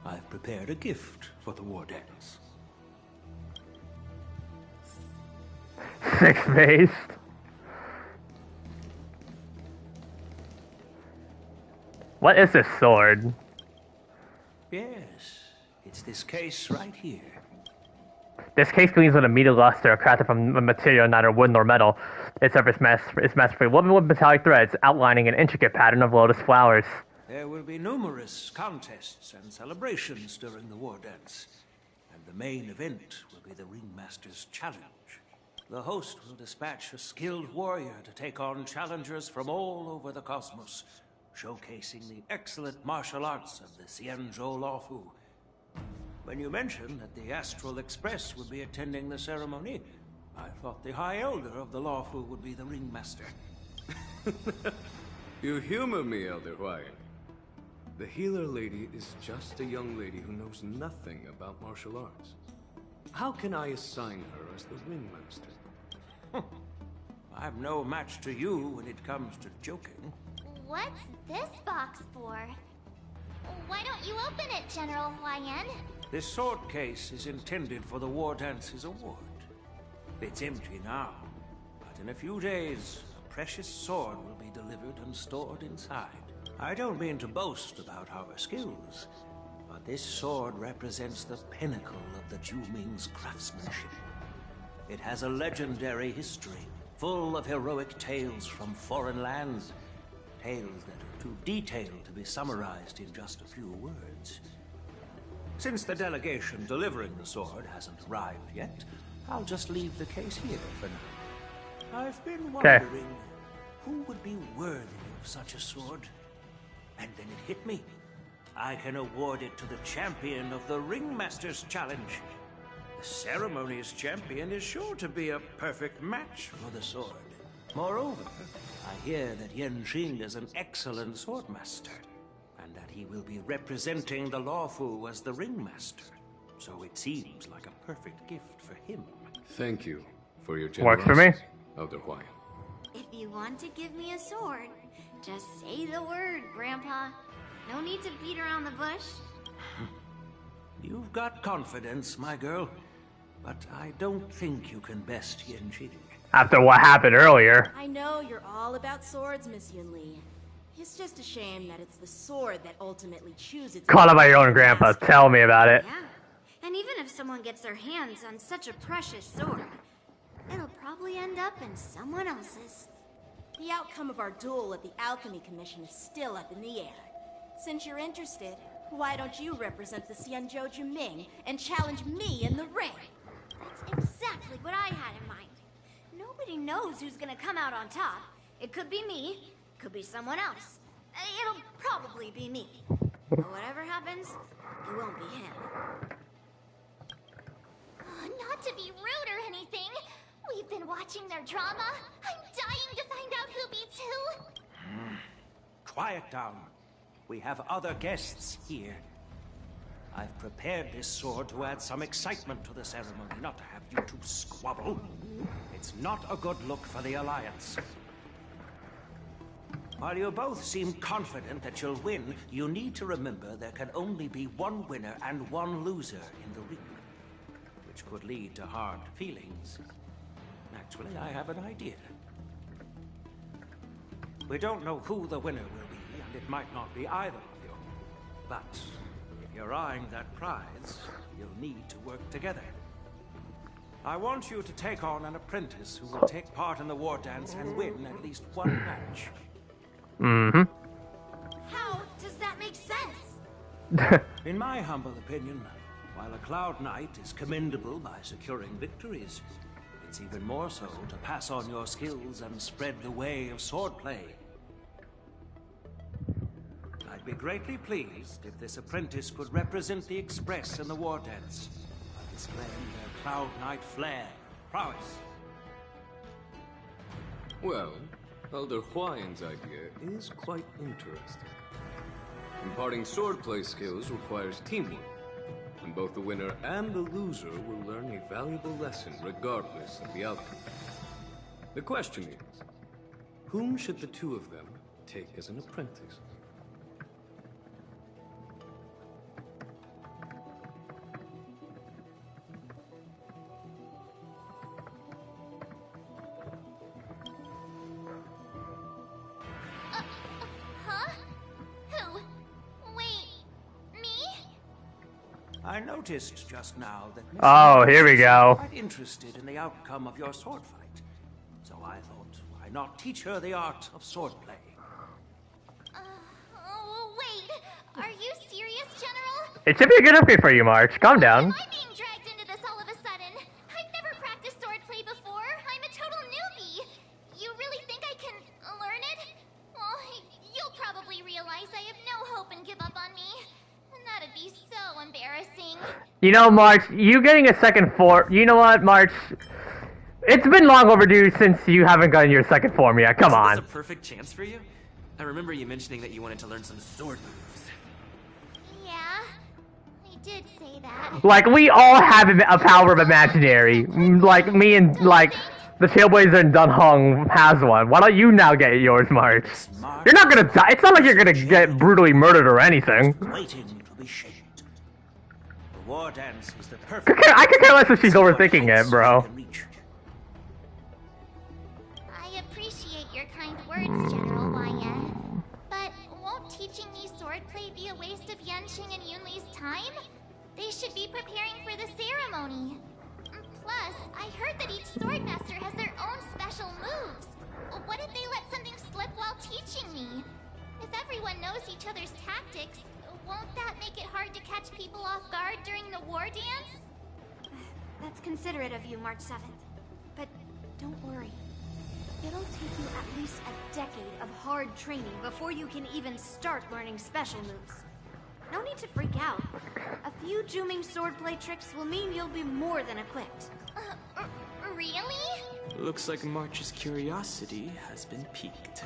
I've prepared a gift for the war dance. Six-faced. What is this sword? Yes, it's this case right here. This case gleams with a immediate luster crafted from a material neither wood nor metal. Its surface is masterfully woven with metallic threads, outlining an intricate pattern of lotus flowers. There will be numerous contests and celebrations during the war dance, and the main event will be the Ringmaster's Challenge. The host will dispatch a skilled warrior to take on challengers from all over the cosmos, showcasing the excellent martial arts of the Xianzhou Luofu. When you mentioned that the Astral Express would be attending the ceremony, I thought the High Elder of the Luofu would be the Ringmaster. You humor me, Elder Huayan. The healer lady is just a young lady who knows nothing about martial arts. How can I assign her as the Ringmaster? I'm no match to you when it comes to joking. What's this box for? Why don't you open it, General Huayan? This sword case is intended for the War Dance's award. It's empty now, but in a few days, a precious sword will be delivered and stored inside. I don't mean to boast about our skills, but this sword represents the pinnacle of the Zhuming's craftsmanship. It has a legendary history, full of heroic tales from foreign lands. Tales that are too detailed to be summarized in just a few words. Since the delegation delivering the sword hasn't arrived yet, I'll just leave the case here for now. I've been wondering who would be worthy of such a sword. And then it hit me. I can award it to the champion of the Ringmaster's Challenge. The ceremony's champion is sure to be a perfect match for the sword. Moreover, I hear that Yanqing is an excellent swordmaster, and that he will be representing the Luofu as the Ringmaster. So it seems like a perfect gift for him. Thank you for your Works generosity, for me. Elder Huayan. If you want to give me a sword, just say the word, Grandpa. No need to beat around the bush. You've got confidence, my girl, but I don't think you can best Yanqing. After what happened earlier. I know you're all about swords, Miss Yunli. It's just a shame that it's the sword that ultimately chooses. Call it by your own grandpa. Tell me about it. Yeah. And even if someone gets their hands on such a precious sword, it'll probably end up in someone else's. The outcome of our duel at the Alchemy Commission is still up in the air. Since you're interested, why don't you represent the Xianzhou Juming and challenge me in the ring? That's exactly what I had in mind. Nobody knows who's gonna come out on top. It could be me, could be someone else. It'll probably be me. But whatever happens, it won't be him. Not to be rude or anything, we've been watching their drama. I'm dying to find out who beats who. Quiet down. We have other guests here. I've prepared this sword to add some excitement to the ceremony, not to have you two squabble. It's not a good look for the Alliance. While you both seem confident that you'll win, you need to remember there can only be one winner and one loser in the ring, which could lead to hard feelings. Actually, I have an idea. We don't know who the winner will be, and it might not be either of you. But if you're eyeing that prize, you'll need to work together. I want you to take on an apprentice who will take part in the war dance and win at least one match. Mm-hmm. How does that make sense? In my humble opinion, while a Cloud Knight is commendable by securing victories, it's even more so to pass on your skills and spread the way of swordplay. I'd be greatly pleased if this apprentice could represent the Express in the war dance, by displaying their Cloud Knight flair and prowess. Well, Elder Huayan's idea is quite interesting. Imparting swordplay skills requires teamwork, and both the winner and the loser will learn a valuable lesson regardless of the outcome. The question is, whom should the two of them take as an apprentice? Huh? Who? Wait, me? I noticed just now that Miss Oh, here we go. quite interested in the outcome of your sword fight. So I thought, why not teach her the art of swordplay? Oh, wait. Are you serious, General? It should be a good upgrade for you, March. Calm down. Am I being dragged into this all of a sudden? I've never practiced swordplay before. I'm a total newbie. You really think I can learn it? Well, you'll probably realize I have no hope and give up on me. And that'd be so embarrassing. You know, March, you getting a second form. You know what, March? It's been long overdue since you haven't gotten your second form yet. Come on. Is this a perfect chance for you? I remember you mentioning that you wanted to learn some sword moves. Yeah, I did say that. Like, we all have a power of imaginary. Like, me and, like, the Trailblazer and Dunhung has one. Why don't you now get yours, March? You're not gonna die. It's not like you're gonna get brutally murdered or anything. Waiting to be shaped. The war dance is the perfect. I could care less if she's overthinking it, bro. I appreciate your kind words, General Huayan. But won't teaching me swordplay be a waste of Yanqing and Yunli's time? They should be preparing for the ceremony. Plus, I heard that each swordmaster has their own special moves. What if they let something slip while teaching me? If everyone knows each other's tactics, won't that make it hard to catch people off guard during the war dance? That's considerate of you, March 7th. But don't worry. It'll take you at least a decade of hard training before you can even start learning special moves. No need to freak out. A few Juming swordplay tricks will mean you'll be more than equipped. Really? Looks like March's curiosity has been piqued.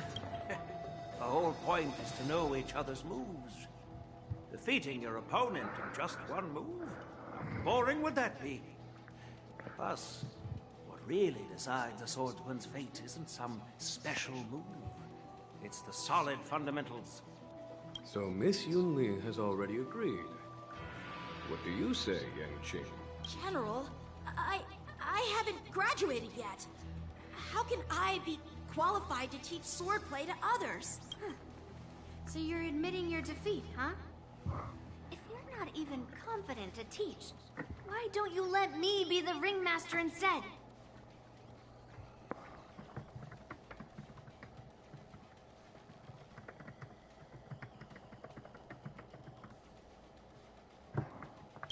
The whole point is to know each other's moves. Defeating your opponent in just one move? How boring would that be? Plus, what really decides a swordsman's fate isn't some special move. It's the solid fundamentals. So Miss Yunli has already agreed. What do you say, Yang Qing? General, I haven't graduated yet. How can I be qualified to teach swordplay to others? So you're admitting your defeat, huh? If you're not even confident to teach, why don't you let me be the ringmaster instead?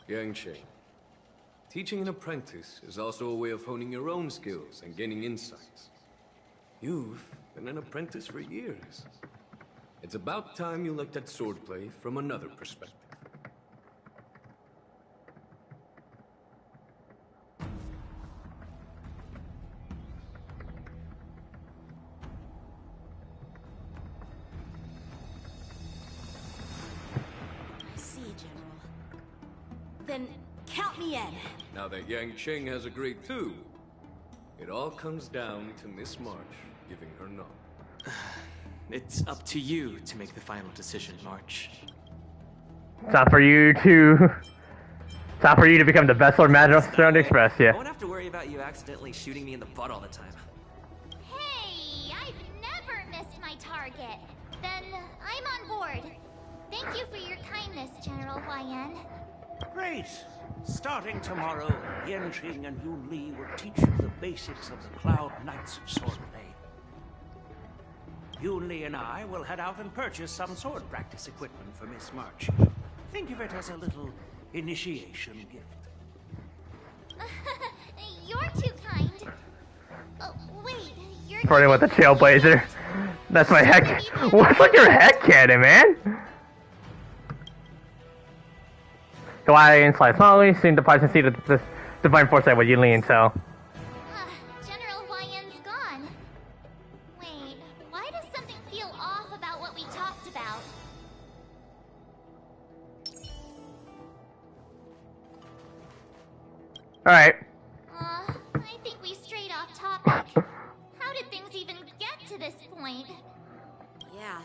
Yang Qing, teaching an apprentice is also a way of honing your own skills and gaining insights. You've been an apprentice for years. It's about time you looked at swordplay from another perspective. I see, General. Then count me in. Now that Yang Qing has agreed too, it all comes down to Miss March giving her nod. It's up to you to make the final decision, March. Time for you to become the best sword master on the Express, I yeah. won't have to worry about you accidentally shooting me in the butt all the time. Hey, I've never missed my target. Then I'm on board. Thank you for your kindness, General Huaiyan. Great! Starting tomorrow, Yanqing and Yunli will teach you the basics of the Cloud Knights swordplay. Yunli and I will head out and purchase some sword practice equipment for Miss March. Think of it as a little initiation gift. You're too kind. Oh, wait, you're... Starting with the Trailblazer. That's my heck. What's like your head cannon, man? Goliath slides slowly, seeing the parts and see the divine foresight with Yunli and so. General Huaiyan's gone. Wait, why does something feel off about what we talked about? Alright. I think we strayed off topic. How did things even get to this point? Yeah,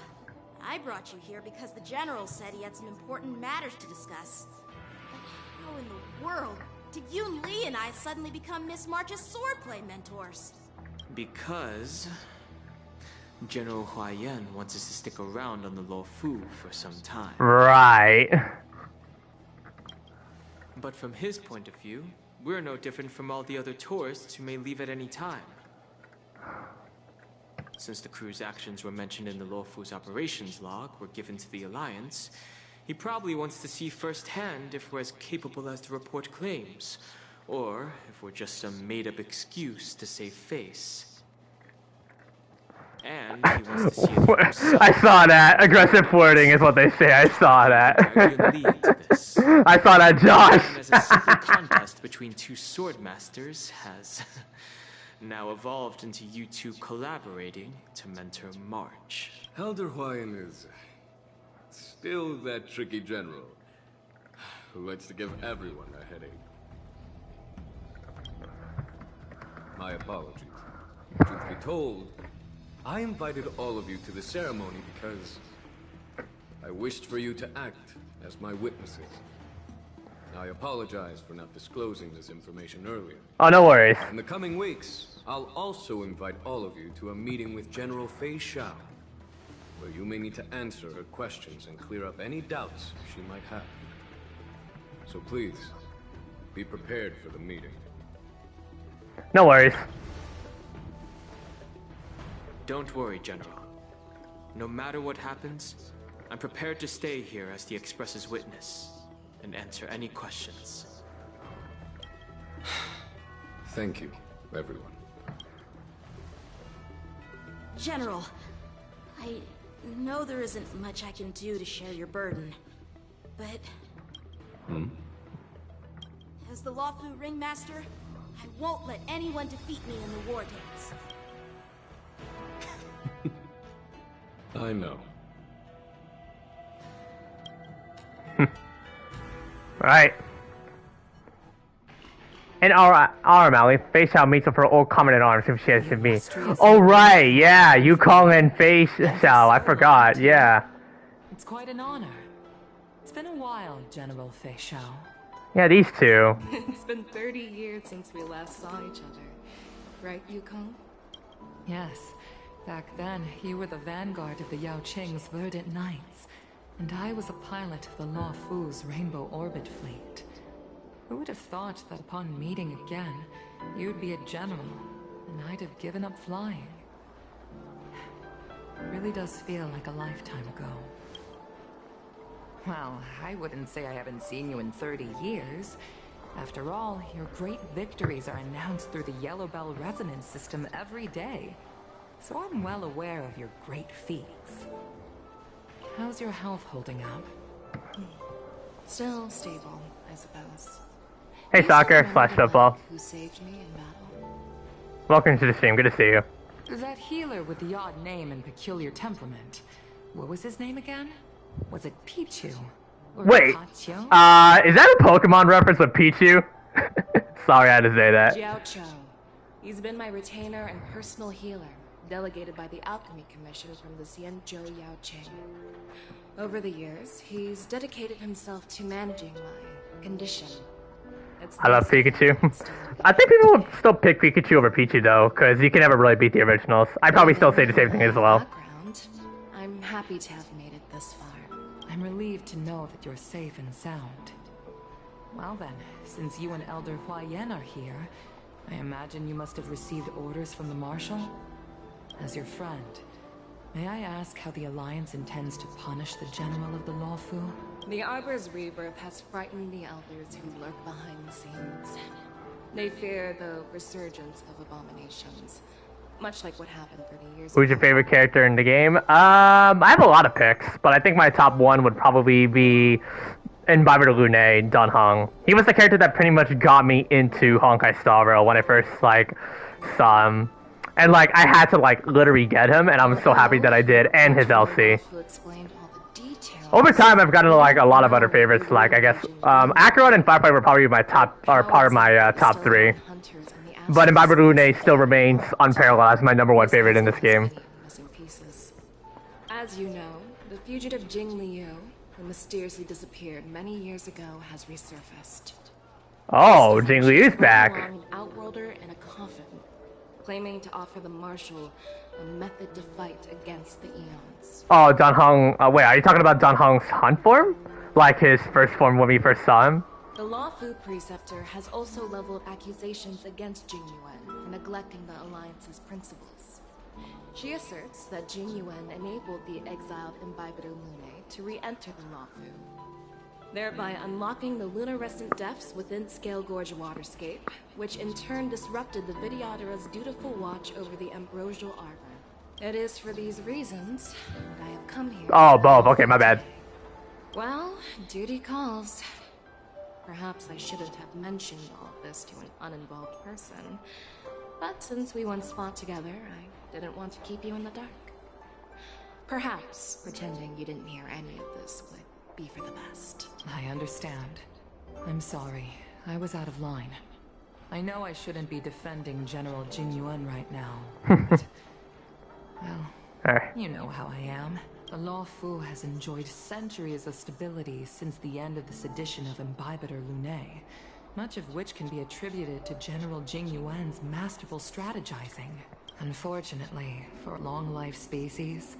I brought you here because the General said he had some important matters to discuss. But how in the world did Yunli and I suddenly become Miss March's swordplay mentors? Because General Huaiyan wants us to stick around on the Luofu for some time. Right. But from his point of view, we're no different from all the other tourists who may leave at any time. Since the crew's actions were mentioned in the Luofu's operations log were given to the Alliance, he probably wants to see firsthand if we're as capable as to report claims, or if we're just some made-up excuse to save face. And he wants to see it for himself. I saw that. Aggressive flirting is what they say. I saw that. I saw that, Josh. As a simple contest between two sword masters has now evolved into you two collaborating to mentor March. Elder Huaiyan is still that tricky general who likes to give everyone a headache. My apologies. Truth be told, I invited all of you to the ceremony because I wished for you to act as my witnesses. I apologize for not disclosing this information earlier. Oh, no worries. In the coming weeks, I'll also invite all of you to a meeting with General Fei Xiao, where you may need to answer her questions and clear up any doubts she might have. So please, be prepared for the meeting. No worries. Don't worry, General. No matter what happens, I'm prepared to stay here as the Express's witness and answer any questions. Thank you, everyone. General, I know there isn't much I can do to share your burden. but Hmm? as the Luofu ringmaster, I won't let anyone defeat me in the war dance. I know. Right. And Alley, Fei Xiao meets up for old comrade in arms if she has to be. Oh right, yeah, Yukong and Fei Xiao, I forgot, yeah. It's quite an honor. It's been a while, General Fei Xiao. Yeah, these two. It's been 30 years since we last saw each other. Right, Yukong? Yes. Back then, you were the vanguard of the Yao Qing's Verdant Knights, and I was a pilot of the Luofu's Rainbow Orbit Fleet. Who would have thought that upon meeting again, you'd be a general, and I'd have given up flying? It really does feel like a lifetime ago. Well, I wouldn't say I haven't seen you in 30 years. After all, your great victories are announced through the Yellow Bell resonance system every day. So I'm well aware of your great feats. How's your health holding up? Still stable, I suppose. Hey soccer / football. Who saved me in battle? Welcome to the stream, good to see you. That healer with the odd name and peculiar temperament. What was his name again? Was it Pichu? Or Wait, Pacho? is that a Pokemon reference with Pichu? Sorry I had to say that. Jiao Chou. He's been my retainer and personal healer, delegated by the Alchemy Commission from the Xianzhou Yao Qing. Over the years, he's dedicated himself to managing my condition. I love Pikachu. I think people would still pick Pikachu over Pichu though, because you can never really beat the originals. I'd probably still say the same thing as well. I'm happy to have made it this far. I'm relieved to know that you're safe and sound. Well then, since you and Elder Huayan are here, I imagine you must have received orders from the Marshal? As your friend, may I ask how the Alliance intends to punish the General of the Luofu? The Arbor's rebirth has frightened the Elders who lurk behind the scenes. They fear the resurgence of abominations, much like what happened 30 years ago. Who's your favorite character in the game? I have a lot of picks, but I think my top one would probably be Imbiber Lune, Dan Heng. He was the character that pretty much got me into Honkai Star Rail when I first saw him. And I had to literally get him, and I'm so happy that I did, and his LC. Over time, I've gotten a lot of other favorites, I guess Acheron and Firefly were probably my top, or part of my top 3. But Imbiber Lune still remains unparalleled as my #1 favorite in this game. As you know, the fugitive Jing Liu, who mysteriously disappeared many years ago, has resurfaced. Oh, Jing Liu's back. An outworlder in a coffin, claiming to offer the Marshal a method to fight against the Eons. Oh, Dan Heng. Wait, are you talking about Dan Heng's hunt form? Like his first form when we first saw him? The Luofu Preceptor has also leveled accusations against Jing Yuan for neglecting the Alliance's principles. She asserts that Jing Yuan enabled the exiled Imbiber Lune to re-enter the Luofu, thereby unlocking the lunarescent depths within Scale Gorge Waterscape, which in turn disrupted the Vidyadhara's dutiful watch over the Ambrosial Arbor. It is for these reasons that I have come here. Oh, both. Okay, my bad. Well, duty calls. Perhaps I shouldn't have mentioned all of this to an uninvolved person, but since we once fought together, I didn't want to keep you in the dark. Perhaps pretending you didn't hear any of this would be for the best. I understand. I'm sorry. I was out of line. I know I shouldn't be defending General Jing Yuan right now, but... well, you know how I am. The Luofu has enjoyed centuries of stability since the end of the sedition of Imbiber Lune, much of which can be attributed to General Jing Yuan's masterful strategizing. Unfortunately, for long-life species,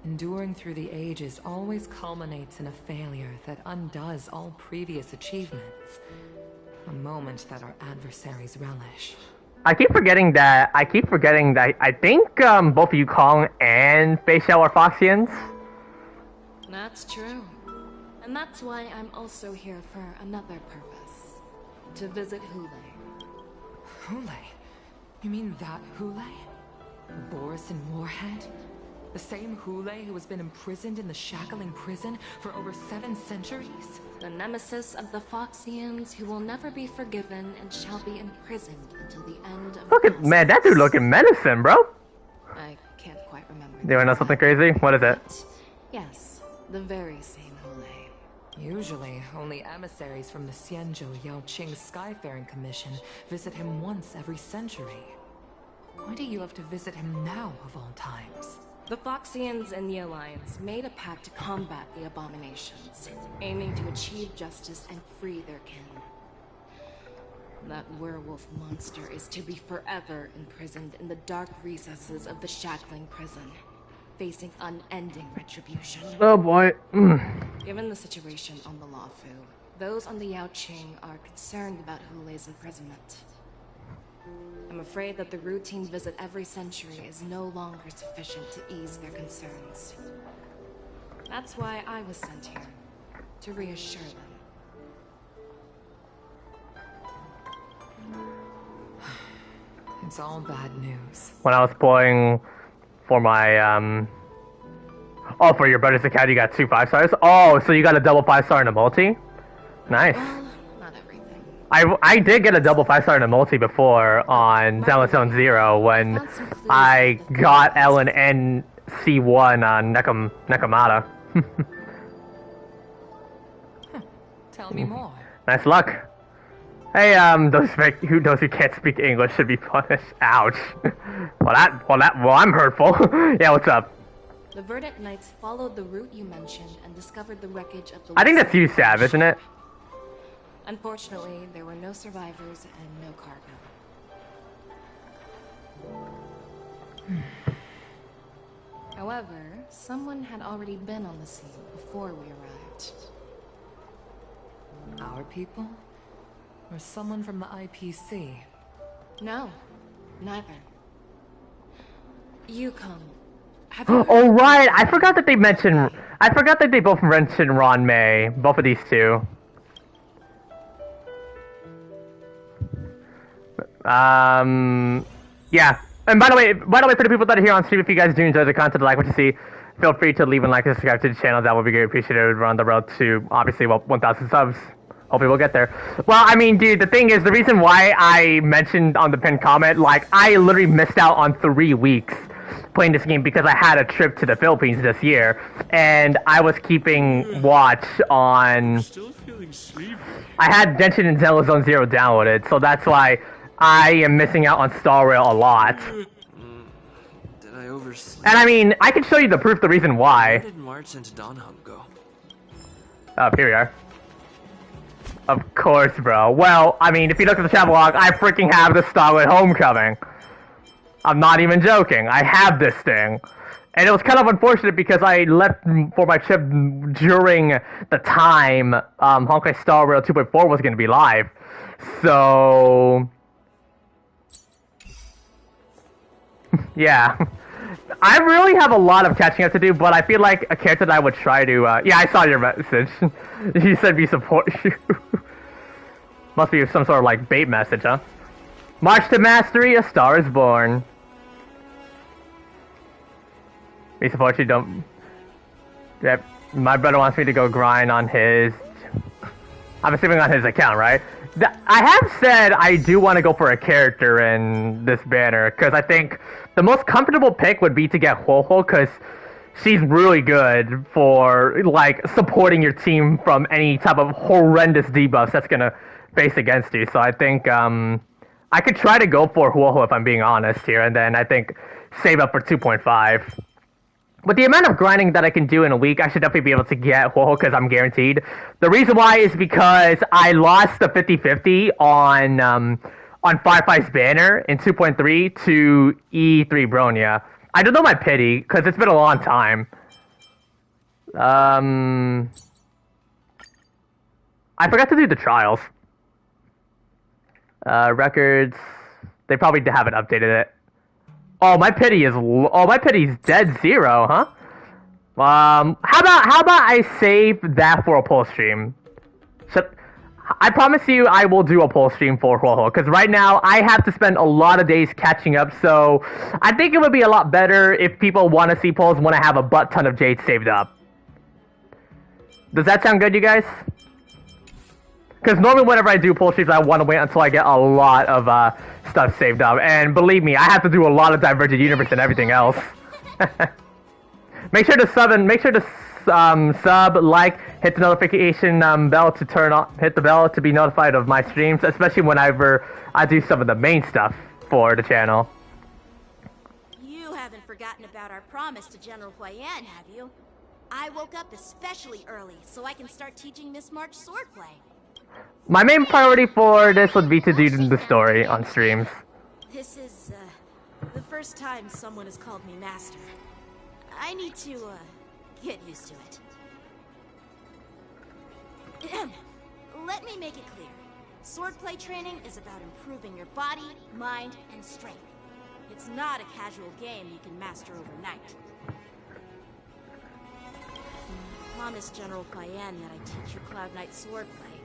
enduring through the ages always culminates in a failure that undoes all previous achievements. A moment that our adversaries relish. I keep forgetting that I think both Yukong and Fei Xiao are Foxians. That's true. And that's why I'm also here for another purpose. To visit Hule. Hule? You mean that Hule? The Boris and Warhead? The same Hule who has been imprisoned in the shackling prison for over 7 centuries? The nemesis of the Foxians who will never be forgiven and shall be imprisoned until the end of Look at, man, that dude looking menacing, bro. I can't quite remember. Do you wanna know something crazy? What is it? Yes, the very same Hule. Usually, only emissaries from the Xianzhou Yaoqing Skyfaring Commission visit him once every century. Why do you have to visit him now, of all times? The Foxians and the Alliance made a pact to combat the abominations, aiming to achieve justice and free their kin. That werewolf monster is to be forever imprisoned in the dark recesses of the shackling prison, facing unending retribution. Oh boy. Given the situation on the Luofu, those on the Yaoqing are concerned about Hule's imprisonment. I'm afraid that the routine visit every century is no longer sufficient to ease their concerns. That's why I was sent here, to reassure them. It's all bad news. When I was playing for my, oh, for your brother's account, you got 2 5-stars? Oh, so you got a double 5-star in a multi? Nice. I did get a double 5-star in a multi before on Zenless Zone 0 when I got L and NC1 on Nekomata. Tell me more. Nice luck. Hey, those who can't speak English should be punished. Ouch. Well, I'm hurtful. Yeah, what's up? The Verdant Knights followed the route you mentioned and discovered the wreckage of the... I think that's you, Sav, isn't it? Unfortunately, there were no survivors and no cargo. However, someone had already been on the scene before we arrived. Our people? Or someone from the IPC? No, neither. Yukong. Have you Oh right, I forgot that they mentioned. I forgot that they both mentioned Ron May. Both of these two. Yeah. And by the way, for the people that are here on stream, if you guys do enjoy the content, like what you see, feel free to leave a like and subscribe to the channel. That would be greatly appreciated. We're on the road to obviously 1,000 subs. Hopefully we'll get there. Well, I mean, dude, the thing is, the reason why I mentioned on the pinned comment, like, I literally missed out on 3 weeks playing this game because I had a trip to the Philippines this year, and I was keeping watch on... Still feeling sleepy. I had Genshin and Zenless Zone 0 downloaded, so that's why I am missing out on Star Rail a lot. Did I oversleep? And I mean, I can show you the proof, the reason why. Where did March and Donham go? Here we are. Of course, bro. Well, I mean, if you look at the travelogue, I freaking have the Starlit Homecoming. I'm not even joking. I have this thing. And it was kind of unfortunate because I left for my trip during the time Honkai Star Rail 2.4 was going to be live. So... yeah. I really have a lot of catching up to do, but I feel like a character that I would try to, yeah, I saw your message. You said we support you. Must be some sort of, like, bait message, huh? March to Mastery, a Star is Born. We support you, don't... Yep, my brother wants me to go grind on his... I'm assuming on his account, right? I have said I do want to go for a character in this banner, because I think the most comfortable pick would be to get Huohuo, because she's really good for, like, supporting your team from any type of horrendous debuffs that's going to face against you. So I think I could try to go for Huohuo if I'm being honest here, and then I think save up for 2.5. With the amount of grinding that I can do in a week, I should definitely be able to get Huohuo because I'm guaranteed. The reason why is because I lost the 50-50 on Firefly's banner in 2.3 to E3 Bronya. I don't know my pity because it's been a long time. I forgot to do the trials. Records. They probably haven't updated it. Oh, my pity's dead 0, huh? How about I save that for a poll stream? I promise you I will do a poll stream for Huoho, because right now I have to spend a lot of days catching up, so I think it would be a lot better if people want to see polls when I have a butt ton of jade saved up. Does that sound good, you guys? Because normally whenever I do poll streams, I want to wait until I get a lot of stuff saved up, and believe me, I have to do a lot of Divergent Universe and everything else. Make sure to sub, like, hit the notification bell to hit the bell to be notified of my streams, especially whenever I do some of the main stuff for the channel. You haven't forgotten about our promise to General Huayan, have you? I woke up especially early so I can start teaching Miss March swordplay. My main priority for this would be to do the story on streams. This is the first time someone has called me master. I need to get used to it. Let me make it clear. Swordplay training is about improving your body, mind, and strength. It's not a casual game you can master overnight. I promise General Huayan that I teach you Cloud Knight swordplay,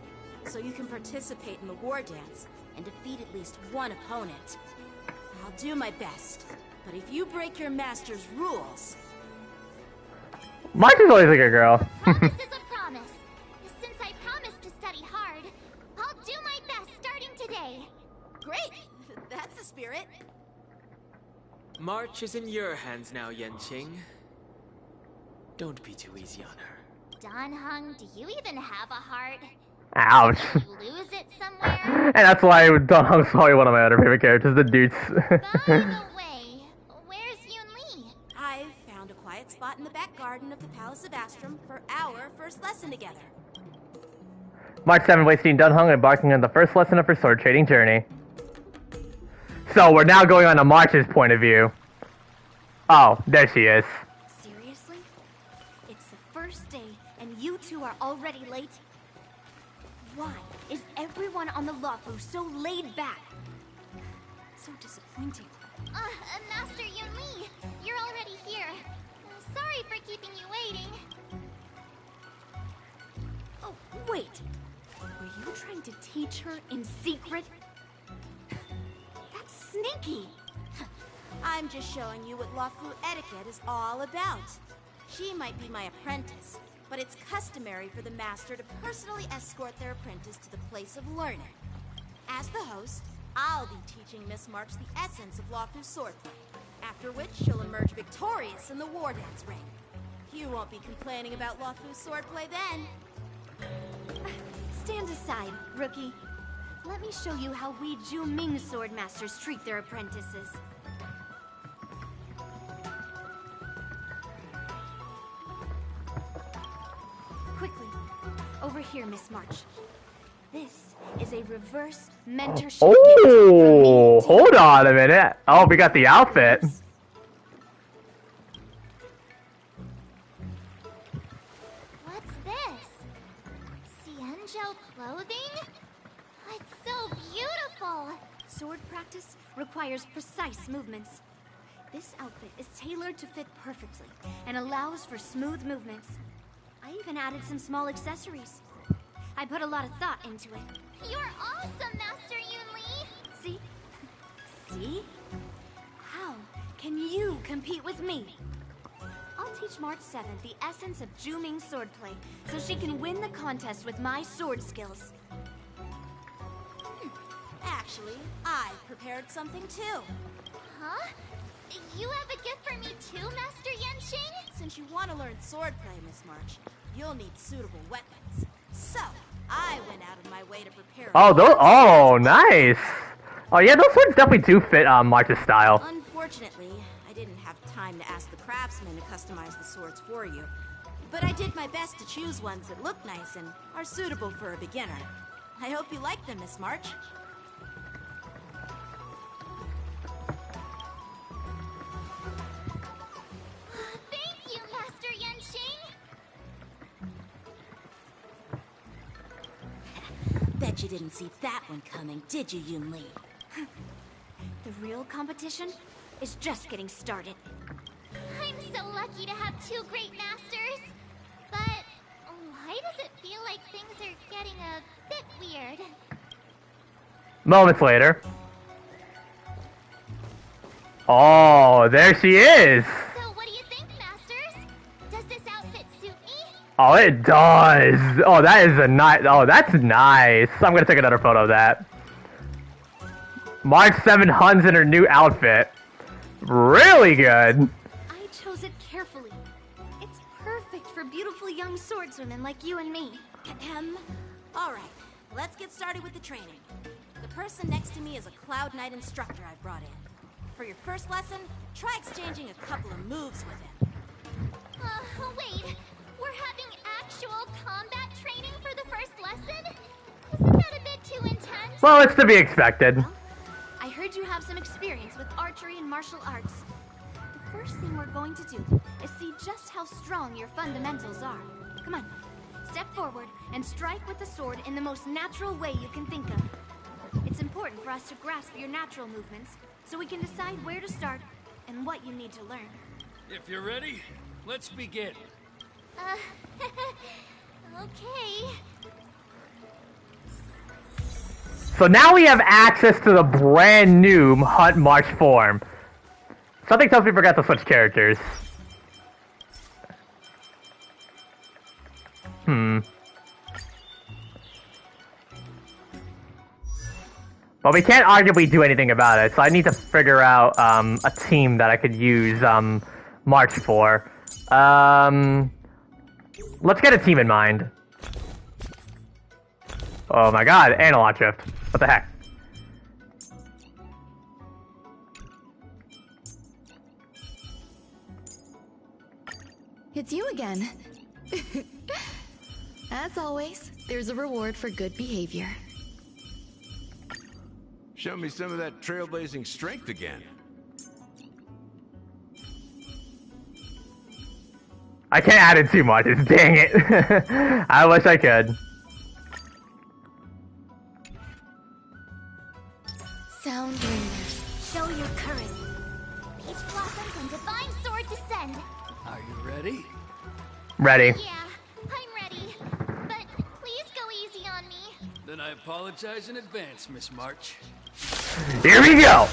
so you can participate in the war dance and defeat at least one opponent. I'll do my best, but if you break your master's rules... March is always a good girl. Promise is a promise. Since I promised to study hard, I'll do my best starting today. Great! That's the spirit. March is in your hands now, Yanqing. Don't be too easy on her. Dan Heng, do you even have a heart? Ouch. Did you lose it somewhere? And that's why Dan Heng's probably one of my other favorite characters, the dudes. By the way, where's Yunli? I found a quiet spot in the back garden of the Palace of Astrum for our first lesson together. March 7th, wasting Dan Heng embarking on the first lesson of her sword trading journey. So we're now going on to March's point of view. Oh, there she is. Seriously? It's the first day and you two are already late? Why is everyone on the Luofu so laid back? So disappointing. Master Yunli, you're already here. Sorry for keeping you waiting. Oh, wait. Were you trying to teach her in secret? That's sneaky. I'm just showing you what Luofu etiquette is all about. She might be my apprentice, but it's customary for the master to personally escort their apprentice to the place of learning. As the host, I'll be teaching Miss March the essence of Luofu's swordplay, after which she'll emerge victorious in the war dance ring. You won't be complaining about Luofu's swordplay then. Stand aside, rookie. Let me show you how we Zhu-Ming sword masters treat their apprentices. Quickly, over here, Miss March. This is a reverse mentorship gift from me. Hold on a minute. Oh, we got the outfit. What's this? Xianzhou clothing? It's so beautiful! Sword practice requires precise movements. This outfit is tailored to fit perfectly and allows for smooth movements. I even added some small accessories. I put a lot of thought into it. You're awesome, Master Yunli! See? See? How can you compete with me? I'll teach March 7th the essence of Zhu-Ming swordplay so she can win the contest with my sword skills. Actually, I prepared something too. Huh? You have a gift for me too, Master Yanqing? Since you want to learn swordplay, Miss March, you'll need suitable weapons. So, I went out of my way to prepare... Oh, nice! Oh yeah, those swords definitely do fit March's style. Unfortunately, I didn't have time to ask the craftsman to customize the swords for you. But I did my best to choose ones that look nice and are suitable for a beginner. I hope you like them, Miss March. Thank you, Master Yanqing! Bet you didn't see that one coming, did you, Yunli? The real competition is just getting started. I'm so lucky to have two great masters. But why does it feel like things are getting a bit weird? Moments later. Oh, there she is! So what do you think, Masters? Does this outfit suit me? Oh, it does! Oh, that is a nice... Oh, that's nice. I'm gonna take another photo of that. March 7 Hun's in her new outfit. Really good. I chose it carefully. It's perfect for beautiful young swordswomen like you and me. Alright, let's get started with the training. The person next to me is a Cloud Knight instructor I've brought in. For your first lesson, try exchanging a couple of moves with him. Wait. We're having actual combat training for the first lesson? Isn't that a bit too intense? Well, it's to be expected. I heard you have some experience with archery and martial arts. The first thing we're going to do is see just how strong your fundamentals are. Come on, step forward and strike with the sword in the most natural way you can think of. It's important for us to grasp your natural movements, so we can decide where to start and what you need to learn. If you're ready, let's begin. Okay. So now we have access to the brand new Hunt March form. Something tells me we forgot to switch characters. Well, we can't arguably do anything about it, so I need to figure out a team that I could use March for. Let's get a team in mind. Oh my god, analog drift. What the heck? It's you again. As always, there's a reward for good behavior. Show me some of that trailblazing strength again. I can't add in too much, dang it. I wish I could. Sound ringers. Show your courage. Peach blossoms and divine sword descend. Are you ready? Ready. Yeah, I'm ready. But please go easy on me. Then I apologize in advance, Miss March. Here we go!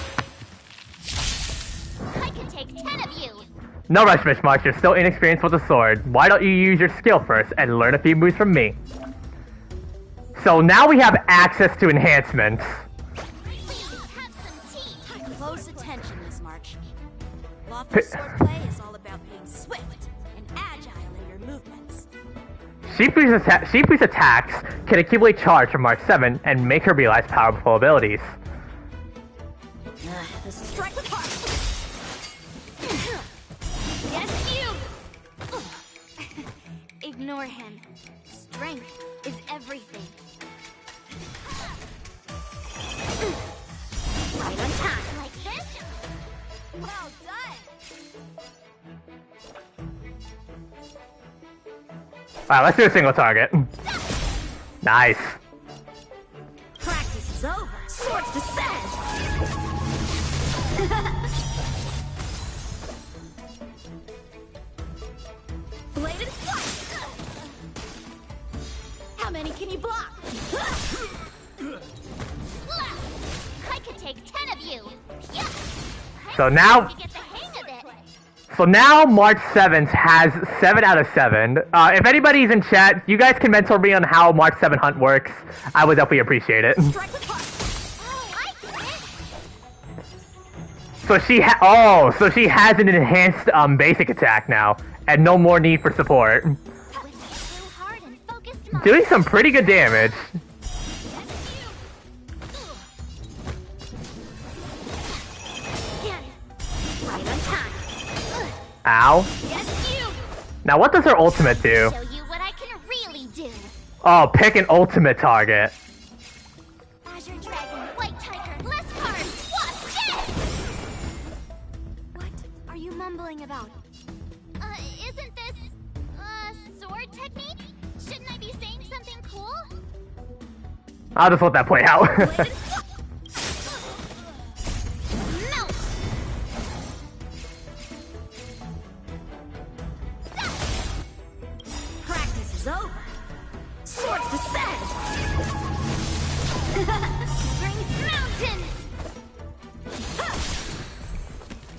I could take 10 of you. No rush, Miss March. You're still inexperienced with the sword. Why don't you use your skill first and learn a few moves from me? So now we have access to enhancements. Close attention, Miss March. Luofu's swordplay is all about being swift and agile in your movements. Shifu's attacks can accumulate charge from March 7 and make her realize powerful abilities. This is strike apart. Yes, you! Ignore him. Strength is everything. Right on time, like this. Well done. Alright, let's do a single target. Nice. Practice is over. Swords descend. Bladed flight. How many can you block? I could take 10 of you. Yeah. So now, Get the hang of it. so now March 7th has 7 out of 7. If anybody's in chat, you guys can mentor me on how March 7 Hunt works. I would definitely appreciate it. So she so she has an enhanced basic attack now, and no more need for support. Doing some pretty good damage. Right on time. Ow. Yes, you. Now what does her ultimate do? Show you what I can really do. Oh, pick an ultimate target. Azure Dragon, White Tiger, less cards. What? What are you mumbling about? Isn't this, sword technique? Shouldn't I be saying something cool? I'll just let that play out. Melt! Practice is over.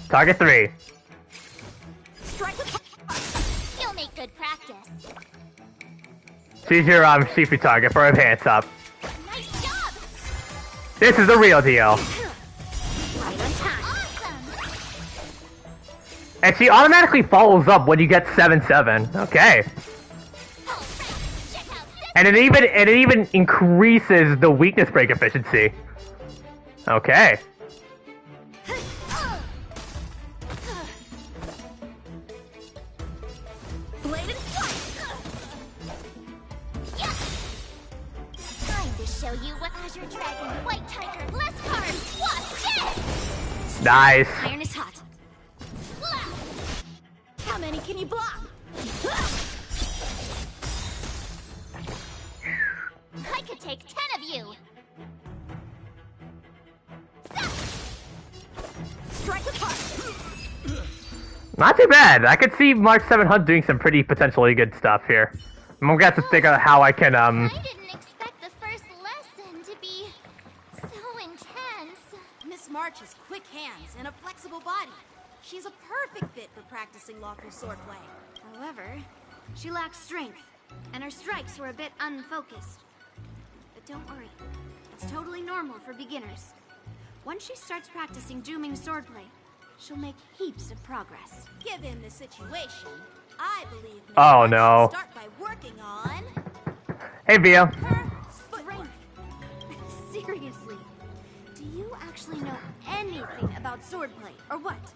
Target 3. You'll make good practice. Choose your Shifu target for advance up. Nice job. This is the real deal. Right on time. Awesome. And she automatically follows up when you get 7-7. Okay. And it even increases the weakness break efficiency. Okay. Blade and slice. Yes. Time to show you what Azure Dragon, White Tiger, less carbs. Watch this. Nice. Iron is hot. How many can you block? I could take 10 of you. Strike apart. Not too bad. I could see March 7 Hunt doing some pretty potentially good stuff here. I'm gonna have to figure out how I can I didn't expect the first lesson to be so intense. Miss March has quick hands and a flexible body. She's a perfect fit for practicing lawful swordplay. However, she lacks strength, and her strikes were a bit unfocused. But don't worry, it's totally normal for beginners. Once she starts practicing Juming swordplay, she'll make heaps of progress. Given the situation, I believe Miss Oh, March no. should start by working on Hey, Vio. her footwork. Seriously, do you actually know anything about swordplay, or what?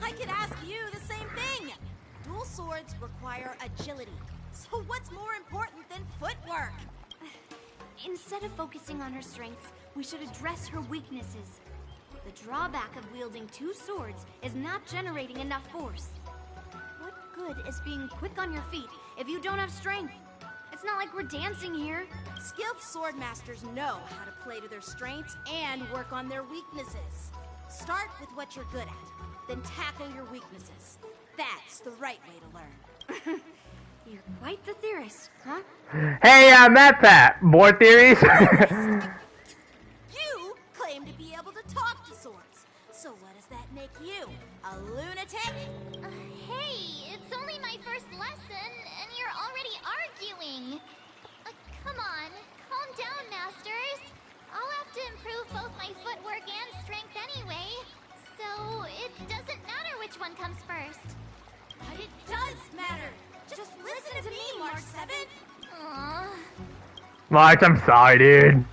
I could ask you the same thing. Dual swords require agility. So what's more important than footwork? Instead of focusing on her strengths, we should address her weaknesses. The drawback of wielding two swords is not generating enough force. What good is being quick on your feet if you don't have strength? It's not like we're dancing here. Skilled sword masters know how to play to their strengths and work on their weaknesses. Start with what you're good at, then tackle your weaknesses. That's the right way to learn. You're quite the theorist, huh? Hey, Matt Pat. More theories? You claim to be able to talk to swords. So what does that make you? A lunatic? Hey, it's only my first lesson, and you're already arguing. Come on, calm down, masters. I'll have to improve both my footwork and strength anyway, so it doesn't matter which one comes first. But it does matter. Just listen to me, March 7. Aww. March, I'm sorry, dude.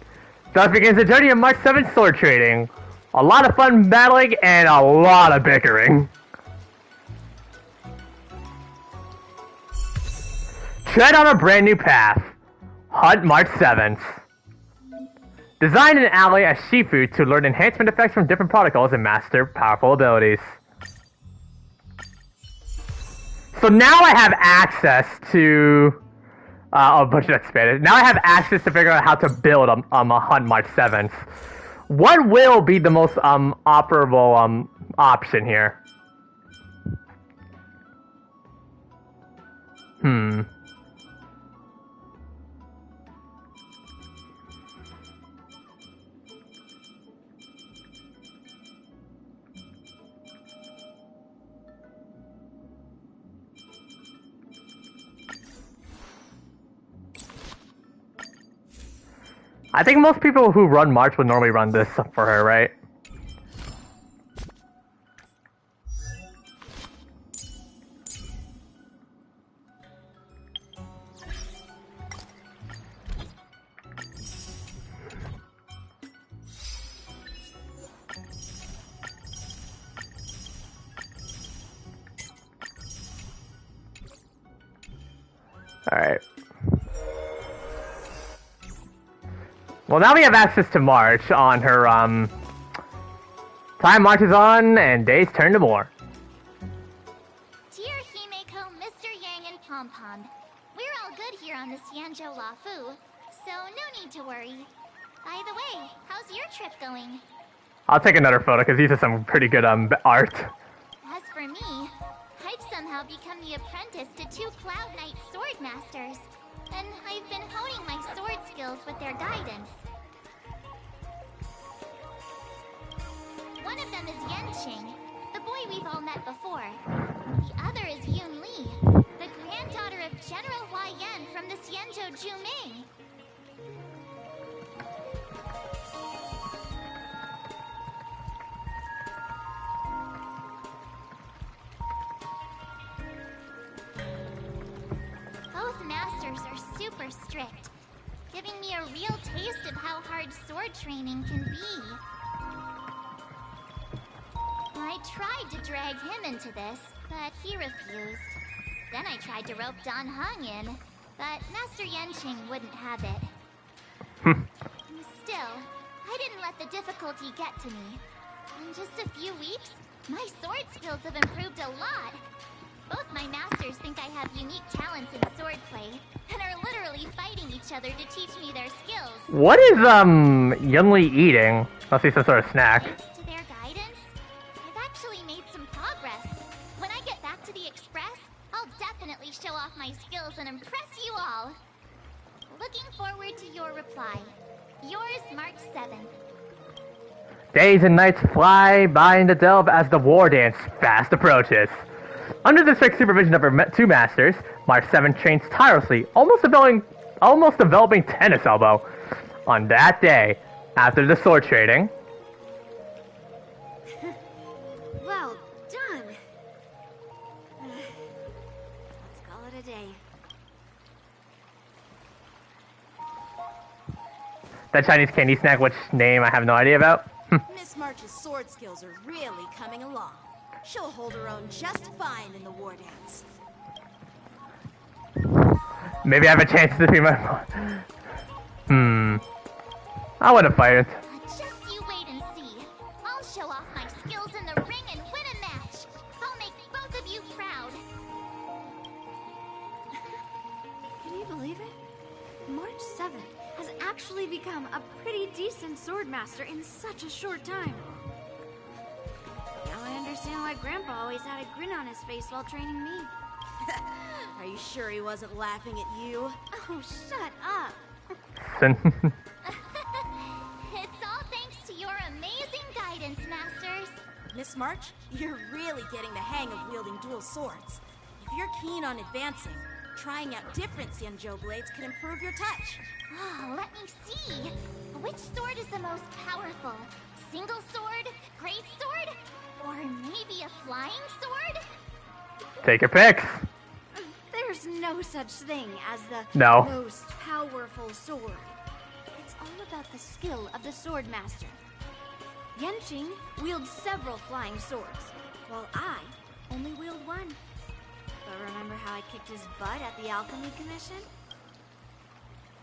Thus begins the journey of March 7 sword trading. A lot of fun battling and a lot of bickering. Tread on a brand new path. Hunt March 7th. Design and ally as Shifu to learn enhancement effects from different protocols and master powerful abilities. So now I have access to... oh, but that's expanded. Now I have access to figure out how to build a Hunt March 7th. What will be the most operable option here? I think most people who run March would normally run this for her, right? Alright. Well, now we have access to March on her, time marches on, and days turn to more. Dear Himeko, Mr. Yang, and Pom Pom, we're all good here on the Xianzhou Luofu, so no need to worry. By the way, how's your trip going? I'll take another photo, because these are some pretty good, art. As for me, I've somehow become the apprentice to 2 Cloud Knight sword masters, and I've been honing my sword skills with their guidance. One of them is Yanqing, Sai we've all met before. The other is Yunli, the granddaughter of General Hua Yan from the Xianzhou Juming. Both masters are super strict, giving me a real taste of how hard sword training can be. I tried to drag him into this, but he refused. Then I tried to rope Dan Heng in, but Master Yanqing wouldn't have it. Still, I didn't let the difficulty get to me. In just a few weeks, my sword skills have improved a lot. Both my masters think I have unique talents in swordplay, and are literally fighting each other to teach me their skills. What is Yunli eating? Must be some sort of snack. Thanks to their guidance, I've actually made some progress. When I get back to the Express, I'll definitely show off my skills and impress you all. Looking forward to your reply. Yours, March 7th. Days and nights fly by in the delve as the war dance fast approaches. Under the strict supervision of her two masters, March 7 trains tirelessly, almost developing tennis elbow. On that day, after the sword trading, Well done. Let's call it a day. that Chinese candy snack, which name I have no idea about. Miss March's sword skills are really coming along. She'll hold her own just fine in the war dance. Maybe I have a chance to be my... I would have fired. Just you wait and see. I'll show off my skills in the ring and win a match. I'll make both of you proud. Can you believe it? March 7th has actually become a pretty decent swordmaster in such a short time. Now I understand why Grandpa always had a grin on his face while training me. Are you sure he wasn't laughing at you? Oh, shut up. It's all thanks to your amazing guidance, Masters. Miss March, you're really getting the hang of wielding dual swords. If you're keen on advancing, trying out different Xianzhou blades can improve your touch. Oh, let me see. Which sword is the most powerful? Single sword? Great sword? Or maybe a flying sword? Take your picks. There's no such thing as the No. most powerful sword. It's all about the skill of the swordmaster. Yanqing wields several flying swords, while I only wield one. But remember how I kicked his butt at the Alchemy Commission?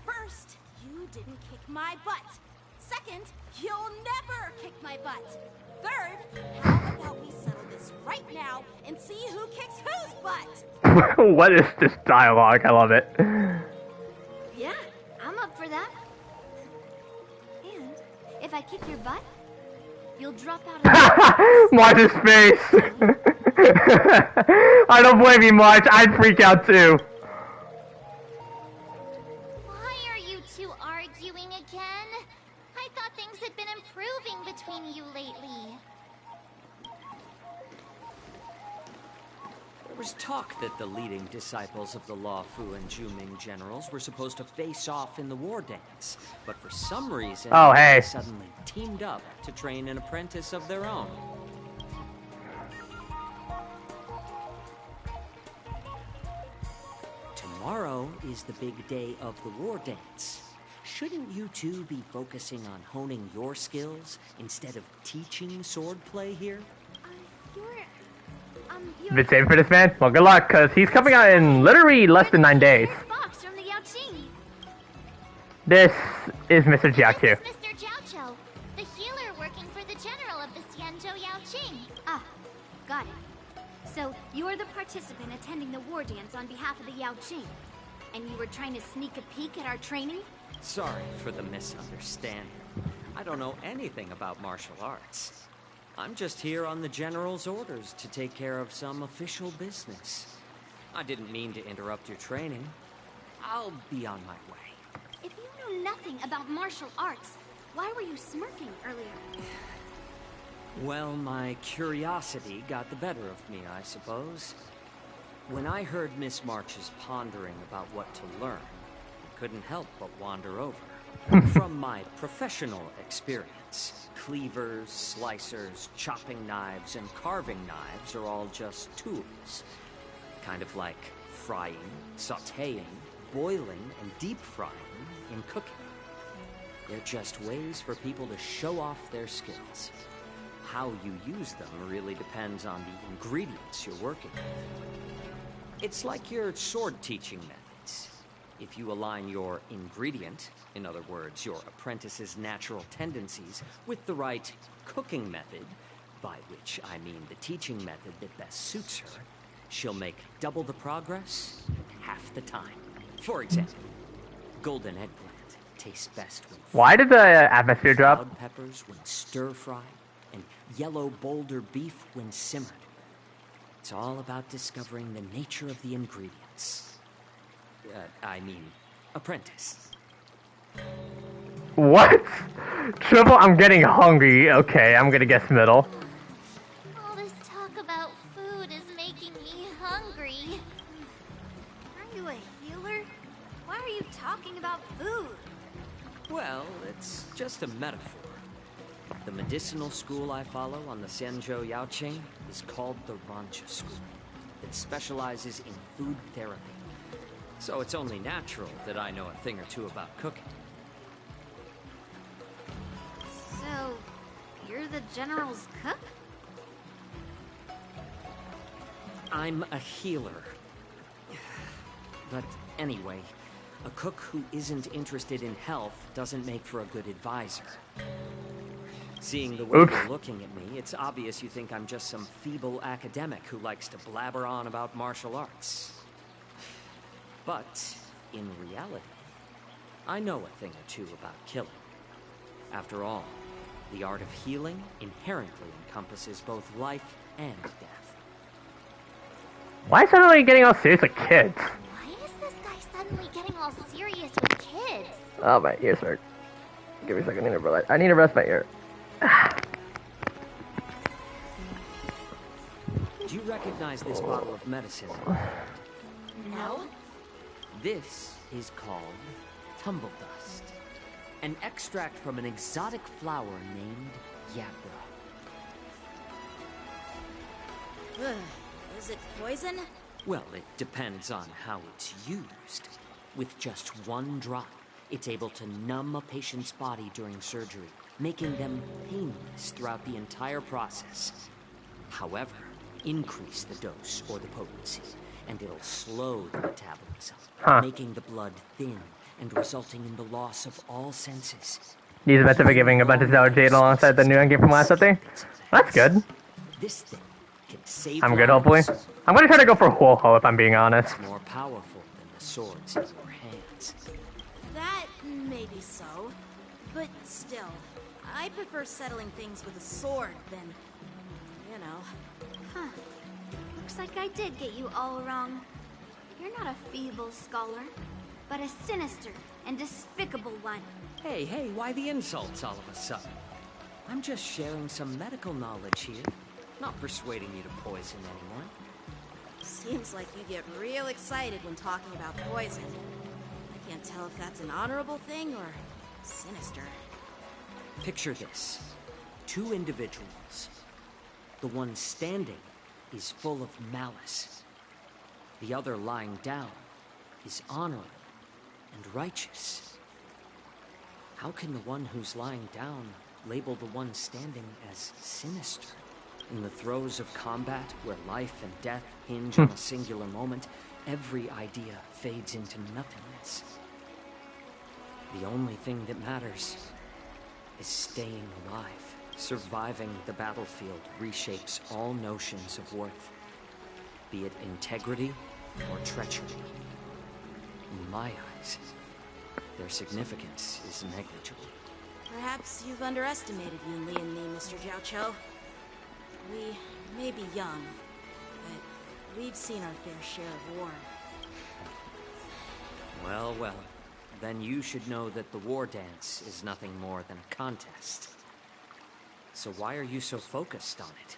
First, you didn't kick my butt. Second, you'll never kick my butt. Third, how about we settle this right now and see who kicks whose butt? What is this dialogue? I love it. Yeah, I'm up for that. And if I kick your butt, you'll drop out of March's face. I don't blame you, March. I'd freak out too. Why are you two arguing again? I thought things had been improving between you lately. There was talk that the leading disciples of the Luofu and Juming generals were supposed to face off in the war dance, but for some reason, Oh, hey. they suddenly teamed up to train an apprentice of their own. Tomorrow is the big day of the war dance. Shouldn't you two be focusing on honing your skills instead of teaching swordplay here? Been saving for this man? Well, good luck, because he's coming out in literally less than 9 days. Fox from the Yaoqing. This is Mr. Jiaqiu. Mr. Jiaoqiu, the healer working for the general of the Xianzhou Yaoqing. Ah, got it. So you're the participant attending the war dance on behalf of the Yaoqing, and you were trying to sneak a peek at our training? Sorry for the misunderstanding. I don't know anything about martial arts. I'm just here on the General's orders to take care of some official business. I didn't mean to interrupt your training. I'll be on my way. If you know nothing about martial arts, why were you smirking earlier? Well, my curiosity got the better of me, I suppose. When I heard Miss March's pondering about what to learn, I couldn't help but wander over. From my professional experience, cleavers, slicers, chopping knives, and carving knives are all just tools. Kind of like frying, sautéing, boiling, and deep frying in cooking. They're just ways for people to show off their skills. How you use them really depends on the ingredients you're working with. It's like your sword teaching methods. If you align your ingredient, in other words, your apprentice's natural tendencies, with the right cooking method, by which I mean the teaching method that best suits her, she'll make double the progress in half the time. For example, golden eggplant tastes best when Why did the atmosphere drop? cloud peppers when stir-fried, and yellow boulder beef when simmered. It's all about discovering the nature of the ingredients. I mean, apprentice. What? Triple, I'm getting hungry. Okay, I'm gonna guess middle. All this talk about food is making me hungry. Are you a healer? Why are you talking about food? Well, it's just a metaphor. The medicinal school I follow on the Xianzhou Yaoqing is called the Rancha School. It specializes in food therapy. So it's only natural that I know a thing or two about cooking. So, you're the General's cook? I'm a healer. But anyway, a cook who isn't interested in health doesn't make for a good advisor. Seeing the way you're looking at me, it's obvious you think I'm just some feeble academic who likes to blabber on about martial arts. But, in reality, I know a thing or two about killing. After all, the art of healing inherently encompasses both life and death. Why is everybody getting all serious with kids? Why is this guy suddenly getting all serious with kids? Oh, my ears hurt. Give me a second. I need to rest my ear. Do you recognize this bottle of medicine? No. This is called tumble dust, an extract from an exotic flower named Yabra. Is it poison? Well, it depends on how it's used. With just one drop, it's able to numb a patient's body during surgery, making them painless throughout the entire process. However, increase the dose or the potency, and it'll slow the metabolism, making the blood thin and resulting in the loss of all senses. These events are giving a bunch of Sour Jade alongside the new endgame from last update. That's good. This thing can save I'm good, hopefully. I'm gonna try to go for Huoho if I'm being honest. It's more powerful than the swords in your hands. That may be so, but still, I prefer settling things with a sword than, you know. Huh. Looks like I did get you all wrong. You're not a feeble scholar, but a sinister and despicable one. Hey, why the insults all of a sudden? I'm just sharing some medical knowledge here, not persuading you to poison anyone. Seems like you get real excited when talking about poison. I can't tell if that's an honorable thing or sinister. Picture this. Two individuals. The one standing is full of malice. The other lying down is honorable and righteous. How can the one who's lying down label the one standing as sinister? In the throes of combat, where life and death hinge on a singular moment, every idea fades into nothingness. The only thing that matters is staying alive. Surviving the battlefield reshapes all notions of worth, be it integrity or treachery. In my eyes, their significance is negligible. Perhaps you've underestimated Yunli and me, Mr. Jiaoqiu. We may be young, but we've seen our fair share of war. Well, then you should know that the war dance is nothing more than a contest. So why are you so focused on it?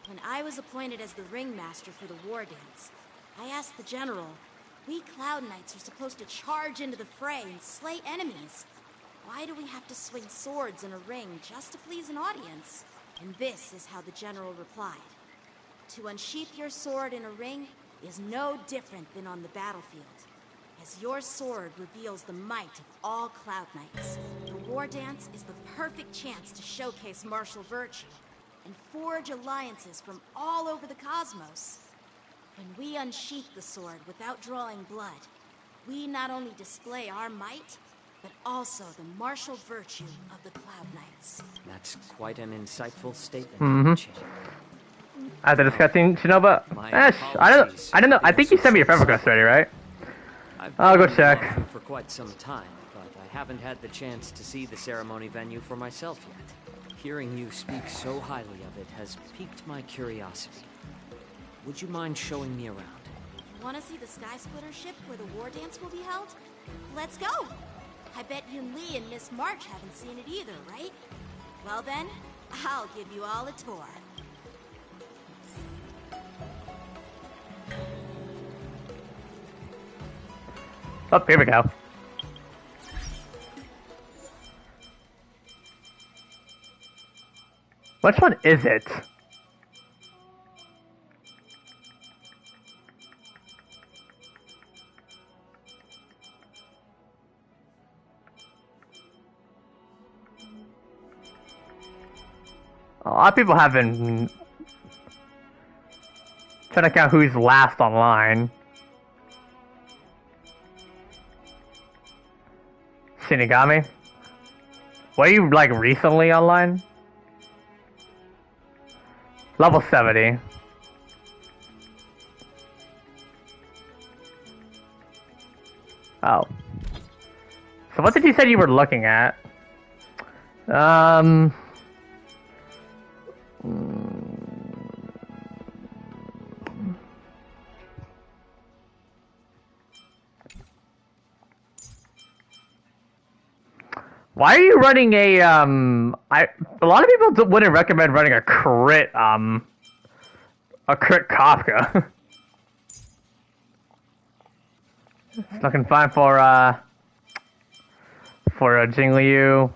When I was appointed as the ringmaster for the war dance, I asked the general, we Cloud Knights are supposed to charge into the fray and slay enemies. Why do we have to swing swords in a ring just to please an audience? And this is how the general replied. To unsheath your sword in a ring is no different than on the battlefield, as your sword reveals the might of all Cloud Knights. The war dance is the perfect chance to showcase martial virtue and forge alliances from all over the cosmos. When we unsheath the sword without drawing blood, we not only display our might, but also the martial virtue of the Cloud Knights. That's quite an insightful statement. After discussing Shinobu, I don't know. I think you sent me your friend request already, right? I'll go check. For quite some time, but I haven't had the chance to see the ceremony venue for myself yet. Hearing you speak so highly of it has piqued my curiosity. Would you mind showing me around? Want to see the Sky Splitter ship where the war dance will be held? Let's go! I bet Yunli and Miss March haven't seen it either, right? Well then, I'll give you all a tour. Oh, here we go. Which one is it? A lot of people have been trying to count who's last online. Shinigami? Were you like recently online? Level 70. Oh. So what did you say you were looking at? Why are you running a, a lot of people wouldn't recommend running a crit Kafka. It's looking fine for Jingliu,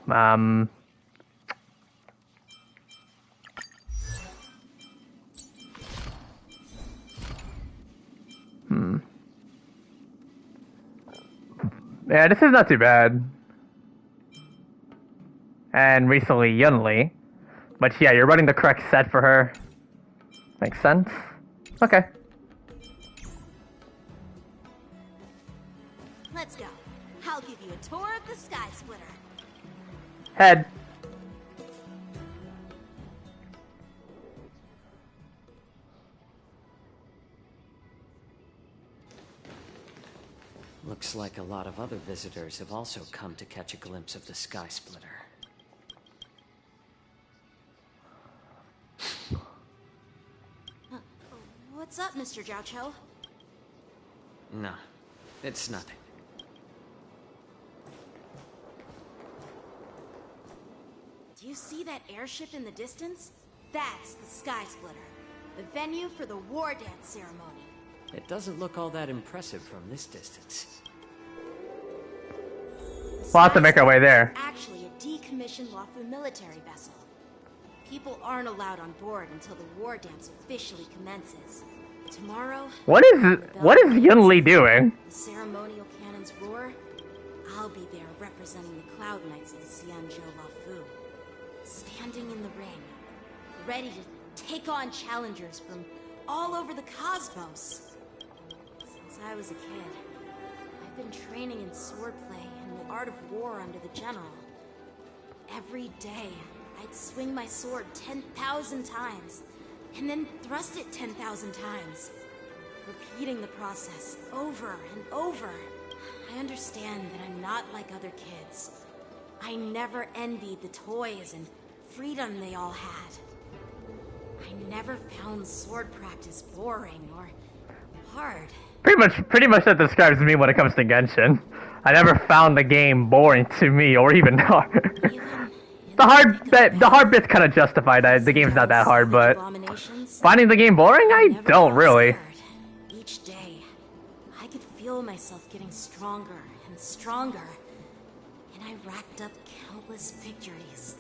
Yeah, this is not too bad. And recently Yunli. But yeah, you're running the correct set for her. Makes sense. Okay. Let's go. I'll give you a tour of the Sky Splitter. Head. Looks like a lot of other visitors have also come to catch a glimpse of the Sky Splitter. What's up, Mr. Jiaoqiu? No, it's nothing. Do you see that airship in the distance? That's the Sky Splitter, the venue for the war dance ceremony. It doesn't look all that impressive from this distance. We'll have to make our way there. Actually, a decommissioned Luofu military vessel. People aren't allowed on board until the war dance officially commences. Tomorrow, What is Yunli doing? the ceremonial cannons roar. I'll be there representing the Cloud Knights of Xianzhou Luofu, standing in the ring, ready to take on challengers from all over the cosmos. Since I was a kid, I've been training in swordplay and the art of war under the general. Every day, I'd swing my sword 10,000 times, and then thrust it 10,000 times, repeating the process over and over. I understand that I'm not like other kids. I never envied the toys and freedom they all had. I never found sword practice boring or hard. Pretty much that describes me when it comes to Genshin. I never found the game boring to me or even hard. Even The hard bit's kind of justified. The game's not that hard, but finding the game boring, I don't really. Each day, I could feel myself getting stronger and stronger, and I racked up countless victories.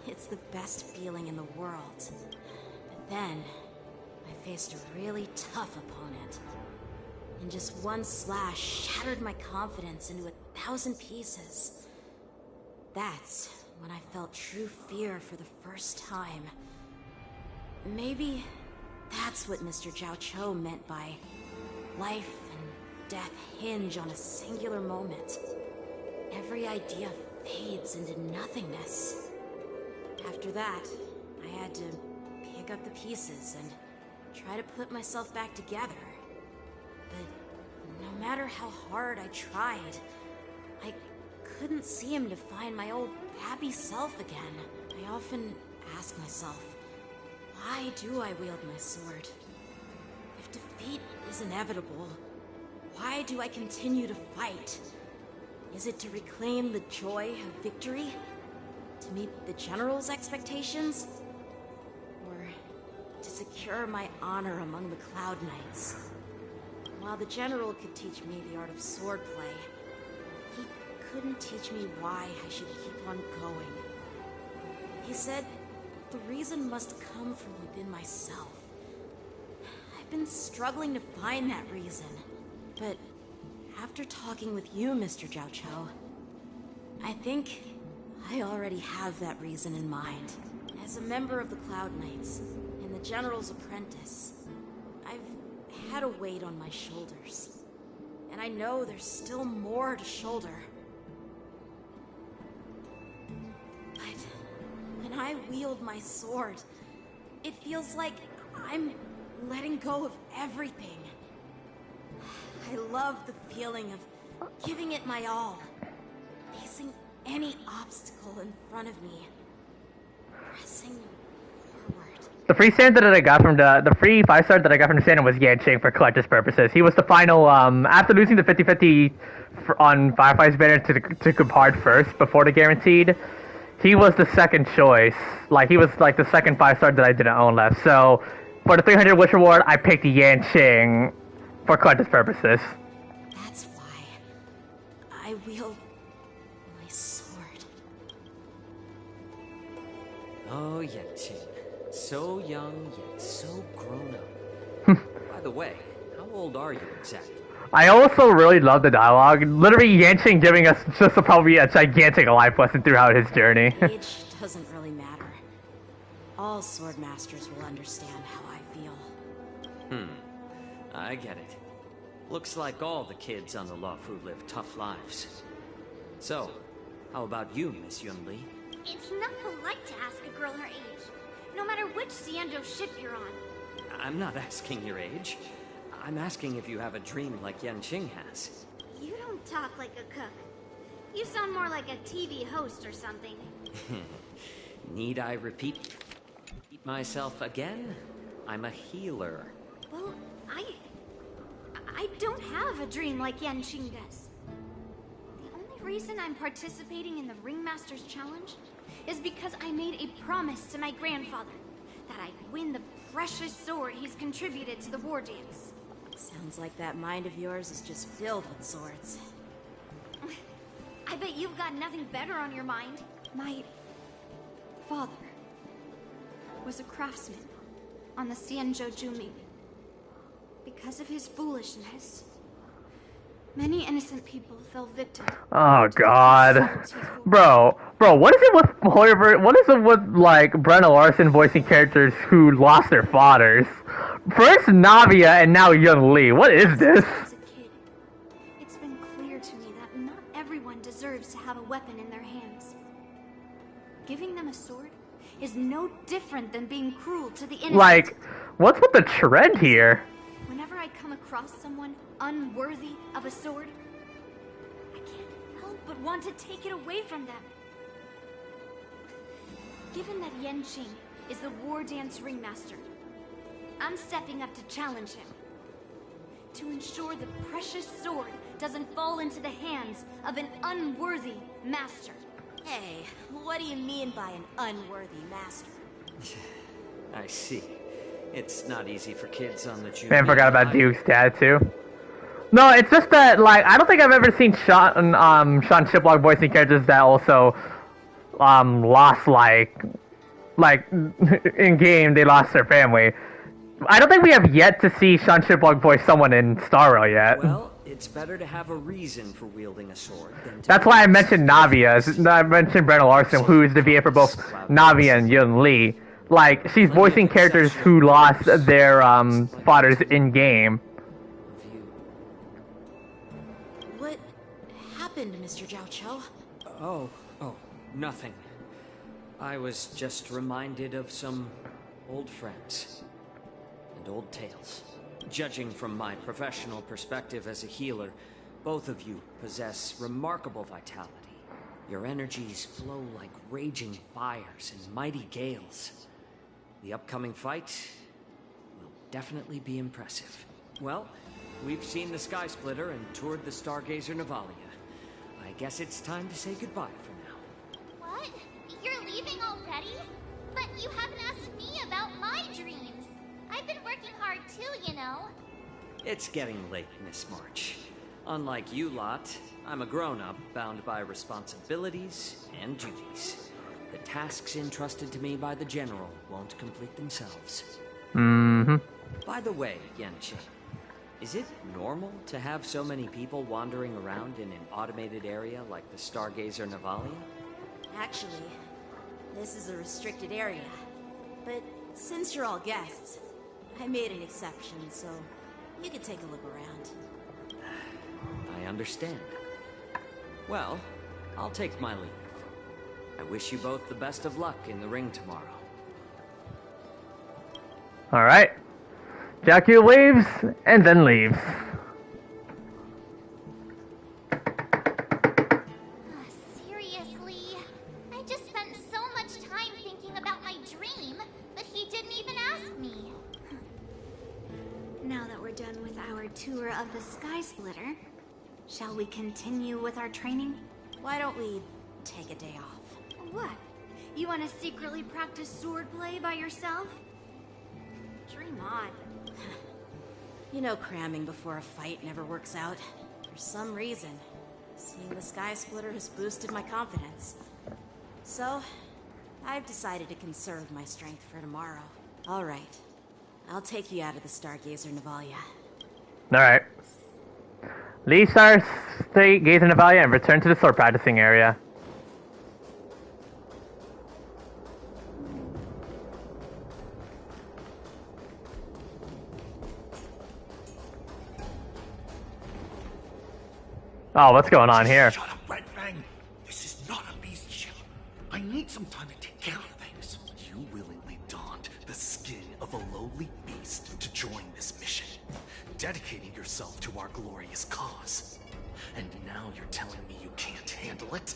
It's the best feeling in the world. But then, I faced a really tough opponent. And just one slash shattered my confidence into 1,000 pieces. That's when I felt true fear for the first time. Maybe that's what Mr. Zhao Cho meant by life and death hinge on a singular moment. Every idea fades into nothingness. After that, I had to pick up the pieces and try to put myself back together. But no matter how hard I tried, I couldn't seem to find my old happy self again. I often ask myself, why do I wield my sword? If defeat is inevitable, why do I continue to fight? Is it to reclaim the joy of victory? To meet the General's expectations? Or to secure my honor among the Cloud Knights? While the General could teach me the art of swordplay, he couldn't teach me why I should keep on going. He said the reason must come from within myself. I've been struggling to find that reason, but after talking with you, Mr. Zhao Cho, I think I already have that reason in mind. As a member of the Cloud Knights and the General's apprentice, I've had a weight on my shoulders, and I know there's still more to shoulder. But when I wield my sword, it feels like I'm letting go of everything. I love the feeling of giving it my all, facing any obstacle in front of me, pressing forward. The free standard that I got from the free 5-star that I got from the standard was Yanqing for collector's purposes. He was the final after losing the 50-50 on Firefly's banner to Kupard first before the guaranteed. He was the second choice. Like he was like the second 5-star that I didn't own left. So for the 300 wish reward, I picked Yanqing for collector's purposes. That's why I wield my sword. Oh, Yanqing. So young, yet so grown up. By the way, how old are you exactly? I also really love the dialogue. Literally, Yanqing giving us just probably a gigantic life lesson throughout his journey. Age doesn't really matter. All sword masters will understand how I feel. I get it. Looks like all the kids on the Luofu live tough lives. So, how about you, Miss Yunli? It's not polite to ask a girl her age, no matter which Xianzhou ship you're on. I'm not asking your age. I'm asking if you have a dream like Yanqing has. You don't talk like a cook. You sound more like a TV host or something. Need I repeat myself again? I'm a healer. Well, I don't have a dream like Yanqing does. The only reason I'm participating in the Ringmaster's Challenge is because I made a promise to my grandfather that I'd win the precious sword he's contributed to the war dance. Sounds like that mind of yours is just filled with swords. I bet you've got nothing better on your mind. My father was a craftsman on the Xianzhou Juming. Because of his foolishness, many innocent people fell victim. Oh God, bro, what is it with Hoyer? What is it with like Brenna Larson voicing characters who lost their fathers? First Navia and now Yunli. What is this? As a kid, it's been clear to me that not everyone deserves to have a weapon in their hands. Giving them a sword is no different than being cruel to the innocent. Like, what's with the trend here? Whenever I come across someone unworthy of a sword, I can't help but want to take it away from them. Given that Yanqing is the war dance ringmaster, I'm stepping up to challenge him. To ensure the precious sword doesn't fall into the hands of an unworthy master. Hey, what do you mean by an unworthy master? I see. It's not easy for kids on the Junior. Man, forgot about Duke's dad too. No, it's just that like I don't think I've ever seen Sean Shiplock voicing characters that also lost like in game they lost their family. I don't think we have yet to see Sean Shiplock voice someone in Star Rail yet. Well, it's better to have a reason for wielding a sword than to... That's why I mentioned Navia. I mentioned Brenna Larson, who is the VA for both Navia and Yunli. Like, she's voicing characters who lost their fathers in game. What happened, Mr. Zhao Cho? Oh, nothing. I was just reminded of some old friends and old tales. Judging from my professional perspective as a healer, both of you possess remarkable vitality. Your energies flow like raging fires and mighty gales. The upcoming fight will definitely be impressive. Well, we've seen the Sky Splitter and toured the Stargazer Navalia. I guess it's time to say goodbye for now. What? You're leaving already? But you haven't asked me about my dreams. I've been working hard too, you know. It's getting late, Miss March. Unlike you lot, I'm a grown-up bound by responsibilities and duties. The tasks entrusted to me by the General won't complete themselves. By the way, Yanqing, is it normal to have so many people wandering around in an automated area like the Stargazer Navalia? Actually, this is a restricted area. But since you're all guests, I made an exception, so you can take a look around. I understand. Well, I'll take my leave. I wish you both the best of luck in the ring tomorrow. Alright. Jakku leaves, and then leaves. Seriously? I just spent so much time thinking about my dream, but he didn't even ask me. Now that we're done with our tour of the Sky Splitter, shall we continue with our training? Why don't we take a day off? What? You want to secretly practice swordplay by yourself? Dream on. You know cramming before a fight never works out. For some reason, seeing the Sky Splitter has boosted my confidence. So, I've decided to conserve my strength for tomorrow. Alright. I'll take you out of the Stargazer Navalia. Alright. Leave Stargazer Navalia and return to the sword practicing area. Oh, what's going on here? Shut up, Red Fang. This is not a beast ship. I need some time to take care of things. You willingly donned the skin of a lowly beast to join this mission, dedicating yourself to our glorious cause. And now you're telling me you can't handle it?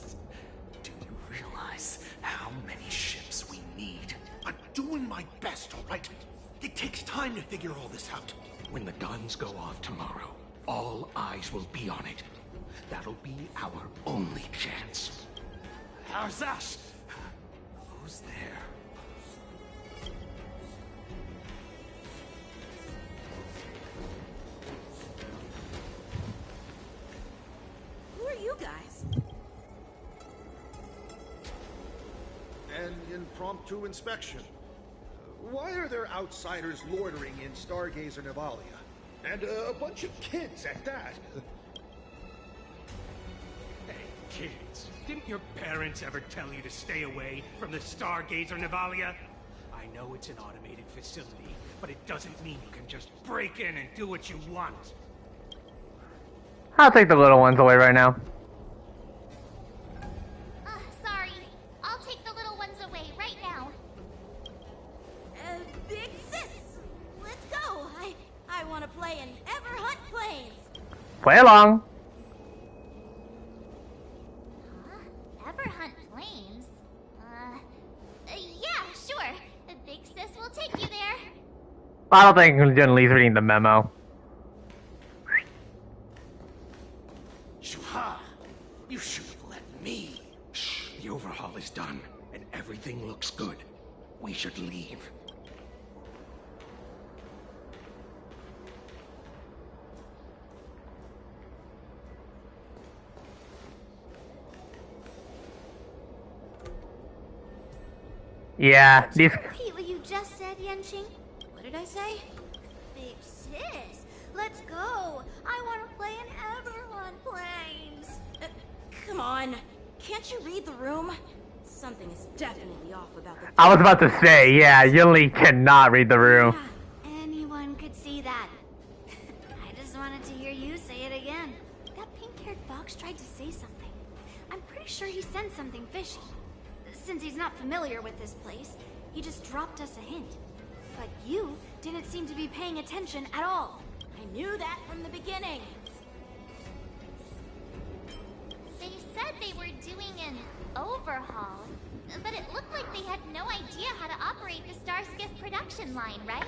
Do you realize how many ships we need? I'm doing my best, all right? It takes time to figure all this out. When the guns go off tomorrow, all eyes will be on it. That'll be our only chance. How's that? Who's there? Who are you guys? An impromptu inspection. Why are there outsiders loitering in Stargazer Navalia? And a bunch of kids at that. Kids, didn't your parents ever tell you to stay away from the Stargazer Navalia? I know it's an automated facility, but it doesn't mean you can just break in and do what you want. I'll take the little ones away right now. Sorry. I'll take the little ones away right now. Big sis! Let's go! I want to play in Everhunt Plains! Play along. Everhunt Plains? Yeah, sure. The big sis will take you there. I don't think Yunli's reading the memo. Shuha! You should have let me. Shh, the override done, and everything looks good. We should leave. Yeah, these. Repeat what you just said, Yanqing. What did I say? Big sis, let's go. I want to play in Everyone Planes. Come on. Can't you read the room? Something is definitely off about the... I was about to say, yeah, Yunli cannot read the room. Yeah, anyone could see that. I just wanted to hear you say it again. That pink-haired fox tried to say something. I'm pretty sure he sensed something fishy. Since he's not familiar with this place, he just dropped us a hint. But you didn't seem to be paying attention at all. I knew that from the beginning. They said they were doing an overhaul, but it looked like they had no idea how to operate the Starskiff production line, right?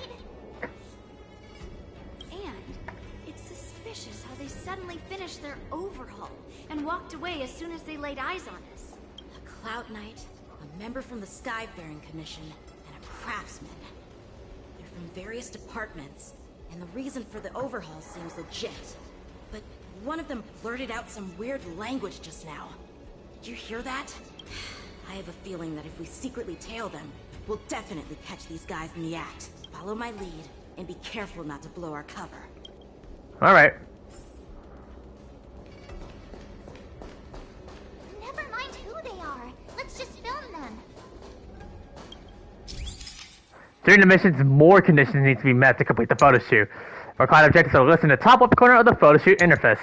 And it's suspicious how they suddenly finished their overhaul and walked away as soon as they laid eyes on us. A Cloud Knight, a member from the Skyfaring Commission, and a craftsman. They're from various departments, and the reason for the overhaul seems legit. But one of them blurted out some weird language just now. Did you hear that? I have a feeling that if we secretly tail them, we'll definitely catch these guys in the act. Follow my lead, and be careful not to blow our cover. Alright. Never mind who they are. Let's just film them. During the missions, more conditions need to be met to complete the photo shoot. Required objectives are listed in the top left corner of the photo shoot interface.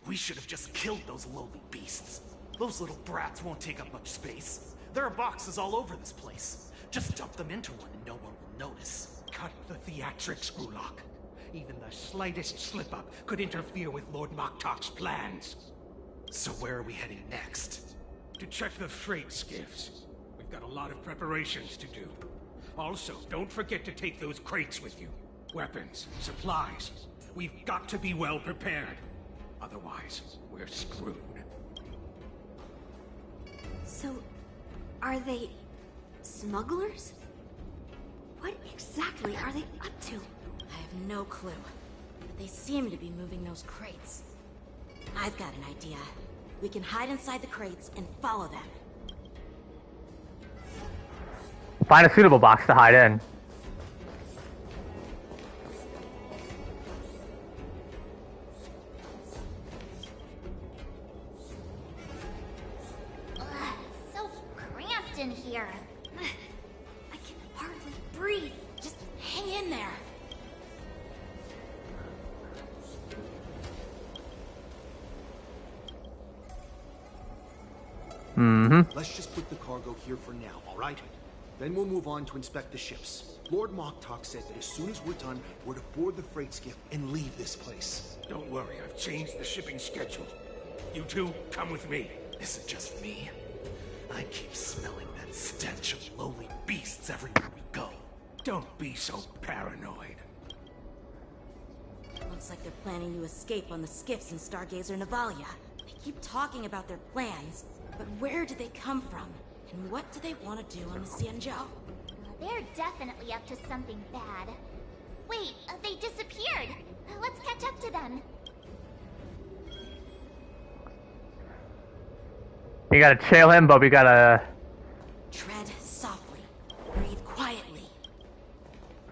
We should have just killed those lowly beasts. Those little brats won't take up much space. There are boxes all over this place. Just dump them into one and no one will notice. Cut the theatrics, Gulak. Even the slightest slip-up could interfere with Lord Moktok's plans. So where are we heading next? To check the freight skiffs. We've got a lot of preparations to do. Also, don't forget to take those crates with you. Weapons, supplies. We've got to be well prepared. Otherwise, we're screwed. So, are they smugglers? What exactly are they up to? I have no clue. But they seem to be moving those crates. I've got an idea. We can hide inside the crates and follow them. Find a suitable box to hide in. So cramped in here. I can hardly breathe. Just hang in there. Let's just put the cargo here for now, all right? Then we'll move on to inspect the ships. Lord Moktok said that as soon as we're done, we're to board the freight skiff and leave this place. Don't worry, I've changed the shipping schedule. You two, come with me. Is it just me? I keep smelling that stench of lowly beasts everywhere we go. Don't be so paranoid. Looks like they're planning to escape on the skiffs in Stargazer Navalia. They keep talking about their plans, but where do they come from? And what do they want to do on the Xianzhou? They're definitely up to something bad. Wait, they disappeared. Let's catch up to them. You gotta trail him, but we gotta... Tread softly, breathe quietly,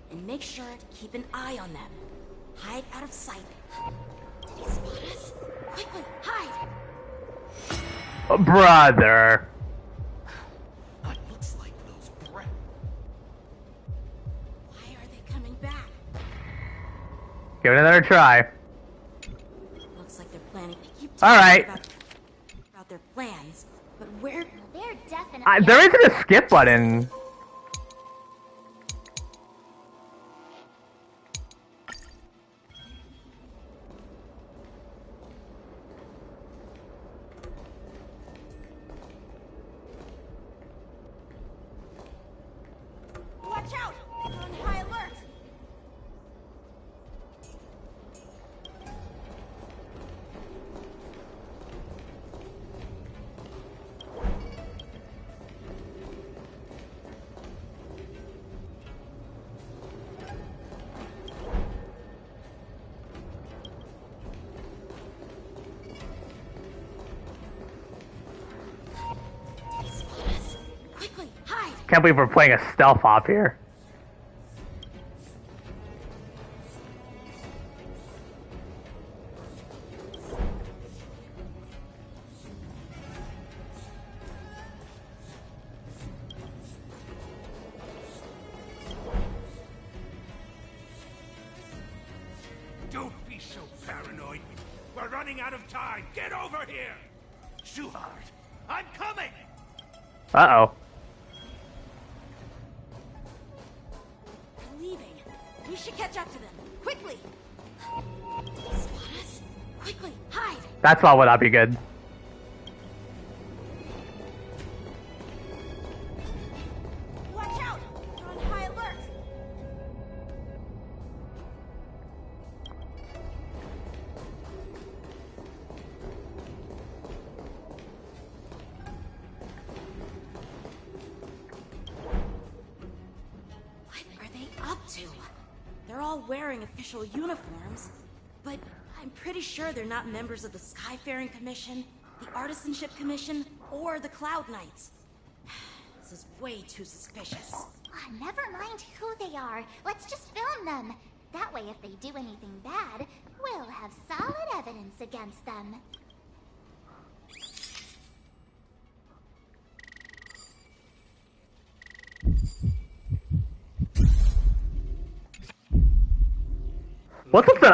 and make sure to keep an eye on them. Hide out of sight. Did he spot us? Quickly, hide! Brother. It looks like those brats. Why are they coming back? Give it another try. Looks like they're planning to keep talking about their plans, but where? They're definitely. There isn't a skip button. Watch out! Can't believe we're playing a stealth op here. Don't be so paranoid. We're running out of time. Get over here! Shuhard, I'm coming! Uh-oh. They're leaving. We should catch up to them. Quickly! Spot us? Quickly, hide! That's why would not be good. Watch out! They're on high alert! What are they up to? They're all wearing official uniforms, but I'm pretty sure they're not members of the Skyfaring Commission, the Artisanship Commission, or the Cloud Knights. This is way too suspicious. Never mind who they are. Let's just film them. That way, if they do anything bad, we'll have solid evidence against them.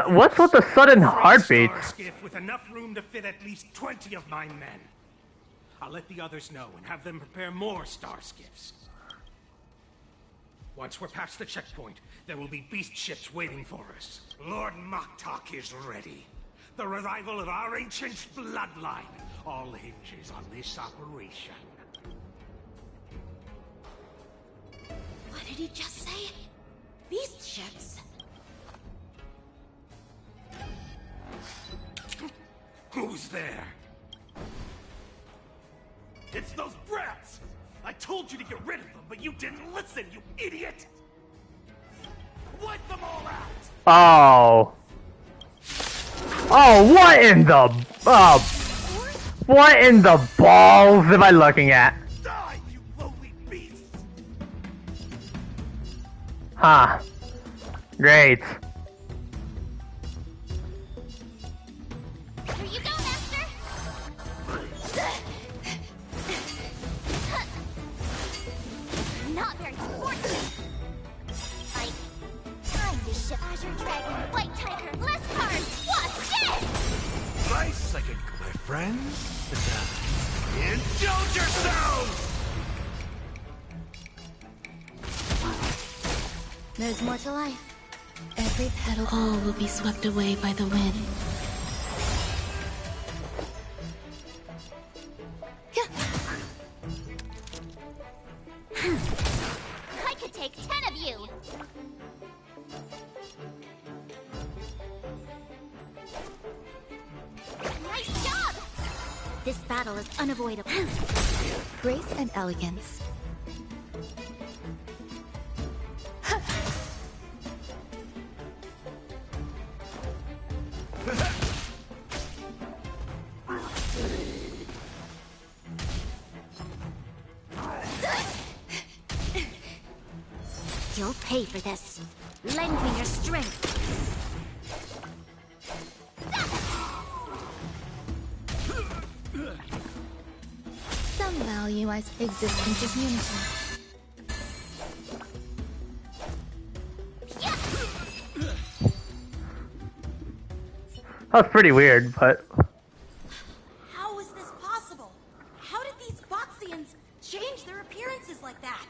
What's with the sudden heartbeats? Starskiff with enough room to fit at least 20 of my men. I'll let the others know and have them prepare more Starskiffs. Once we're past the checkpoint, there will be beast ships waiting for us. Lord Moktok is ready. The revival of our ancient bloodline all hinges on this operation. What did he just say? Beast ships? Who's there? It's those brats! I told you to get rid of them, but you didn't listen, you idiot! Wipe them all out! Oh. Oh, what in the... what in the balls am I looking at? Die, you lowly beast! Huh. Great. Here you go, Master! Not very sporty. Like, time to ship Azure Dragon, White Tiger, less cards, what's this? Nice second, my friends. Indulge yourselves! There's more to life. Every petal, all will be swept away by the wind. I could take 10 of you! Nice job! This battle is unavoidable. Grace and elegance. You'll pay for this. Lend me your strength. Some value as existence is unity. That was pretty weird, but... How is this possible? How did these Boxians change their appearances like that?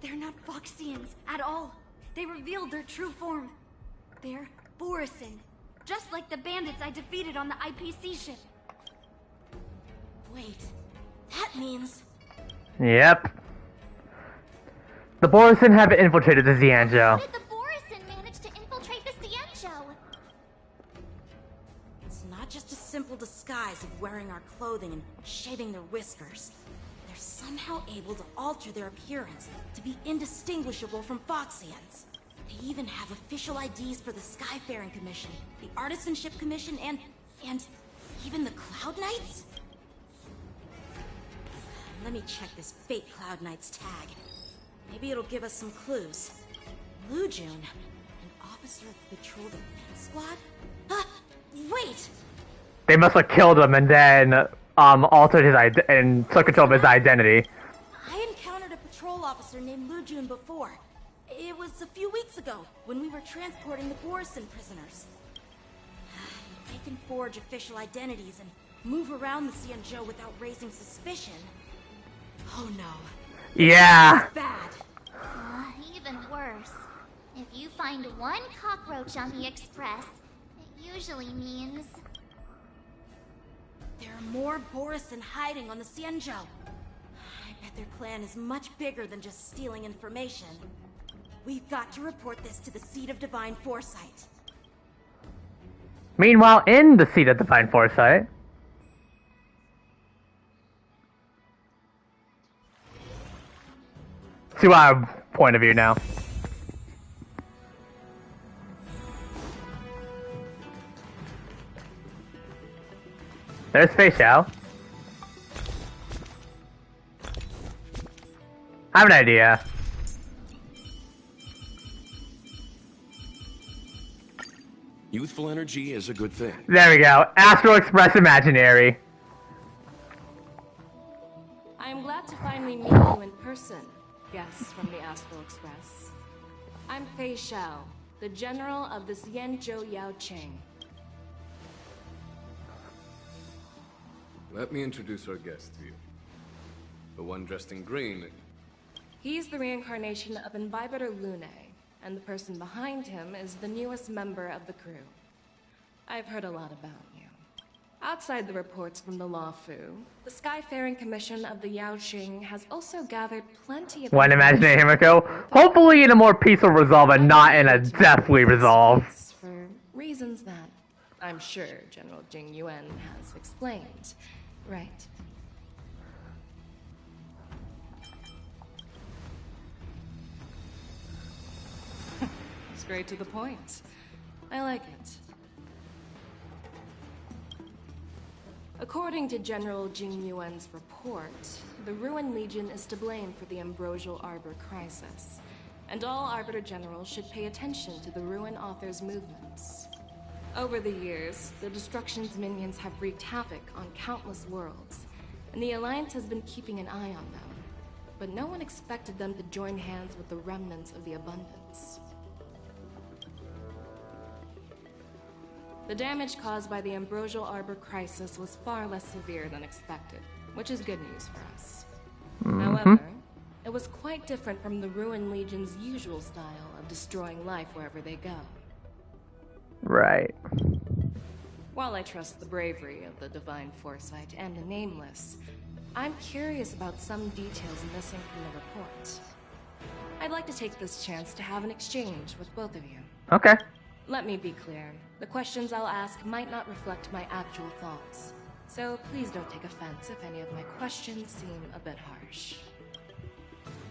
They're not Boxians at all. They revealed their true form. They're Borisin, just like the bandits I defeated on the IPC ship. Wait, that means... Yep. The Borisin have infiltrated the Xianzhou. How did the Borisin manage to infiltrate the Xianzhou? It's not just a simple disguise of wearing our clothing and shaving their whiskers. They're somehow able to alter their appearance to be indistinguishable from Foxians. They even have official IDs for the Skyfaring Commission, the Artisanship Commission, and even the Cloud Knights? Let me check this fake Cloud Knight's tag. Maybe it'll give us some clues. Lu Jun, an officer of the patrol defense squad? Wait! They must have killed him and then altered his and took control of his identity. I encountered a patrol officer named Lu Jun before. It was a few weeks ago when we were transporting the Borison prisoners. They can forge official identities and move around the Xianzhou without raising suspicion. Oh no. Yeah. It's bad. Even worse. If you find one cockroach on the Express, it usually means... There are more Borison hiding on the Xianzhou. I bet their plan is much bigger than just stealing information. We've got to report this to the Seat of Divine Foresight. Meanwhile, in the Seat of Divine Foresight... to our point of view now. There's Fei Xiao. I have an idea. Youthful energy is a good thing. There we go. Astral Express Imaginary. I am glad to finally meet you in person, guests from the Astral Express. I'm Fei Xiao, the general of the Xianzhou Yaoqing. Let me introduce our guest to you. The one dressed in green. He's the reincarnation of Imbibitor Lune, and the person behind him is the newest member of the crew. I've heard a lot about you. Outside the reports from the Luofu, the Skyfaring Commission of the Yaoqing has also gathered plenty of... One imaginary Himiko. Hopefully in a more peaceful resolve and not in a deathly resolve. For reasons that I'm sure General Jing Yuan has explained. Right. Straight to the point. I like it. According to General Jing Yuan's report, the Ruin Legion is to blame for the Ambrosial Arbor crisis, and all Arbiter Generals should pay attention to the Ruin Author's movements. Over the years, the Destruction's minions have wreaked havoc on countless worlds, and the Alliance has been keeping an eye on them. But no one expected them to join hands with the remnants of the Abundance. The damage caused by the Ambrosial Arbor crisis was far less severe than expected, which is good news for us. However, it was quite different from the Ruin Legion's usual style of destroying life wherever they go. Right. While I trust the bravery of the Divine Foresight and the Nameless, I'm curious about some details missing from the report. I'd like to take this chance to have an exchange with both of you. Okay. Let me be clear. The questions I'll ask might not reflect my actual thoughts. So please don't take offense if any of my questions seem a bit harsh.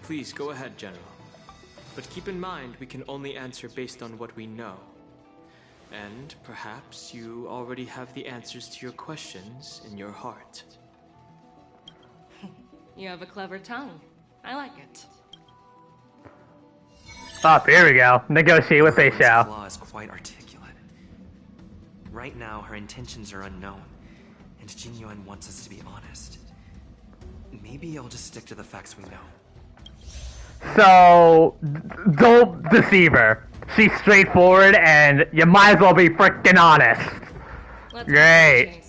Please go ahead, General. But keep in mind, we can only answer based on what we know. And perhaps you already have the answers to your questions in your heart. You have a clever tongue. I like it. Oh, here we go. Negotiate with Fei Xiao. Law is quite articulate. Right now, her intentions are unknown, and Jing Yuan wants us to be honest. Maybe I'll just stick to the facts we know. So, don't deceive her. She's straightforward, and you might as well be frickin' honest. Let's Great.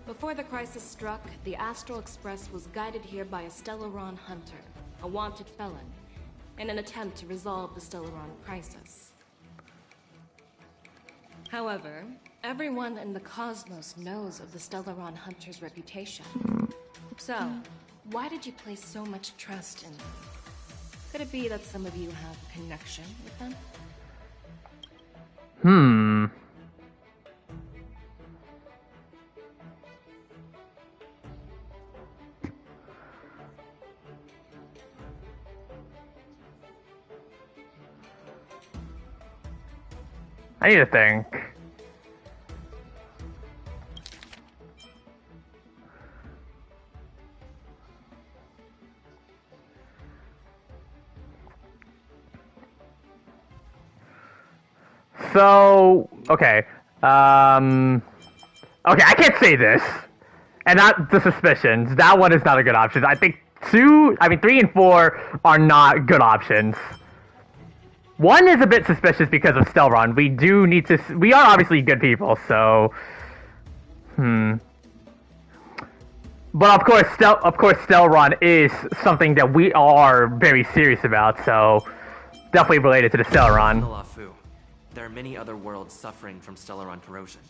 Before the crisis struck, the Astral Express was guided here by a Stellaron hunter, a wanted felon, in an attempt to resolve the Stellaron crisis. However, everyone in the cosmos knows of the Stellaron hunter's reputation. So, why did you place so much trust in them? Could it be that some of you have a connection with them? I need to think. So, okay. Okay, I can't say this. And not the suspicions. That one is not a good option. I think 3 and 4 are not good options. 1 is a bit suspicious because of Stelron. We are obviously good people, so... But of course, Stelron is something that we are very serious about, so... Definitely related to the Stellaron. Luofu. There are many other worlds suffering from Stellaron corrosion.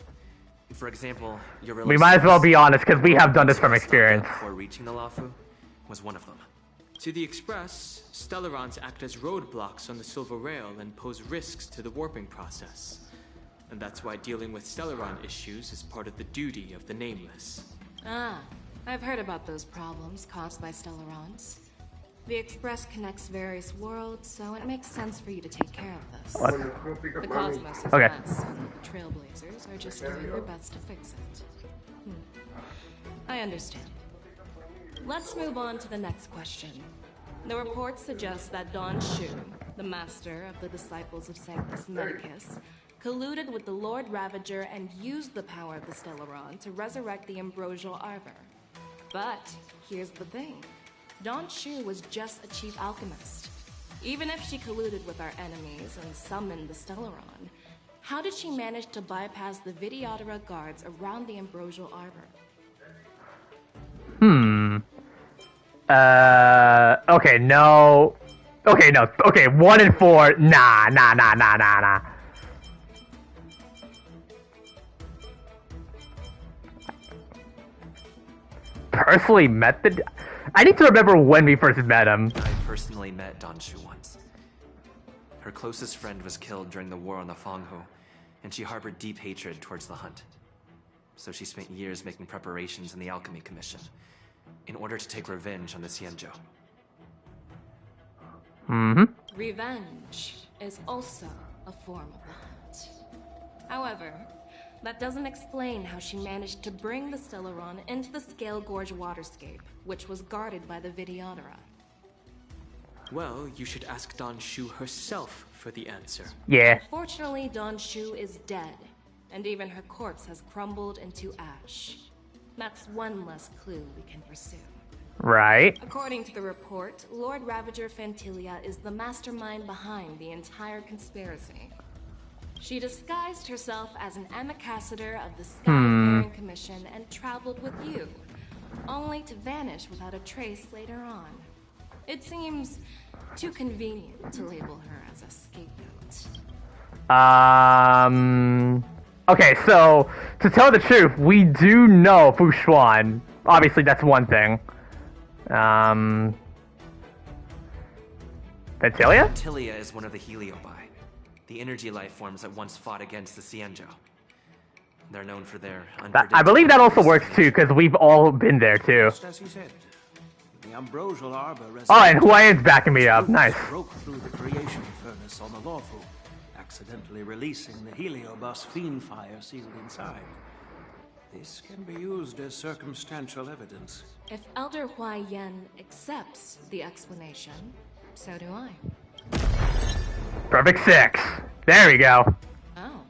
For example, your we might as well be honest, because we have done this from experience. Before reaching the Luofu was one of them. To the Express, Stellarons act as roadblocks on the Silver Rail and pose risks to the warping process. And that's why dealing with Stellaron issues is part of the duty of the Nameless. Ah, I've heard about those problems caused by Stellarons. The Express connects various worlds, so it makes sense for you to take care of this. What? The Cosmos is okay. a mess, and the Trailblazers are just doing their best to fix it. I understand. Let's move on to the next question. The report suggests that Don Shu, the master of the disciples of Sanctus Medicus, colluded with the Lord Ravager and used the power of the Stellaron to resurrect the Ambrosial Arbor. But here's the thing. Don Shu was just a chief alchemist. Even if she colluded with our enemies and summoned the Stellaron, how did she manage to bypass the Videodora guards around the Ambrosial Arbor? Okay, no. Okay, no. Okay, 1 and 4, nah. Personally met the... I need to remember when we first met him. I personally met Don Shu once. Her closest friend was killed during the war on the Fanghu, and she harbored deep hatred towards the Hunt. So she spent years making preparations in the Alchemy Commission, in order to take revenge on the Xianzhou. Revenge is also a form of the Hunt. However, that doesn't explain how she managed to bring the Stellaron into the Scale Gorge waterscape, which was guarded by the Videodora. Well, you should ask Don Shu herself for the answer. Yeah. Unfortunately, Don Shu is dead, and even her corpse has crumbled into ash. That's one less clue we can pursue. Right. According to the report, Lord Ravager Fantilia is the mastermind behind the entire conspiracy. She disguised herself as an ambassador of the Skyfaring Commission and traveled with you, only to vanish without a trace later on. It seems too convenient to label her as a scapegoat. Okay, so, to tell the truth, we do know Fu Xuan. Obviously, that's one thing. Fantilia? Fantilia is one of the Heliobi, the energy life forms that once fought against the Xianzhou. They're known for their I believe that also works too, because we've all been there too. Just as he said, the Ambrosial Arbor Oh, and Huayan's backing me up. Nice. Broke through the creation furnace on the Luofu, accidentally releasing the Heliobus fiend fire sealed inside. This can be used as circumstantial evidence. If Elder Huayan accepts the explanation, so do I. Perfect 6. There we go. Oh.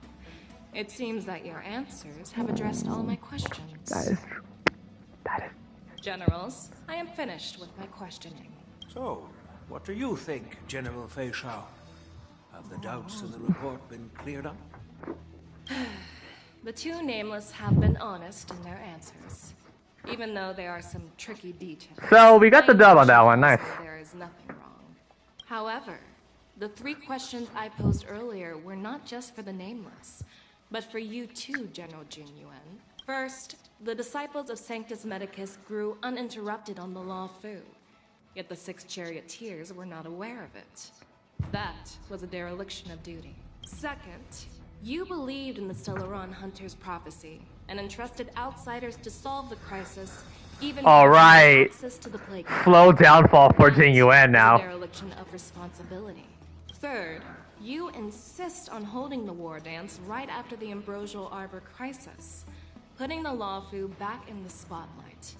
It seems that your answers have addressed all my questions. That is true. That is... Generals, I am finished with my questioning. So, what do you think, General Fei Shao? Have the doubts in the report been cleared up? The two Nameless have been honest in their answers, even though there are some tricky details. So, we got the dub on that one. Nice. There is nothing wrong. However, the 3 questions I posed earlier were not just for the Nameless, but for you too, General Jin Yuan. First, the disciples of Sanctus Medicus grew uninterrupted on the Luofu, yet the 6 charioteers were not aware of it. That was a dereliction of duty. Second, you believed in the Stellaron Hunter's prophecy and entrusted outsiders to solve the crisis, even Alright. access to the plague. Slow downfall for Jin Yuan now. Dereliction of responsibility. Third, you insist on holding the war dance right after the Ambrosial Arbor crisis, putting the Luofu back in the spotlight.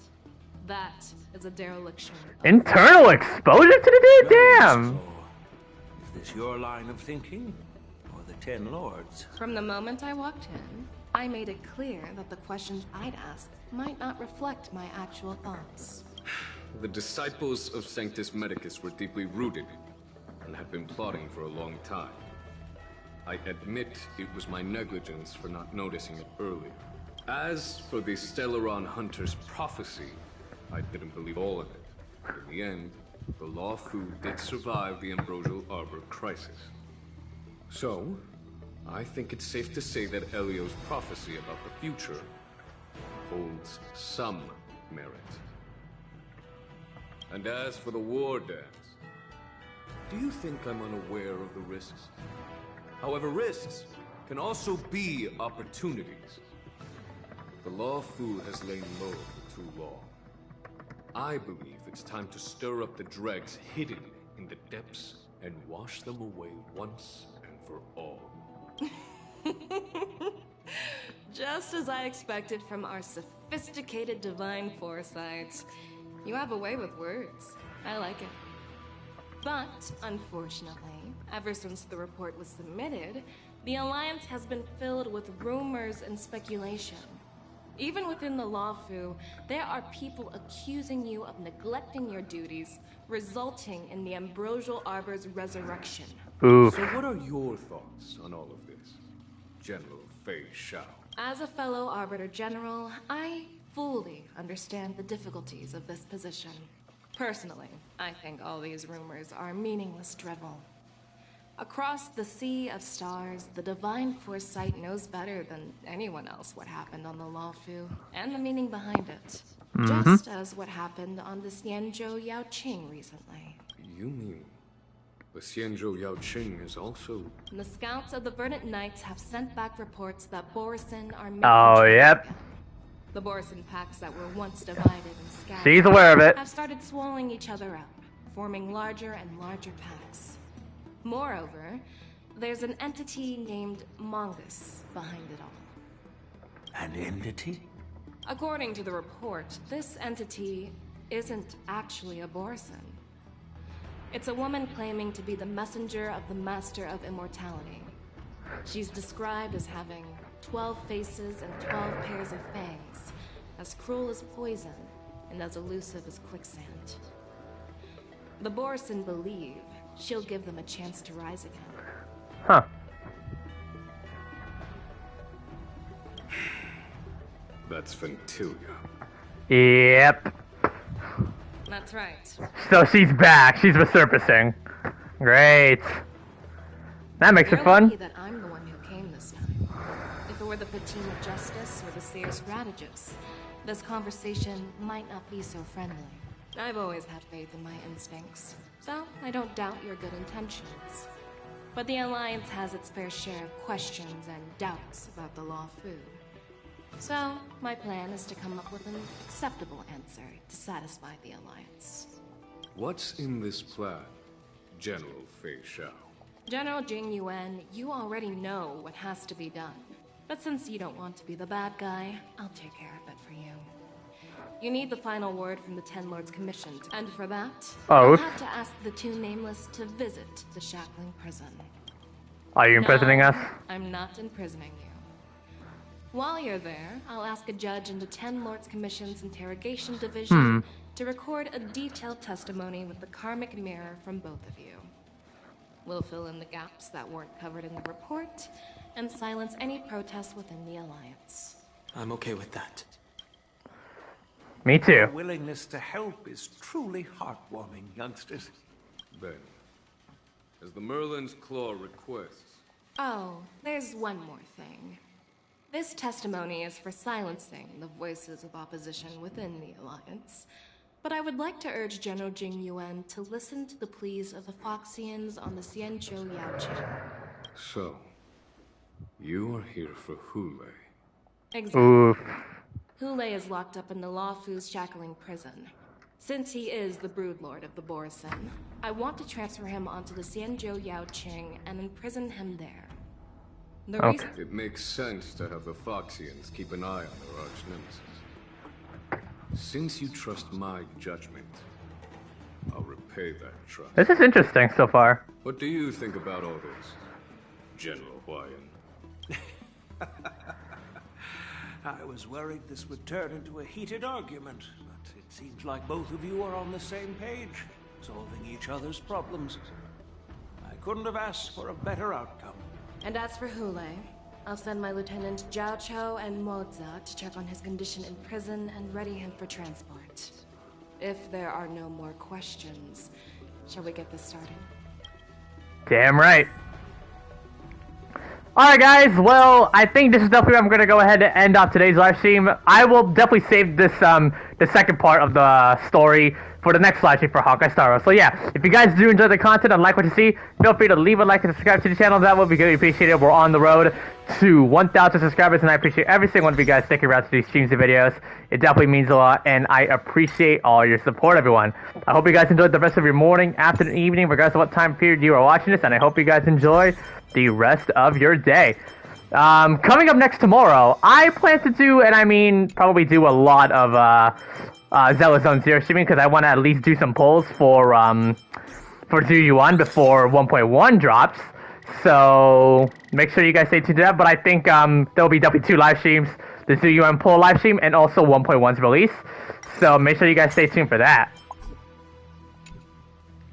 That is a dereliction. Internal exposure to the dude? Damn! Is this your line of thinking? Or the Ten Lords. From the moment I walked in, I made it clear that the questions I'd ask might not reflect my actual thoughts. The disciples of Sanctus Medicus were deeply rooted and had been plotting for a long time. I admit it was my negligence for not noticing it earlier. As for the Stellaron Hunter's prophecy, I didn't believe all of it. In the end, the Luofu did survive the Ambrosial Arbor crisis. So, I think it's safe to say that Elio's prophecy about the future holds some merit. And as for the war dance, do you think I'm unaware of the risks? However, risks can also be opportunities. The Luofu has lain low for too long. I believe it's time to stir up the dregs hidden in the depths and wash them away once and for all. Just as I expected from our sophisticated divine foresight. You have a way with words. I like it. But, unfortunately, ever since the report was submitted, the Alliance has been filled with rumors and speculation. Even within the Luofu, there are people accusing you of neglecting your duties, resulting in the Ambrosial Arbor's resurrection. So what are your thoughts on all of this, General Fei Xiao? As a fellow Arbiter General, I fully understand the difficulties of this position. Personally, I think all these rumors are meaningless drivel. Across the sea of stars, the divine foresight knows better than anyone else what happened on the Luofu, and the meaning behind it. Just as what happened on the Xianzhou Yaoqing recently. You mean the Xianzhou Yaoqing is also... The scouts of the Verdant Knights have sent back reports that Borisin are making yep. The Borisin packs that were once divided and scattered She's aware of it. have started swallowing each other up, forming larger and larger packs. Moreover, there's an entity named Mongus behind it all. An entity? According to the report, this entity isn't actually a Borisin. It's a woman claiming to be the messenger of the Master of Immortality. She's described as having 12 faces and 12 pairs of fangs, as cruel as poison, and as elusive as quicksand. The Borisin believe she'll give them a chance to rise again. Huh. That's Ventilia. Yep. That's right. So she's back. She's resurfacing. Great. That makes it fun. You're lucky that I'm the one who came this time. If it were the Patina Justice or the Seer Strategist, this conversation might not be so friendly. I've always had faith in my instincts, so I don't doubt your good intentions. But the Alliance has its fair share of questions and doubts about the Luofu. So, my plan is to come up with an acceptable answer to satisfy the Alliance. What's in this plan, General Fei Xiao? General Jing Yuan, you already know what has to be done. But since you don't want to be the bad guy, I'll take care of it for you. You need the final word from the Ten Lords Commission, and for that, you'll have to ask the two Nameless to visit the Shackling Prison. Are you imprisoning us? I'm not imprisoning you. While you're there, I'll ask a judge in the Ten Lords Commission's Interrogation Division to record a detailed testimony with the karmic mirror from both of you. We'll fill in the gaps that weren't covered in the report, and silence any protests within the Alliance. I'm okay with that. Me too. Your willingness to help is truly heartwarming, youngsters. Then, as the Merlin's Claw requests... Oh, there's one more thing. This testimony is for silencing the voices of opposition within the Alliance, but I would like to urge General Jing Yuan to listen to the pleas of the Foxians on the Xianzhou Yaoqing. So, you are here for Hule. Exactly. Oof. Hule is locked up in the Luofu's Shackling Prison. Since he is the Broodlord of the Borisin, I want to transfer him onto the Xianzhou Yaoqing and imprison him there. The reason... It makes sense to have the Foxians keep an eye on their arch-nemesis. Since you trust my judgment, I'll repay that trust. This is interesting so far. What do you think about all this, General Huayan. I was worried this would turn into a heated argument, but it seems like both of you are on the same page, solving each other's problems. I couldn't have asked for a better outcome. And as for Hule, I'll send my Lieutenant Jiao Cho and Moza to check on his condition in prison and ready him for transport. If there are no more questions, shall we get this started? Damn right. Alright guys, well, I think this is definitely where I'm going to go ahead and end off today's live stream. I will definitely save this, the second part of the story for the next live stream for Honkai Star Rail. So yeah, if you guys do enjoy the content and like what you see, feel free to leave a like and subscribe to the channel. That would be greatly appreciated. We're on the road to 1,000 subscribers, and I appreciate every single one of you guys sticking around to these streams and videos. It definitely means a lot, and I appreciate all your support, everyone. I hope you guys enjoyed the rest of your morning, afternoon, evening, regardless of what time period you are watching this, and I hope you guys enjoy the rest of your day. Coming up next tomorrow, I plan to do, and I mean probably do a lot of Zelda Zone Zero streaming, because I want to at least do some polls for Zuyuan before 1.1 drops. So make sure you guys stay tuned to that. But I think there'll be definitely 2 live streams: the Zuyuan poll live stream and also 1.1's release. So make sure you guys stay tuned for that.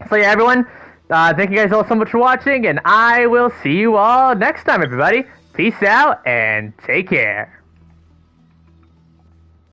So yeah, everyone, thank you guys all so much for watching, and I will see you all next time, everybody. Peace out and take care.